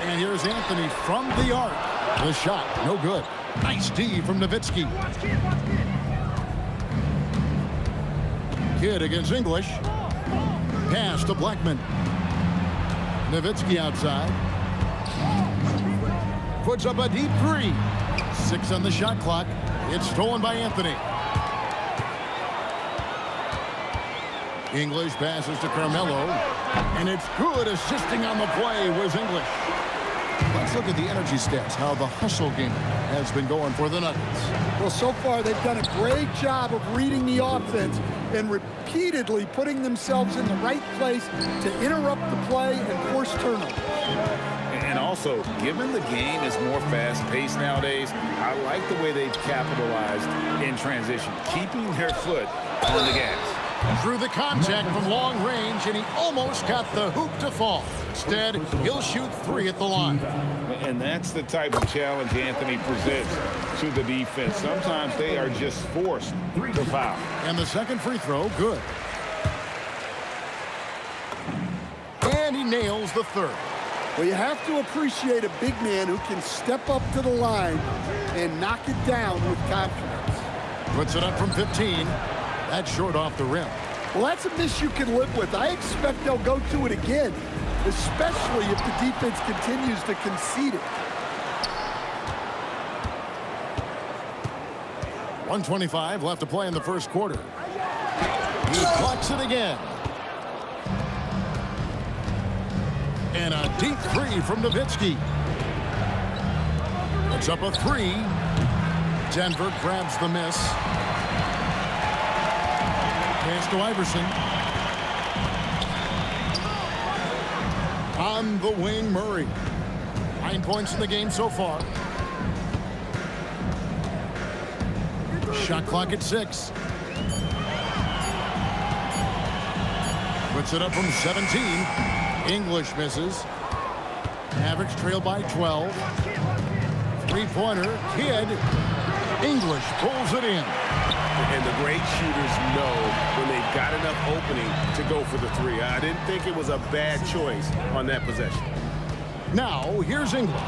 And here's Anthony from the arc. The shot, no good. Nice D from Nowitzki. Kidd against English. Pass to Blackman. Nowitzki outside. Puts up a deep 3. 6 on the shot clock. It's stolen by Anthony. English passes to Carmelo. And it's good. Assisting on the play was English. Let's look at the energy stats, how the hustle game has been going for the Nuggets. Well, so far they've done a great job of reading the offense and repeatedly putting themselves in the right place to interrupt the play and force turnovers. And also, given the game is more fast-paced nowadays, I like the way they've capitalized in transition, keeping their foot on the gas. Through the contact from long range, and he almost got the hoop to fall. Instead, he'll shoot 3 at the line. And that's the type of challenge Anthony presents to the defense. Sometimes they are just forced to foul. And the second free throw, good. And he nails the third. Well, you have to appreciate a big man who can step up to the line and knock it down with confidence. Puts it up from 15. That's short off the rim. Well, that's a miss you can live with. I expect they'll go to it again, especially if the defense continues to concede it. 1:25 left to play in the first quarter. He clocks it again. And a deep 3 from Nowitzki. Puts up a 3. Denver grabs the miss. Pass to Iverson. On the wing, Murray. 9 points in the game so far. Shot clock at 6. Puts it up from 17. English misses. Mavericks trail by 12. Three-pointer. Kidd. English pulls it in. And the great shooters know when they've got enough opening to go for the 3. I didn't think it was a bad choice on that possession. Now, here's English.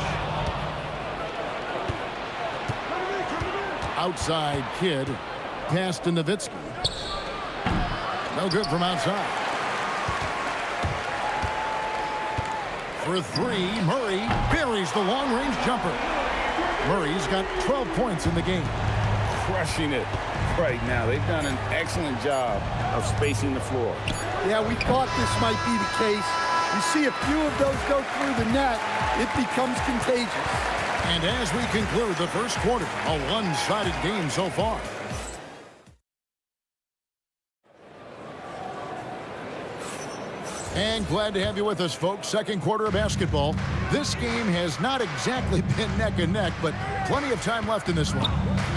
Outside Kidd. Pass to Nowitzki. No good from outside. For 3, Murray buries the long-range jumper. Murray's got 12 points in the game. Crushing it right now. They've done an excellent job of spacing the floor. Yeah, we thought this might be the case. You see a few of those go through the net, it becomes contagious. And as we conclude the first quarter, a one-sided game so far. And glad to have you with us, folks. Second quarter of basketball. This game has not exactly been neck and neck, but plenty of time left in this one.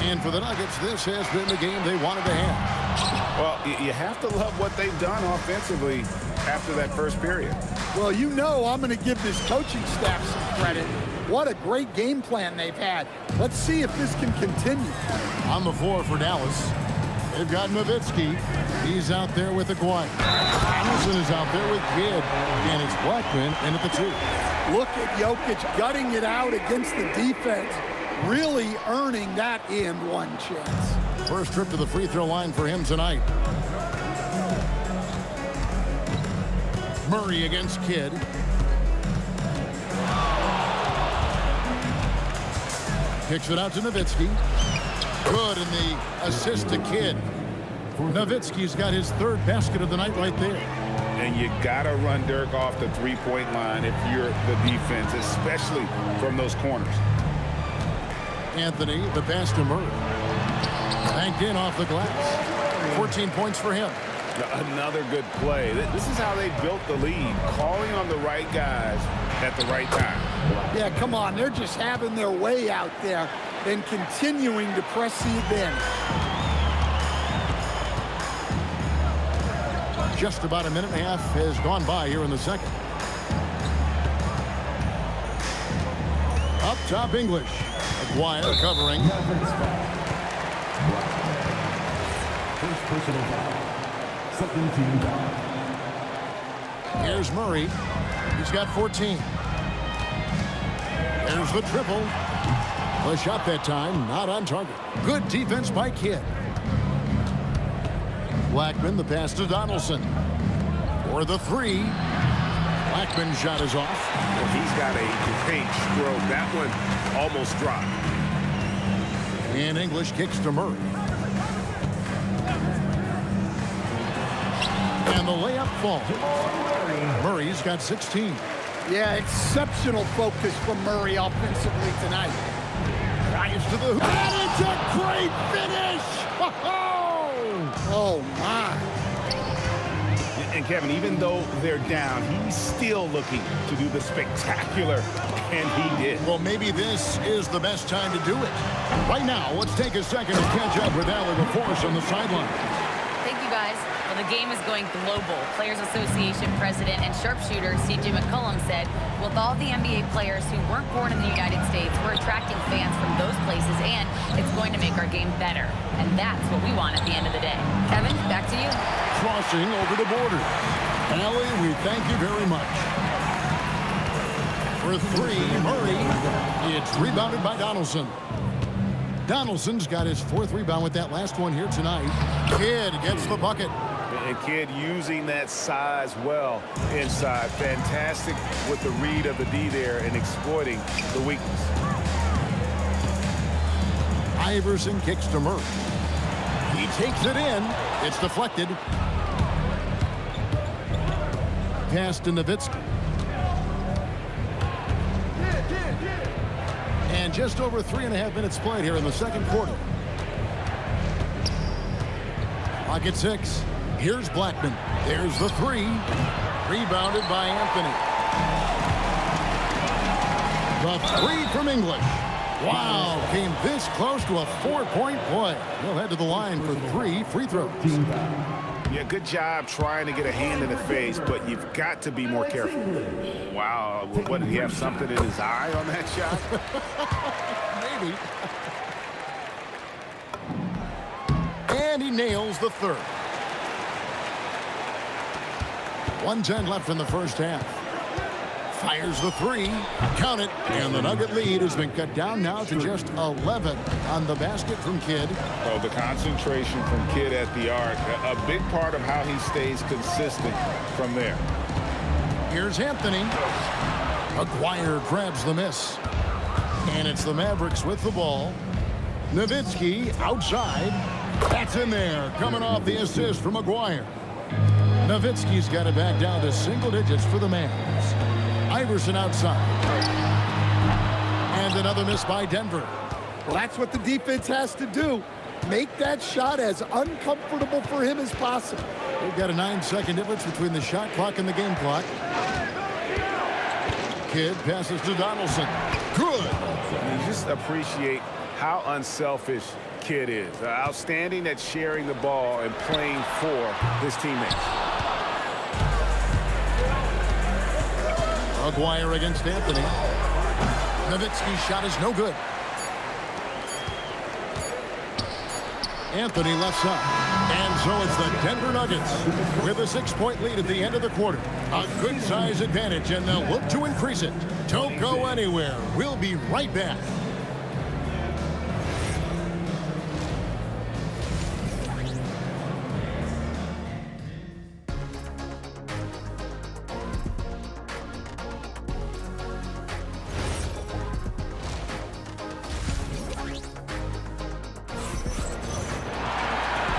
And for the Nuggets, this has been the game they wanted to have. Well, you have to love what they've done offensively after that first period. Well, you know I'm going to give this coaching staff some credit. What a great game plan they've had. Let's see if this can continue. On the floor for Dallas, they've got Nowitzki. He's out there with Aguirre. Anderson is out there with Kidd. And it's Blackman in at the 2. Look at Jokic gutting it out against the defense, really earning that and one chance. First trip to the free throw line for him tonight. Murray against Kidd. Kicks it out to Nowitzki. Good, and the assist to Kidd. Nowitzki's got his third basket of the night right there. And you got to run Dirk off the three-point line if you're the defense, especially from those corners. Anthony, the pass to Murray. Banked in off the glass. 14 points for him. Another good play. This is how they built the lead, calling on the right guys at the right time. Yeah, come on. They're just having their way out there and continuing to press the advantage. Just about a minute and a half has gone by here in the second. Up top, English. Aguirre covering. First personal foul. Second team foul. Here's Murray. He's got 14. There's the triple. The shot that time, not on target. Good defense by Kidd. Blackman, the pass to Donaldson. For the 3. Blackman's shot is off. Well, he's got a great stroke. That one almost dropped. And English kicks to Murray. And the layup falls. Murray's got 16. Yeah, exceptional focus from Murray offensively tonight. Drives to the hoop. That is a great finish! Oh, my. And Kevin, even though they're down, he's still looking to do the spectacular, and he did. Well, maybe this is the best time to do it. Right now, let's take a second to catch up with Allie LaForce on the sideline. Thank you, guys. Well, the game is going global. Players Association President and sharpshooter C.J. McCollum said, with all the NBA players who weren't born in the United States, we're attracting fans from those places, and it's going to make our game better. And that's what we want at the end of the day. Kevin, back to you. Crossing over the border. Allie, we thank you very much. For 3, Murray. It's rebounded by Donaldson. Donaldson's got his 4th rebound with that last one here tonight. Kidd gets the bucket. And Kidd using that size well inside. Fantastic with the read of the D there and exploiting the weakness. Iverson kicks to Murray. He takes it in. It's deflected. Pass to Nowitzki. And just over 3.5 minutes played here in the second quarter. Clock at 6. Here's Blackman. There's the 3. Rebounded by Anthony. The 3 from English. Wow, came this close to a 4-point play. He'll head to the line for 3 free throws. Yeah, good job trying to get a hand in the face, but you've got to be more careful. Wow, what, did he have something in his eye on that shot? Maybe. And he nails the 3rd. 1:10 left in the first half. Fires the 3. Count it. And the Nugget lead has been cut down now to just 11 on the basket from Kidd. Oh, the concentration from Kidd at the arc, a big part of how he stays consistent from there. Here's Anthony. Aguirre grabs the miss. And it's the Mavericks with the ball. Nowitzki outside. That's in there. Coming off the assist from Aguirre. Nowitzki's got it back down to single digits for the Mavs. Iverson outside. And another miss by Denver. Well, that's what the defense has to do. Make that shot as uncomfortable for him as possible. We've got a 9-second difference between the shot clock and the game clock. Kidd passes to Donaldson. Good. You just appreciate how unselfish Kidd is. Outstanding at sharing the ball and playing for his teammates. Aguirre against Anthony. Nowitzki's shot is no good. Anthony left side. And so it's the Denver Nuggets with a 6-point lead at the end of the quarter. A good size advantage, and they'll look to increase it. Don't go anywhere. We'll be right back.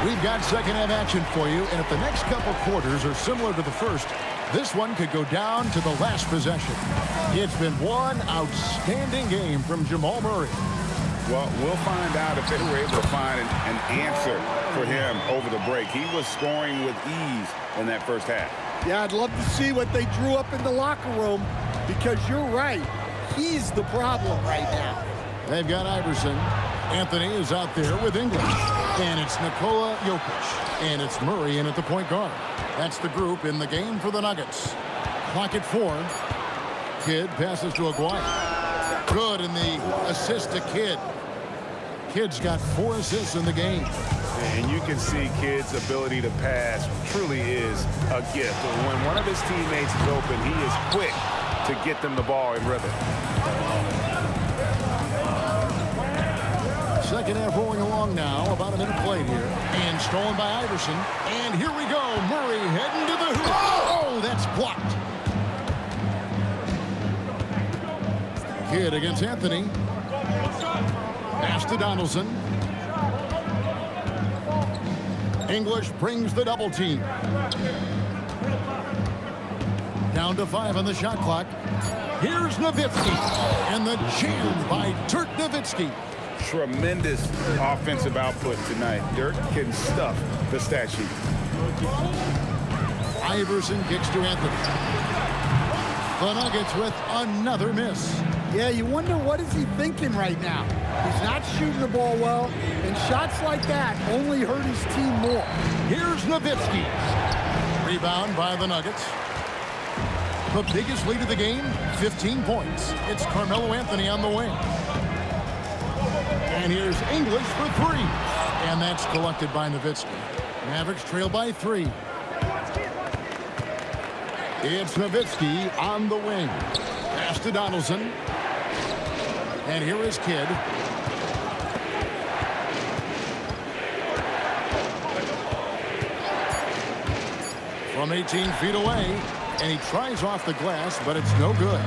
We've got second-half action for you, and if the next couple quarters are similar to the first, this one could go down to the last possession. It's been one outstanding game from Jamal Murray. Well, we'll find out if they were able to find an answer for him over the break. He was scoring with ease in that first half. Yeah, I'd love to see what they drew up in the locker room, because you're right. He's the problem right now. They've got Iverson. Anthony is out there with English. And it's Nikola Jokic. And it's Murray in at the point guard. That's the group in the game for the Nuggets. Clock at 4. Kidd passes to Aguirre. Good in the assist to Kidd. Kidd's got 4 assists in the game. And you can see Kidd's ability to pass truly is a gift. When one of his teammates is open, he is quick to get them the ball in rhythm. Second half rolling along now. About a minute played here. And stolen by Iverson. And here we go. Murray heading to the hoop. Oh, that's blocked. Kidd against Anthony. Pass to Donaldson. English brings the double team. Down to 5 on the shot clock. Here's Nowitzki. And the jam by Dirk Nowitzki. Tremendous offensive output tonight. Dirk can stuff the stat sheet. Iverson kicks to Anthony. The Nuggets with another miss. Yeah, you wonder what is he thinking right now. He's not shooting the ball well, and shots like that only hurt his team more. Here's Nowitzki. Rebound by the Nuggets. The biggest lead of the game, 15 points. It's Carmelo Anthony on the wing. And here's English for 3. And that's collected by Nowitzki. Mavericks trail by 3. It's Nowitzki on the wing. Pass to Donaldson. And here is Kidd. From 18 feet away. And he tries off the glass, but it's no good.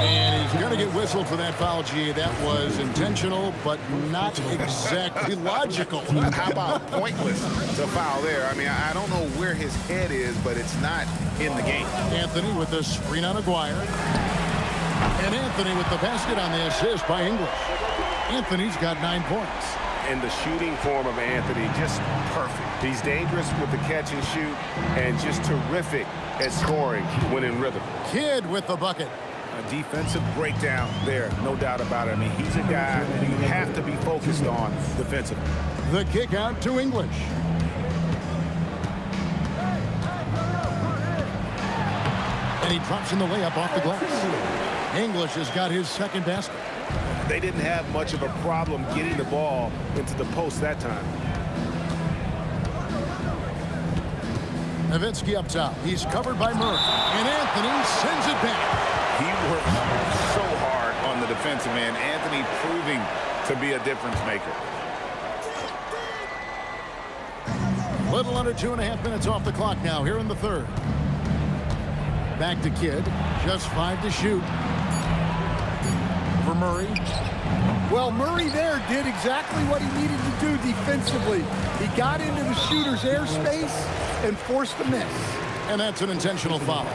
And he's going to get whistled for that foul, G. That was intentional, but not exactly logical. How about pointless to foul there? I mean, I don't know where his head is, but it's not in the game. Anthony with the screen on Aguirre. And Anthony with the basket on the assist by English. Anthony's got 9 points. And the shooting form of Anthony, just perfect. He's dangerous with the catch and shoot, and just terrific at scoring when in rhythm. Kidd with the bucket. A defensive breakdown there, no doubt about it. I mean, he's a guy that you have to be focused on defensively. The kick out to English. And he drops in the layup off the glass. English has got his second basket. They didn't have much of a problem getting the ball into the post that time. Nowitzki up top. He's covered by Murray. And Anthony sends it back. He works so hard on the defensive end. Anthony proving to be a difference maker. Little under 2.5 minutes off the clock now here in the third. Back to Kidd. Just 5 to shoot. For Murray. Well, Murray there did exactly what he needed to do defensively. He got into the shooter's airspace and forced a miss. And that's an intentional foul.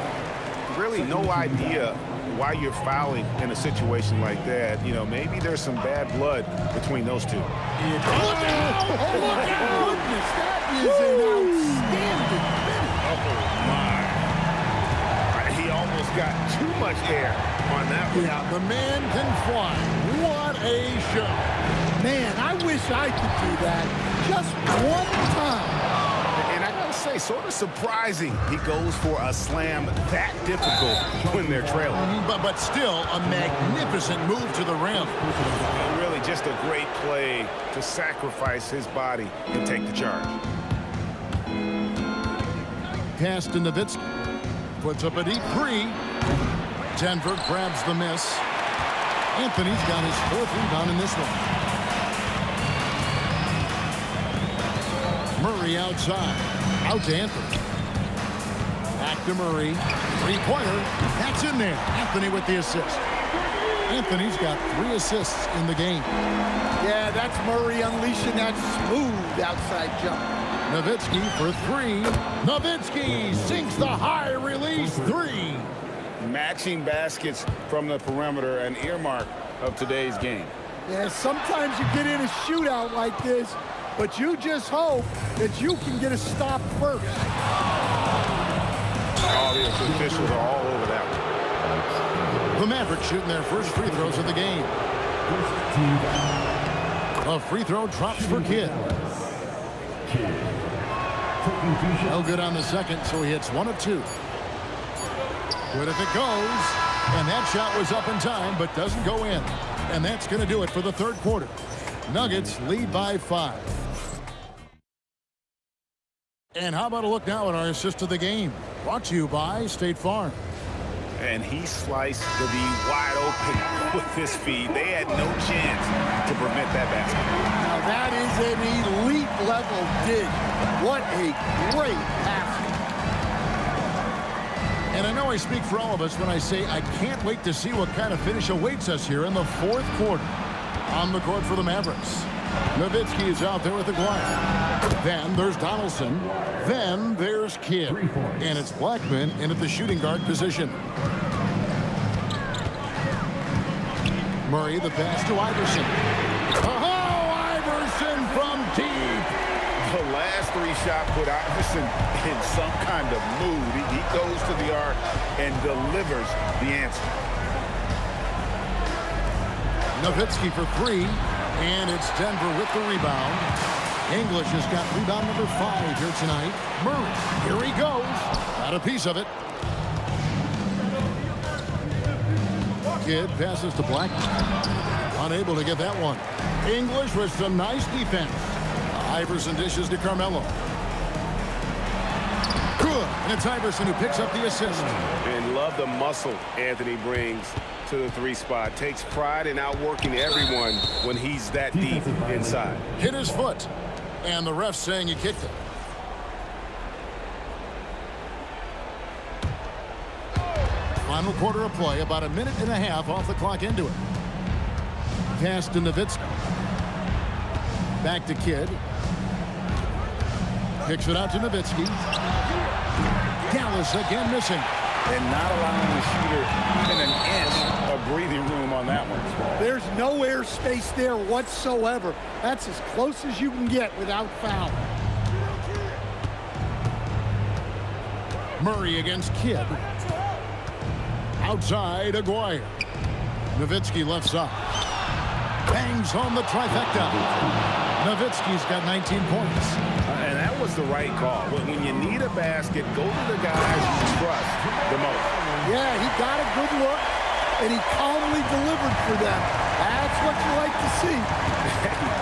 Really no idea why you're fouling in a situation like that. You know, maybe there's some bad blood between those two. Look out! Oh, look out! Goodness, that is an outstanding finish. Oh, my. He almost got too much air on that one. Yeah, the man can fly. What a show. Man, I wish I could do that just one time. And I gotta say, sort of surprising he goes for a slam that difficult when they're trailing. But still, a magnificent move to the rim. And really just a great play to sacrifice his body and take the charge. Pass to Nowitzki. Puts up a deep three. Denver grabs the miss. Anthony's got his 4th rebound in this one. Murray outside. Out to Anthony. Back to Murray. Three-pointer. That's in there. Anthony with the assist. Anthony's got 3 assists in the game. Yeah, that's Murray unleashing that smooth outside jump. Nowitzki for 3. Nowitzki sinks the high release 3. Matching baskets from the perimeter, an earmark of today's game. Yeah, sometimes you get in a shootout like this, but you just hope that you can get a stop first. All the officials are all over that one. The Mavericks shooting their first free throws of the game. A free throw drops for Kidd. No good on the second, so he hits 1 of 2. Good if it goes. And that shot was up in time, but doesn't go in. And that's going to do it for the 3rd quarter. Nuggets lead by 5. And how about a look now at our assist of the game? Brought to you by State Farm. And he sliced to be wide open with his feed. They had no chance to prevent that basket. Now that is an elite level dig. What a great pass. And I know I speak for all of us when I say I can't wait to see what kind of finish awaits us here in the 4th quarter. On the court for the Mavericks. Nowitzki is out there with the Aguirre. Then there's Donaldson. Then there's Kidd. And it's Blackman in at the shooting guard position. Murray, the pass to Iverson. Oh, Iverson from deep. The last 3 shot put Iverson in some kind of mood. He goes to the arc and delivers the answer. Nowitzki for 3. And it's Denver with the rebound. English has got rebound number 5 here tonight. Murray, here he goes. Got a piece of it. Kidd passes to Blackman. Unable to get that one. English with some nice defense. Iverson dishes to Carmelo. Good. And it's Iverson who picks up the assist. And love the muscle Anthony brings to the 3 spot. Takes pride in outworking everyone when he's that deep inside. Hit his foot. And the ref saying he kicked it. Final quarter of play, about 1.5 minutes off the clock into it. Pass to Nowitzki. Back to Kidd. Kicks it out to Nowitzki. Dallas again missing. And not allowing the shooter even an inch of breathing room on that one. There's no airspace there whatsoever. That's as close as you can get without foul. Murray against Kidd. Outside, Aguirre. Nowitzki left side. Bangs home the trifecta. Nowitzki's got 19 points. And that was the right call. When you need a basket, go to the guys you trust the most. Yeah, he got a good look, and he calmly delivered for them. That's what you like to see.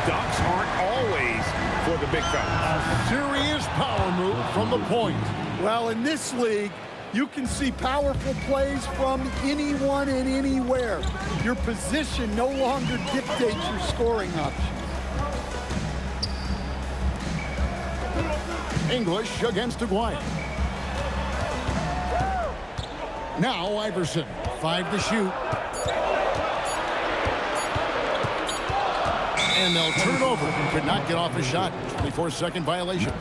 Dunks aren't always for the big fella. A serious power move from the point. Well, in this league, you can see powerful plays from anyone and anywhere. Your position no longer dictates your scoring options. English against Aguirre. Now Iverson, 5 to shoot. And they'll turn over. Could not get off a shot. 24-second violation.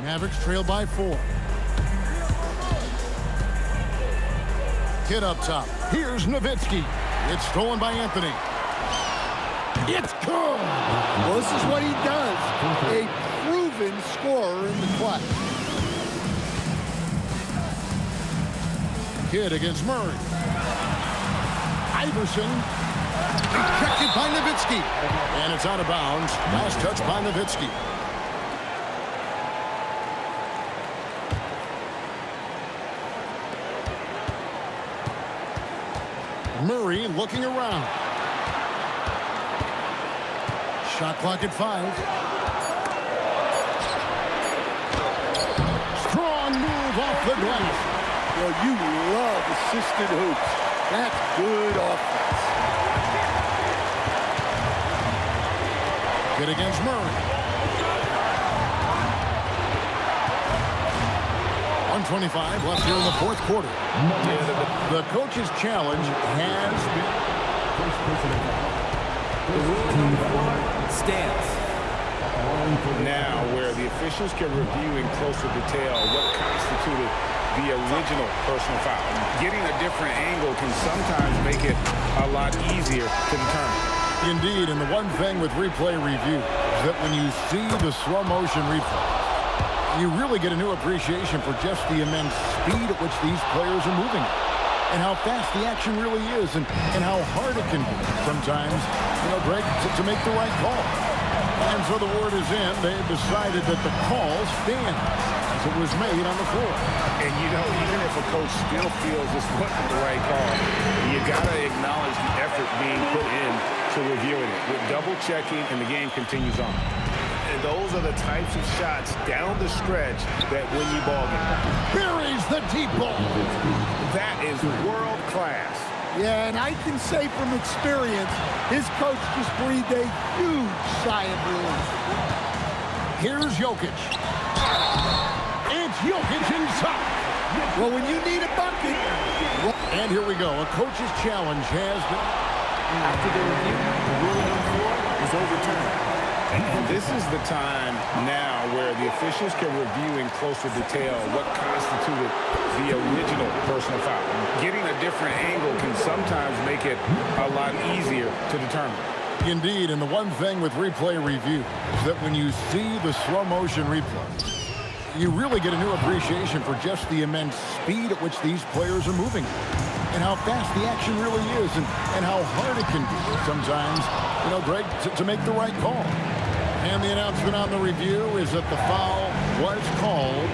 Mavericks trail by 4. Kid up top. Here's Nowitzki. It's stolen by Anthony. It's good. Well, this is what he does. A proven scorer in the clutch. Kid against Murray. Iverson. Rejected by Nowitzki. And it's out of bounds. Last touch by Nowitzki. Murray looking around. Shot clock at 5. Strong move off the glass. Well, you love assisted hoops. That's good offense. Good against Murray. 125 left here in the fourth quarter. The coach's challenge has been... Stance. Now, where the officials can review in closer detail what constituted the original personal foul. Getting a different angle can sometimes make it a lot easier to determine. Indeed, and the one thing with replay review is that when you see the slow motion replay, you really get a new appreciation for just the immense speed at which these players are moving and how fast the action really is and how hard it can be sometimes, Greg, to make the right call. And so the word is in. They've decided that the call stands as it was made on the floor. And, even if a coach still feels this wasn't the right call, you got to acknowledge the effort being put in to reviewing it with double checking, and the game continues on. And those are the types of shots down the stretch that win you ball games. Buries the deep ball. That is world class. Yeah, and I can say from experience, his coach just breathed a huge sigh of relief. Here's Jokic. It's Jokic inside. Well, when you need a bucket. And here we go. A coach's challenge has been... After the review, the ruling on the floor is overturned. And this is the time now where the officials can review in closer detail what constituted the original personal foul. Getting a different angle can sometimes make it a lot easier to determine. Indeed, and the one thing with replay review is that when you see the slow motion replay, you really get a new appreciation for just the immense speed at which these players are moving and how fast the action really is and how hard it can be sometimes, Greg, to make the right call. And the announcement on the review is that the foul was called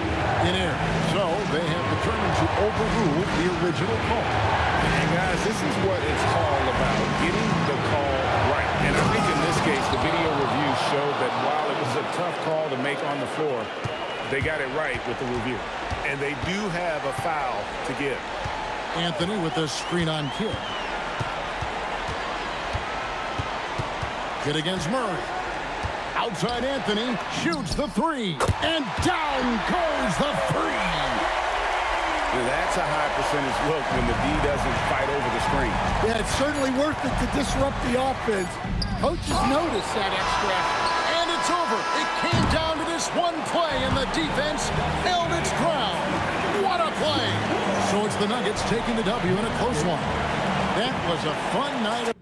in error. So they have determined to overrule the original call. And guys, this is what it's all about, getting the call right. And I think in this case, the video review showed that while it was a tough call to make on the floor, they got it right with the review. And they do have a foul to give. Anthony with the screen on Kidd. Kidd against Murray. Outside Anthony shoots the 3. And down goes the 3. Now that's a high percentage look when the D doesn't fight over the screen. Yeah, it's certainly worth it to disrupt the offense. Coaches notice that extra effort. And it's over. It came down to this one play, and the defense held its ground. What a play. So it's the Nuggets taking the W in a close one. That was a fun night.